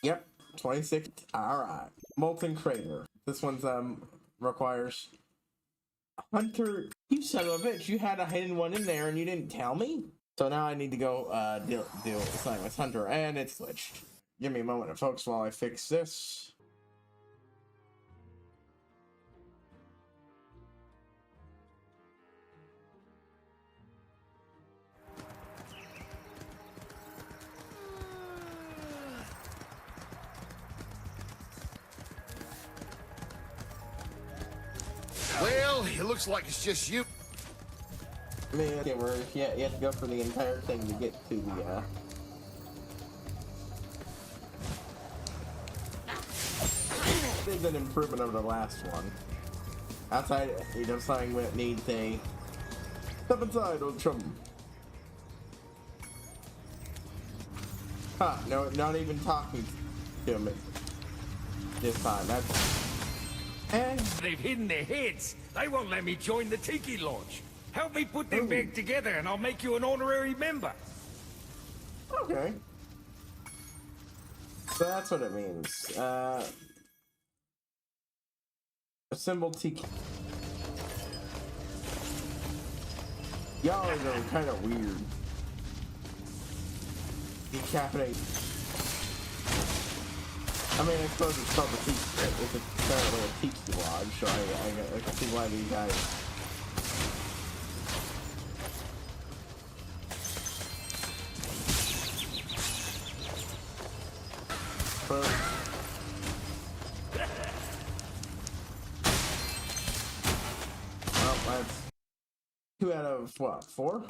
Yep, 26. Alright. Molten Crater. This one's, requires... Hunter, you son of a bitch, you had a hidden one in there and you didn't tell me? So now I need to go, deal something with Hunter, and it's switched. Give me a moment, folks, while I fix this. Well, it looks like it's just you. I mean, okay, you have to go for the entire thing to get to the, It's an improvement over the last one. Outside, you know, something that needs a... Step inside, old chum. Huh, no, not even talking to him this time. That's... And... They've hidden their heads. They won't let me join the Tiki Launch. Help me put them back together and I'll make you an honorary member. Okay. So that's what it means. Assemble Tiki. Y'all are going kind of weird. Decapitate. I mean, I suppose it's called the Tiki. It's apparently a Tiki lodge, so I can see why these guys. Well, that's 2 out of what, 4?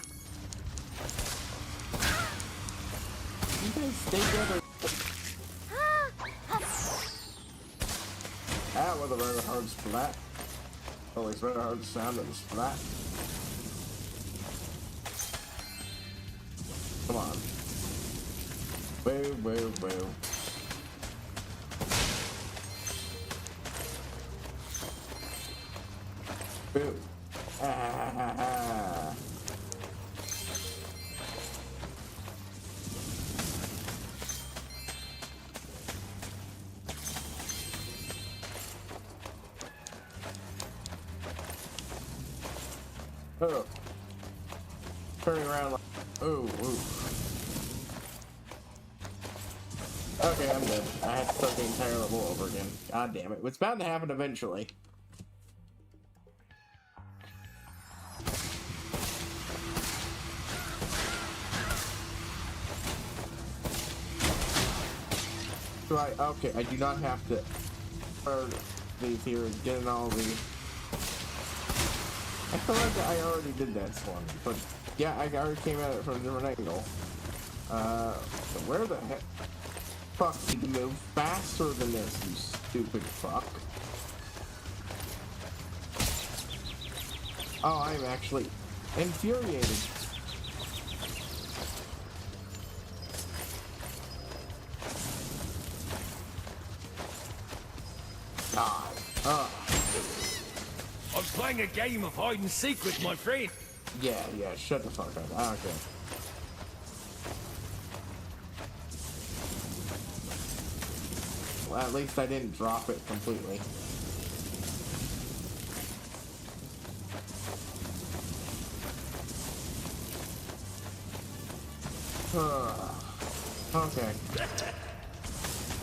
You guys stay together. That was a very hard splat. Oh, it's very hard sound of the splat. Come on. Boo, boo, boo. Boo. Ah, ah, ah, ah. Oh. Turning around like... Ooh, ooh. Okay, I'm dead. I have to start the entire level over again. God damn it. It's bound to happen eventually. Right, okay, I do not have to burn these here and get in all the... I feel like I already did that one, but yeah, I already came at it from a different angle. So where the heck? Fuck, you can move faster than this, you stupid fuck. Oh, I'm actually infuriated. God. I'm playing a game of hide and seek with my friend. Yeah, shut the fuck up. I don't care. Well, at least I didn't drop it completely. Okay.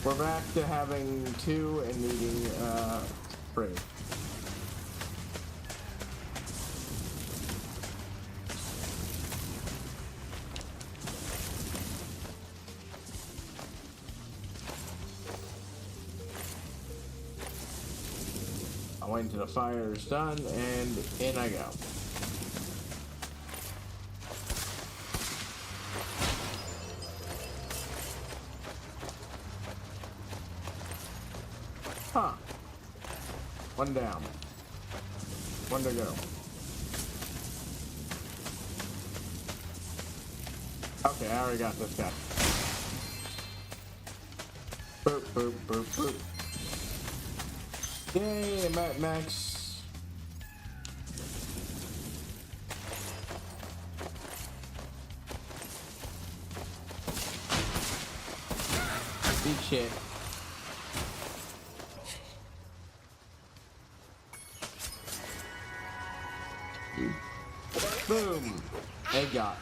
We're back to having 2 and needing 3. going to the fire is done, and in I go. Huh. One down. One to go. Okay, I already got this guy. Boop, boop, boop, boop. Yay, I'm at max. Eat shit. Boom! Egg got.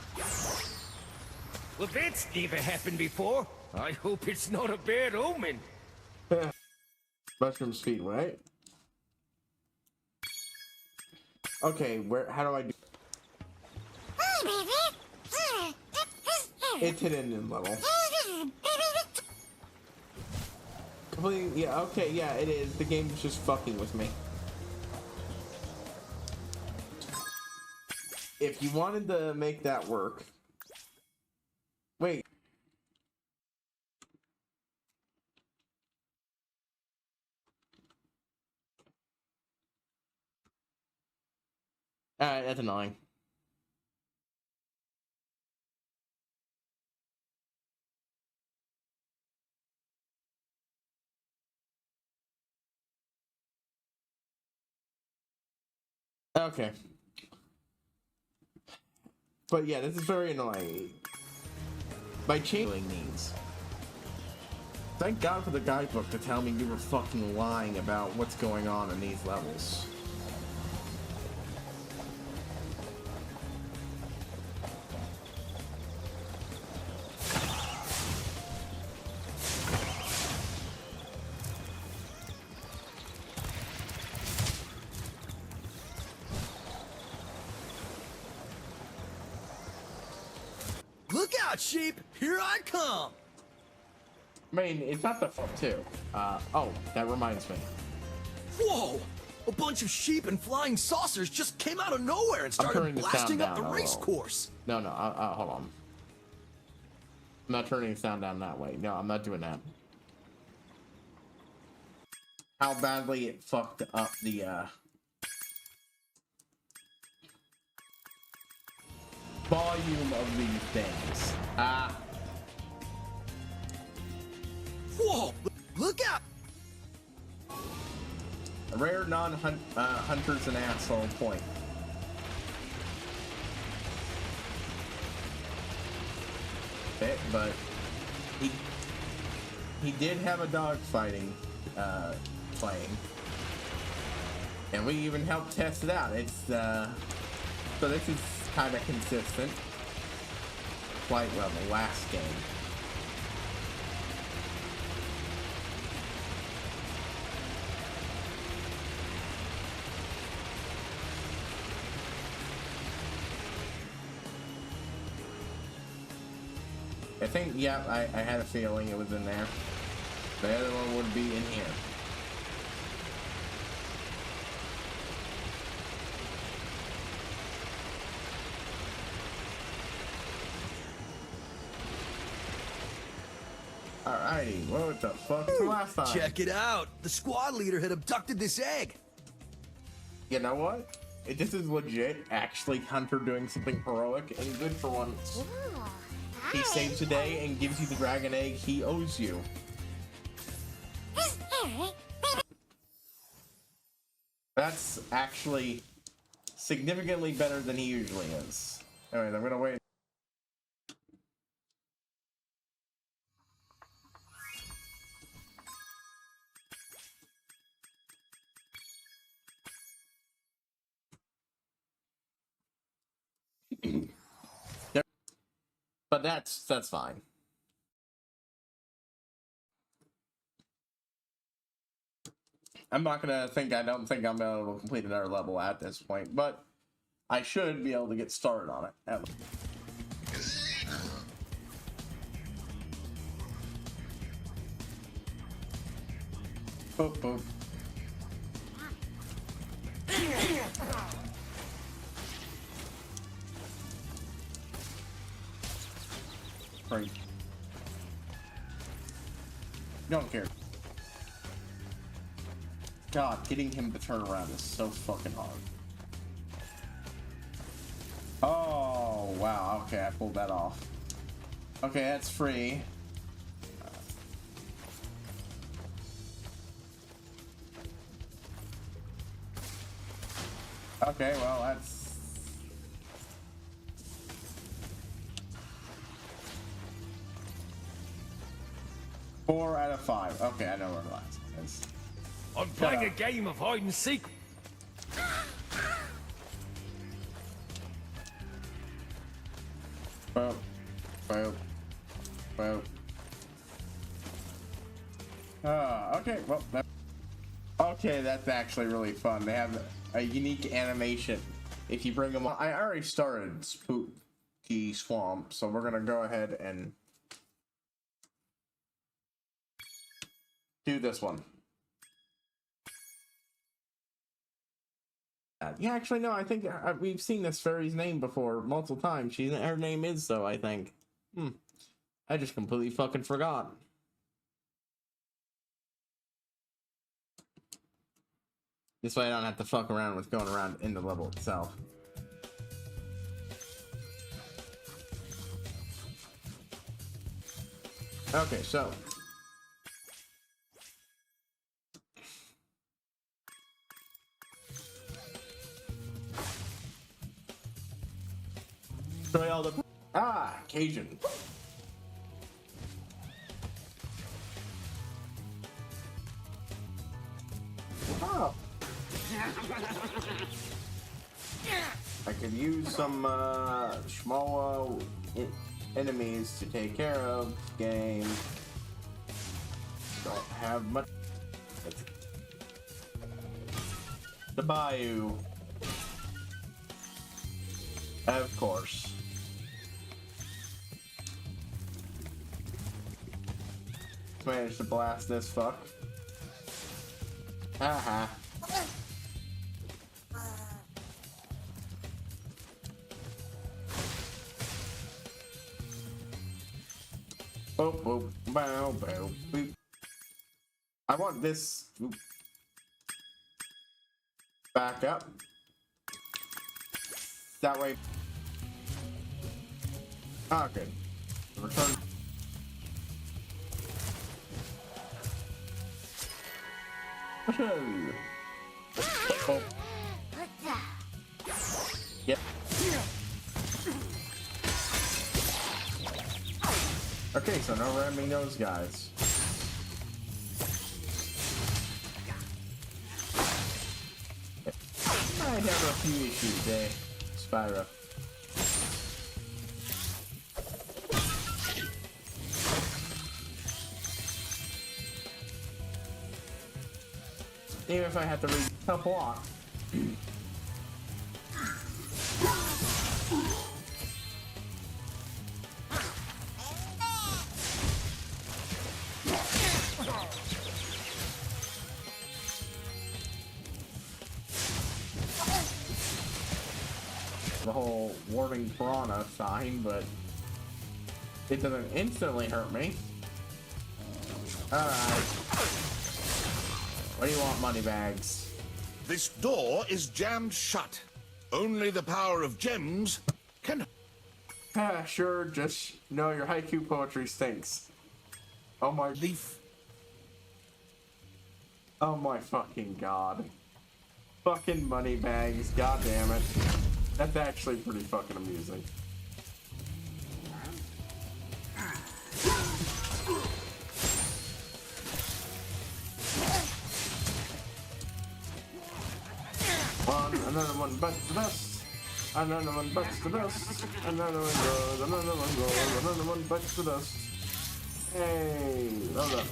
Well, that's never happened before. I hope it's not a bad omen. Mushroom speed, right? Okay, how do I do? It's an Indian level. Completely, yeah, okay, yeah, it is. The game's just fucking with me. If you wanted to make that work... Wait. Alright, that's annoying. Okay. But yeah, this is very annoying. By changing these. Thank God for the guidebook to tell me you were fucking lying about what's going on in these levels. Look out, sheep! Here I come! I mean, it's not the fuck too. Oh, that reminds me. Whoa! A bunch of sheep and flying saucers just came out of nowhere and started blasting up the race course. No, hold on. I'm not turning the sound down that way. No, I'm not doing that. How badly it fucked up the, volume of these things. Whoa! Look out! A rare non-hunter's an asshole point. But he did have a dog fighting playing, and we even helped test it out. It's so this is kind of consistent. Flight level last game. I think, yeah, I had a feeling it was in there. The other one would be in here. Alrighty, what the fuck was the last time? Check it out! The squad leader had abducted this egg! You know what? This is legit, actually Hunter doing something heroic and good for once. He saves the day and gives you the dragon egg he owes you. That's actually significantly better than he usually is. Anyways, I'm gonna wait. But that's fine. I'm not gonna think I don't think I'm able to complete another level at this point, but I should be able to get started on it. Boop, boop. Great. Don't care. God, getting him to turn around is so fucking hard. Oh, wow. Okay, I pulled that off. Okay, that's free. Okay, well, that's... 4 out of 5. Okay, I know where the last one is. I'm playing a game of hide and seek. Boop. Boop. Boop. Okay, well, okay, that's actually really fun. They have a unique animation. If you bring them on, I already started Spooky Swamp, so we're gonna go ahead and do this one. Yeah, actually, no, I think we've seen this fairy's name before multiple times. Her name is, though, I think. I just completely fucking forgot. This way I don't have to fuck around with going around in the level itself. Okay, so... Destroy all the... Cajun. Oh. I could use some small enemies to take care of. Game. Don't have much. The bayou. Of course. Managed to blast this fuck. Haha. Boop, boop, bow, bow, boop. I want this back up. That way. Okay. Return. Oh. Yep. Okay, so no ramming those guys. I have a few issues there, Spyro. Even if I have to read a block. The whole warning piranha sign, but it doesn't instantly hurt me. Alright. What do you want, moneybags? This door is jammed shut. Only the power of gems can... Sure, just know your haiku poetry stinks. Oh my... Leaf. Oh my fucking god. Fucking moneybags, god damn it. That's actually pretty fucking amusing. Another one bites the dust. Another one bites the dust. Another one goes. Another one goes. Another one bites the dust. Hey, hold up.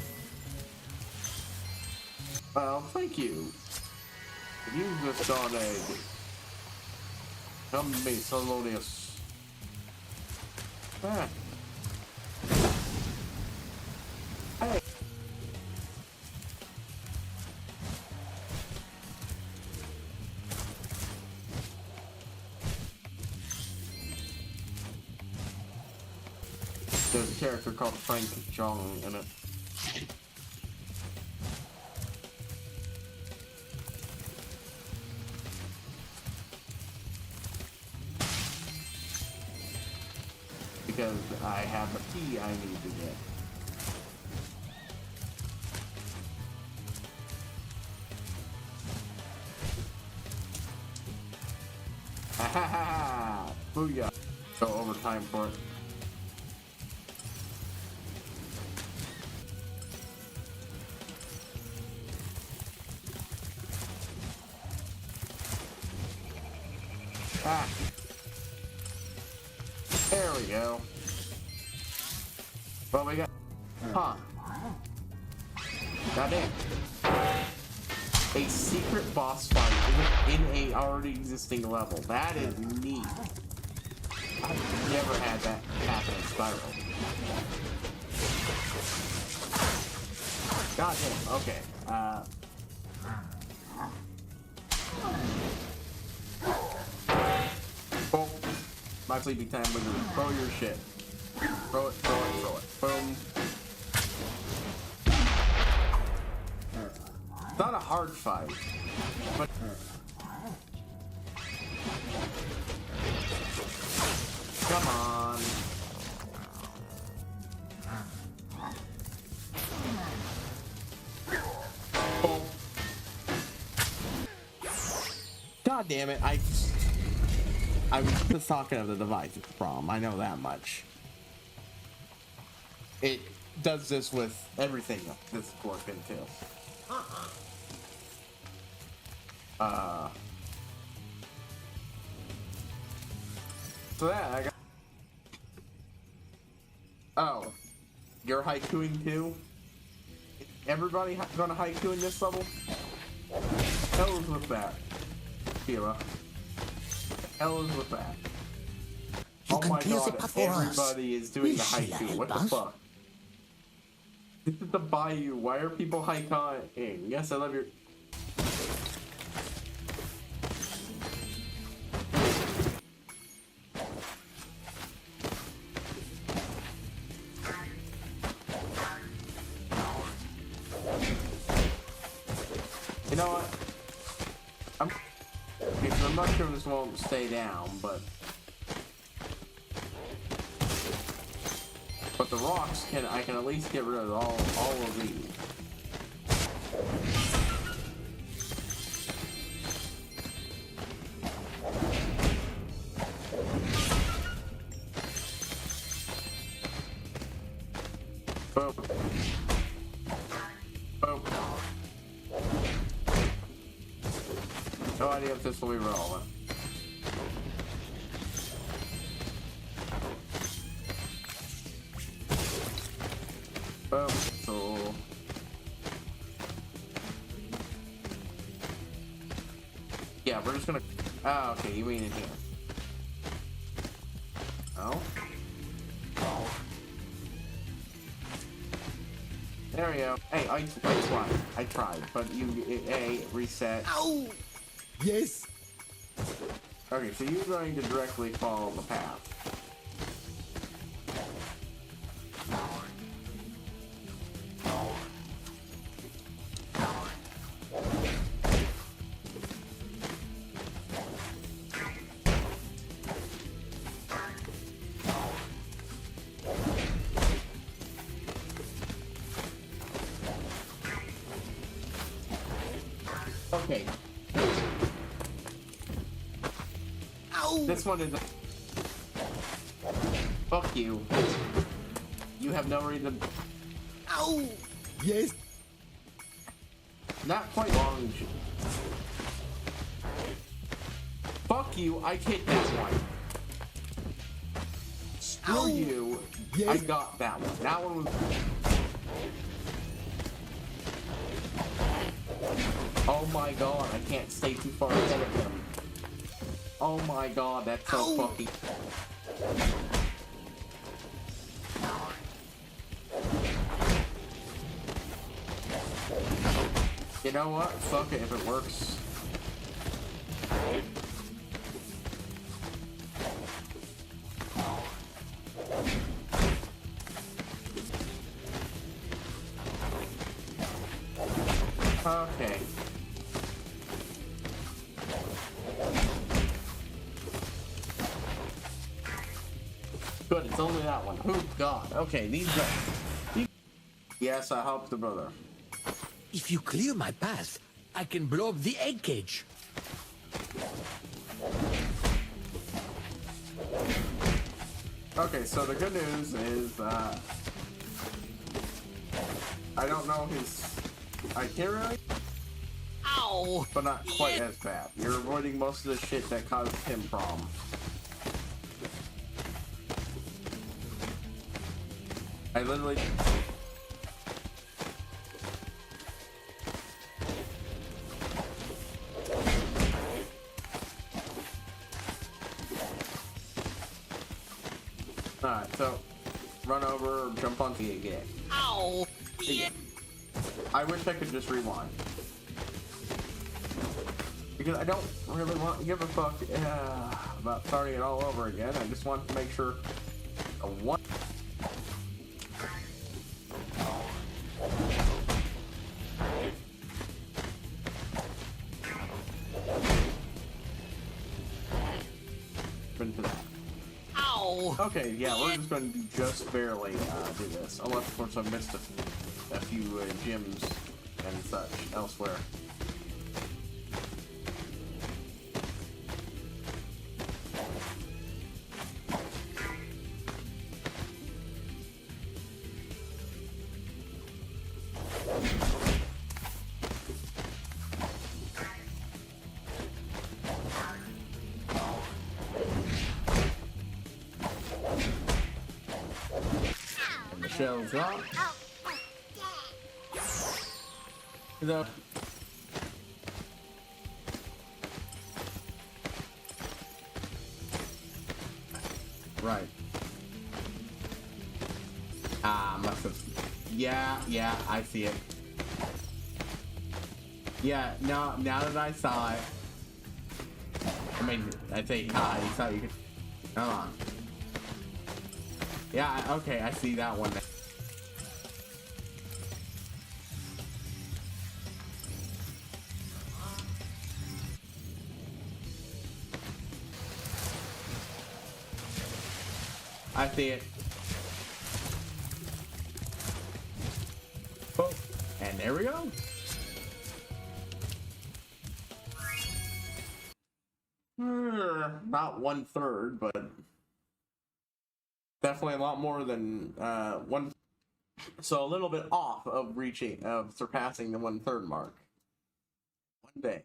Well, thank you. You just saw an egg. Come to me, Solonius. Ah. Hey. There's a character called Frank Jong in it. Because I have a key I need to get. Ha ha ha ha! Booyah! Go overtime for it. Ah! There we go. Well, we got... Huh. Goddamn. A secret boss fight in a already existing level. That is neat. I've never had that happen in Spyro. Goddamn. Okay. Boom. My sleepy time with you. Throw your shit. Throw it, throw it, throw it. Boom. It's not a hard fight, but come on. Boom. God damn it, I was just talking of the device, it's the problem. I know that much. It does this with everything this core can too. So yeah, I got... Oh. You're haikuing too? Everybody gonna haiku in this level? Hell is with that. Kira. Hell is with that. Oh my god, everybody is doing the haiku. What the fuck? This is the bayou. Why are people haikuing? Yes, I love your... You know what? I'm not sure this won't stay down, but the rocks I can at least get rid of all of these. Boom. Boom. No idea if this will be relevant. Boom. So... Yeah, we're just gonna... Ah, okay, you mean in here. Oh? There we go. Hey, I tried, but reset. Ow! Yes. Okay, so you're going to directly follow the path. Okay. Ow! This one is... Fuck you. You have no reason... Ow! Yes. Not quite long. Fuck you, I hit that one. Screw Ow. you. Yes. I got that one. That one was... Oh my god, I can't stay too far ahead of him. Oh my god, that's so fucking... You know what? Fuck it if it works. Okay. Good, it's only that one. Oh god. Okay, these guys. Yes, I helped the brother. If you clear my path, I can blow up the egg cage. Okay, so the good news is I don't know his itinerary. Ow! But not quite as bad. You're avoiding most of the shit that caused him problems. I literally... Alright, so run over, jump onto the again. Ow! Yeah. I wish I could just rewind. Because I don't really want to give a fuck about starting it all over again. I just want to make sure a one. Into that. Ow! Okay, yeah, we're just going to just barely do this. Unless, of course, I missed a few gyms and such elsewhere. Shells up. The right. Must have. Yeah, I see it. Yeah, now that I saw it. I mean, I'd say, you saw you could. Hold on. Yeah, okay, I see that one. I see it. Oh, and there we go. Not 1/3, but definitely a lot more than one. So a little bit off of surpassing the 1/3 mark. One day.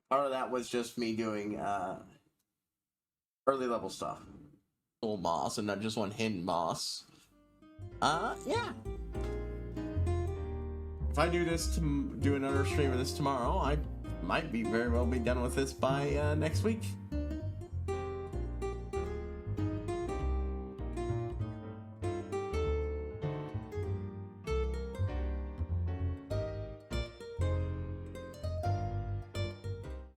Part of that was just me doing early level stuff. Full boss and not just one hidden boss. Yeah. If I do another stream of this tomorrow, I might very well be done with this by next week.